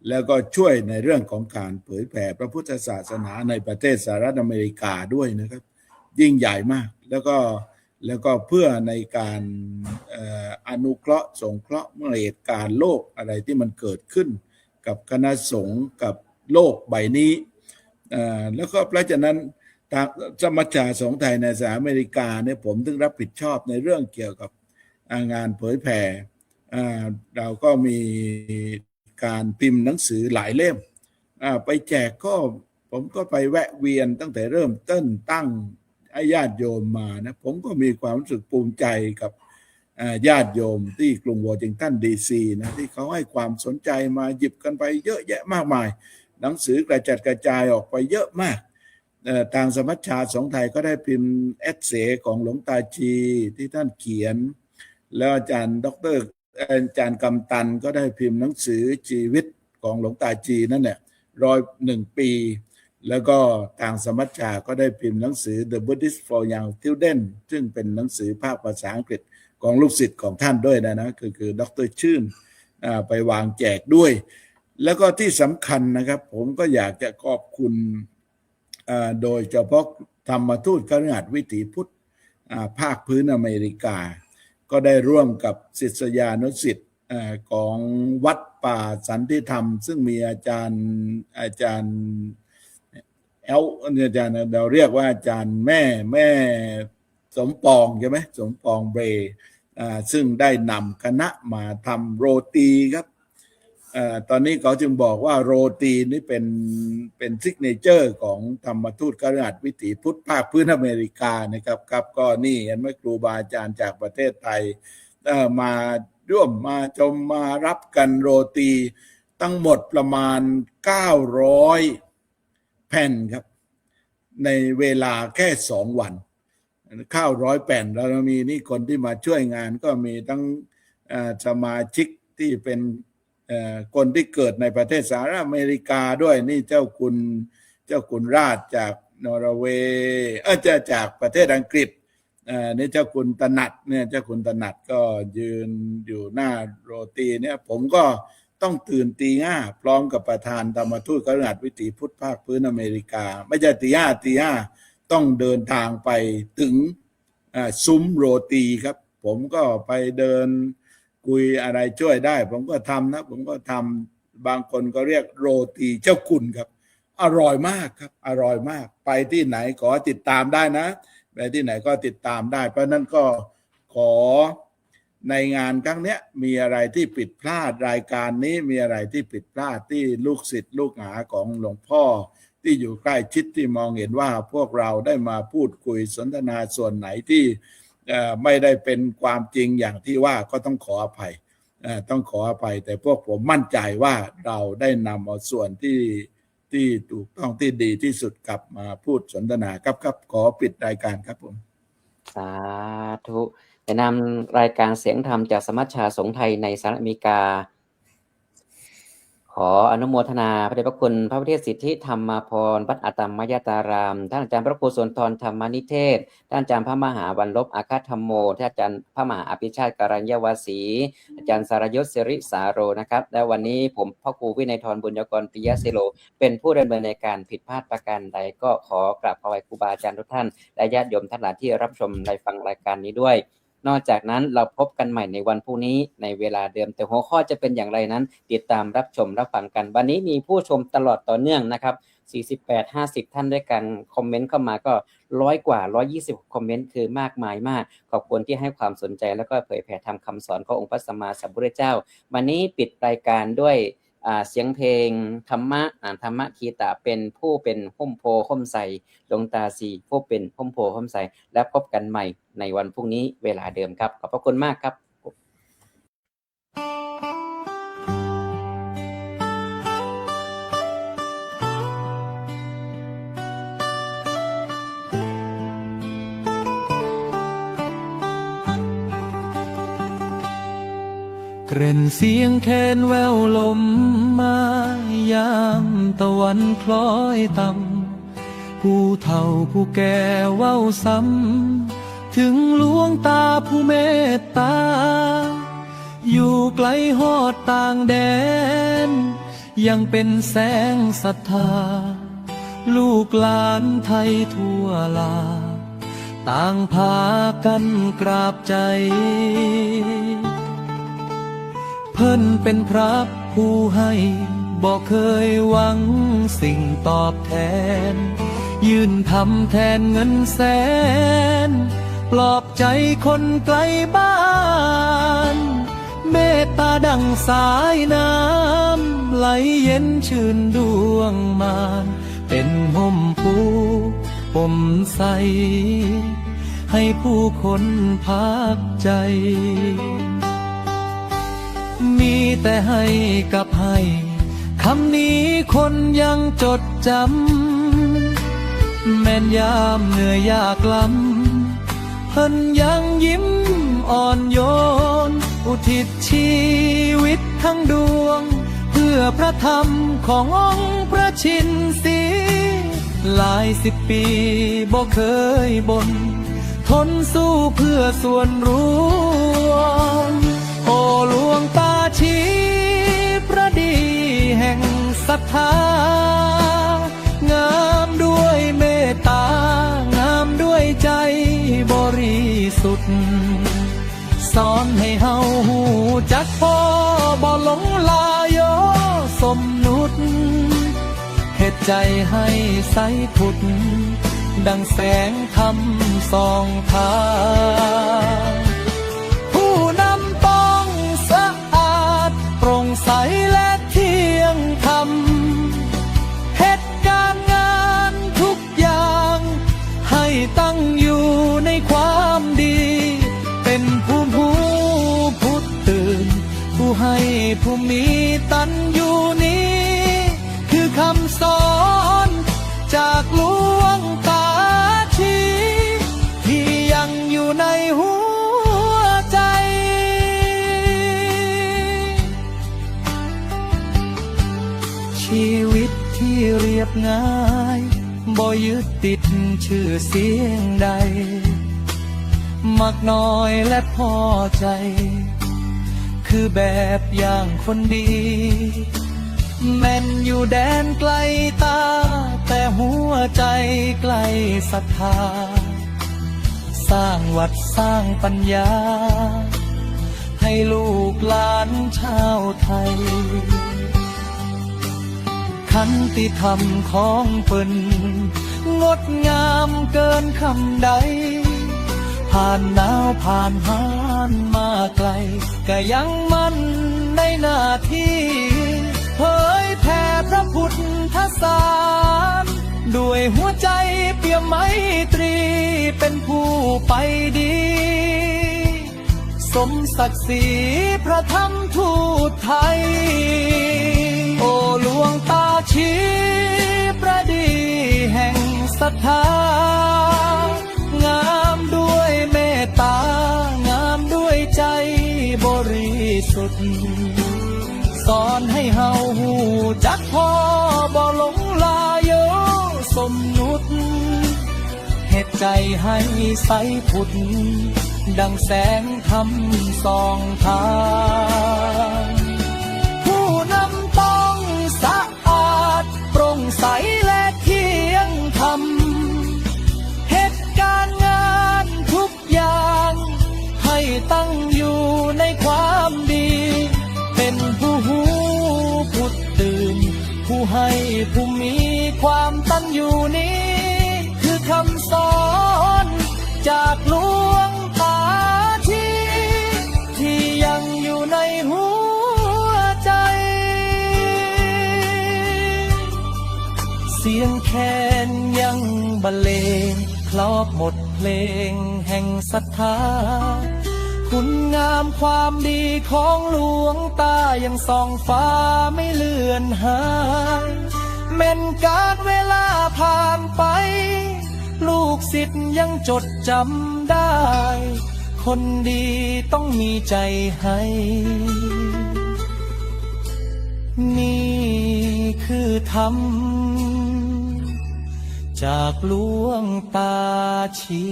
แล้วก็ช่วยในเรื่องของการเผยแผ่พระพุทธศาสนาในประเทศสหรัฐอเมริกาด้วยนะครับยิ่งใหญ่มากแล้วก็เพื่อในการอนุเคราะห์สงเคราะห์เมื่อเหตุการณ์โลกอะไรที่มันเกิดขึ้นกับคณะสงฆ์กับโลกใบนี้แล้วก็เพราะฉะนั้นทางสมัชชาสงฆ์ไทยในสหรัฐอเมริกาเนี่ยผมถึงรับผิดชอบในเรื่องเกี่ยวกับงานเผยแผ่เราก็มีการพิมพ์หนังสือหลายเล่มไปแจกก็ผมก็ไปแวะเวียนตั้งแต่เริ่มต้นตั้งญาติโยมมานะผมก็มีความรู้สึกภูมิใจกับญาติโยมที่กรุงวอชิงตันดีซีนะที่เขาให้ความสนใจมาหยิบกันไปเยอะแยะมากมายหนังสือกระจัดกระจายออกไปเยอะมากทางสมัชชาสงฆ์ไทยก็ได้พิมพ์เอสเซของหลวงตาชีที่ท่านเขียนแล้วอาจารย์กำตันก็ได้พิมพ์หนังสือชีวิตของหลวงตาชีนั่นแหละ101 ปีแล้วก็ทางสมัชชาก็ได้พิมพ์หนังสือ The Buddhist for Young Children ซึ่งเป็นหนังสือภาคภาษาอังกฤษของลูกศิษย์ของท่านด้วยนะคือดร.ชื่นไปวางแจกด้วยแล้วก็ที่สำคัญนะครับผมก็อยากจะขอบคุณโดยเฉพาะธรรมทูตคฤหัสถ์วิถีพุทธภาคพื้นอเมริกาก็ได้ร่วมกับศิษยานุศิษย์ของวัดป่าสันติธรรมซึ่งมีอาจารย์อาจารย์เราเรียกว่าอาจารย์แม่สมปองใช่ไหมสมปองเบรซึ่งได้นำคณะมาทำโรตีครับตอนนี้เขาจึงบอกว่าโรตีนี่เป็นซิกเนเจอร์ของธรรมทูตคฤหัสถ์วิถีพุทธภาคพื้นอเมริกานะครับก็นี่เห็นไหมครูบาอาจารย์จากประเทศไทยมาร่วมมาชมมารับกันโรตีทั้งหมดประมาณ900แผ่นครับในเวลาแค่2 วัน900แผ่นแล้วมีนี่คนที่มาช่วยงานก็มีทั้งสมาชิกที่เป็นคนที่เกิดในประเทศสหรัฐอเมริกาด้วยนี่เจ้าคุณราชจากนอร์เวย์จากประเทศอังกฤษนี่เจ้าคุณตนัดเนี่ยเจ้าคุณตนัดก็ยืนอยู่หน้าโรตีเนี่ยผมก็ต้องตื่นตี 5พร้อมกับประธานธรรมทูตคฤหัสถ์วิถีพุทธภาคพื้นอเมริกาไม่ใช่ตี 5ต้องเดินทางไปถึงซุ้มโรตีครับผมก็ไปเดินคุยอะไรช่วยได้ผมก็ทำนะผมก็ทำบางคนก็เรียกโรตีเจ้าคุณครับอร่อยมากครับอร่อยมากไปที่ไหนขอติดตามได้นะไปที่ไหนก็ติดตามได้เพราะนั้นก็ขอในงานครั้งนี้มีอะไรที่ผิดพลาดรายการนี้มีอะไรที่ผิดพลาดที่ลูกศิษย์ลูกหาของหลวงพ่อที่อยู่ใกล้ชิดที่มองเห็นว่าพวกเราได้มาพูดคุยสนทนาส่วนไหนที่ไม่ได้เป็นความจริงอย่างที่ว่าก็ต้องขออภัยแต่พวกผมมั่นใจว่าเราได้นำเอาส่วนที่ถูกต้องที่ดีที่สุดกลับมาพูดสนทนาครับขอปิดรายการครับผมสาธุจะนำรายการเสียงธรรมจากสมัชชาสงฆ์ไทยในสหรัฐอเมริกาขออนุโมทนาพระเดชพระคุณพระวิเทศสิทธิธรรมพรวัดอาตมยตารามท่านอาจารย์พระครูสุนทรธรรมนิเทศท่านอาจารย์พระมหาวันลบอาคาธรรมโมท่านอาจารย์พระมหาอภิชาติการัญญวาสีอาจารย์สารยศศิริสาโรนะครับและวันนี้ผมพ่อครูวินัยธรบุญยกรปิยศิโลเป็นผู้ดำเนินในการผิดพลาดประการใดก็ขอกราบขอไว้ครูบาอาจารย์ทุกท่านและญาติโยมท่านหลายที่รับชมและฟังรายการนี้ด้วยนอกจากนั้นเราพบกันใหม่ในวันพรุ่งนี้ในเวลาเดิมแต่หัวข้อจะเป็นอย่างไรนั้นติดตามรับชมรับฟังกันวันนี้มีผู้ชมตลอดต่อเนื่องนะครับ48-50ท่านด้วยกันคอมเมนต์เข้ามาก็100กว่า120คอมเมนต์คือมากมายมากขอบคุณที่ให้ความสนใจแล้วก็เผยแผ่ธรรมคำสอนขององค์พระสัมมาสัมพุทธเจ้าวันนี้ปิดรายการด้วยเสียงเพลงธรรมะคีตะเป็นผู้เป็นห่มโพห่มใสหลวงตาสีผู้เป็นห่มโพห่มใสและพบกันใหม่ในวันพรุ่งนี้เวลาเดิมครับขอบพระคุณมากครับเกริ่นเสียงแคนแววลมมายามตะวันคล้อยต่ำ ผู้เฒ่าผู้แก่เว้าซ้ำถึงหลวงตาผู้เมตตา อยู่ไกลฮอดต่างแดน ยังเป็นแสงศรัทธา ลูกหลานไทยทั่วลา ต่างพากันกราบใจ เพิ่นเป็นพระผู้ให้บอกเคยหวังสิ่งตอบแทน ยื่นทำแทนเงินแสน ปลอบใจคนไกลบ้าน เมตตาดังสายน้ำไหลเย็นชื่นดวงมานเป็นห่มผู้ปมใส ให้ผู้คนพักใจ มีแต่ให้กับให้คำนี้คนยังจดจำแม่นยามเหนื่อยยากลำเพิ่นยังยิ้มอ่อนโยน อุทิศชีวิตทั้งดวง เพื่อพระธรรมขององค์พระชินสีหลายสิบปีบ่เคยบ่นทนสู้เพื่อส่วนรวม โอ้หลวงตาชีพระดีแห่งศรัทธางามด้วยเมตตางามด้วยใจบริสุทธิ์สอนให้เฮาหูจักพอบ่หลงลายอสมนุษย์เหตุใจให้ใสผุดดังแสงธรรมส่องทางผู้นำต้องสะอาดโปร่งใสและเที่ยงธรรมเหตุการงานทุกอย่างให้ตั้งอยู่ในความดีเป็นผู้ตื่นผู้ให้ผู้มีตัญญูนี้คือคำสอนจากหลวงตาชีที่ยังอยู่ในหัวใจ ชีวิตที่เรียบง่ายบ่ยึดติดชื่อเสียงใด มักน้อยและพอใจ คือแบบอย่างคนดี แม่นอยู่แดนไกลตา แต่หัวใจใกล้ศรัทธา สร้างวัดสร้างปัญญา ให้ลูกหลานชาวไทย ขันติธรรมของเพิ่นงดงามเกินคำใด ผ่านหนาวผ่านหานมาไกลก็ยังมั่นในหน้าที่เผยแผ่พระพุทธศาสนาด้วยหัวใจเปี่ยมไมตรีเป็นผู้ไปดี สมศักดิ์ศรีพระธรรมทูตไทย โอ้หลวงตาชีประดีแห่งศรัทธางามด้วยเมตตางามด้วยใจบริสุทธิ์สอนให้เฮาหูจักพอบ่หลงลายอสมนุษย์เหตุใจให้ใสผุดดังแสงธรรมส่องทางผู้นำต้องสะอาดโปร่งใสและเที่ยงธรรมเหตุการงานทุกอย่างให้ตั้งอยู่ในความดีเป็นผู้หูผู้ตื่นผู้ให้ผู้มีความตั้งอยู่นี้คือคำสอนจากหลวงตาที่ยังอยู่ในหัวใจเสียงแคนยังบรรเลงคลอบหมดเพลงแห่งศรัทธาคุณงามความดีของหลวงตายังส่องฟ้าไม่เลือนหายแม้นการเวลาผ่านไปลูกศิษย์ยังจดจำได้คนดีต้องมีใจให้นี่คือธรรม จากหลวงตาชี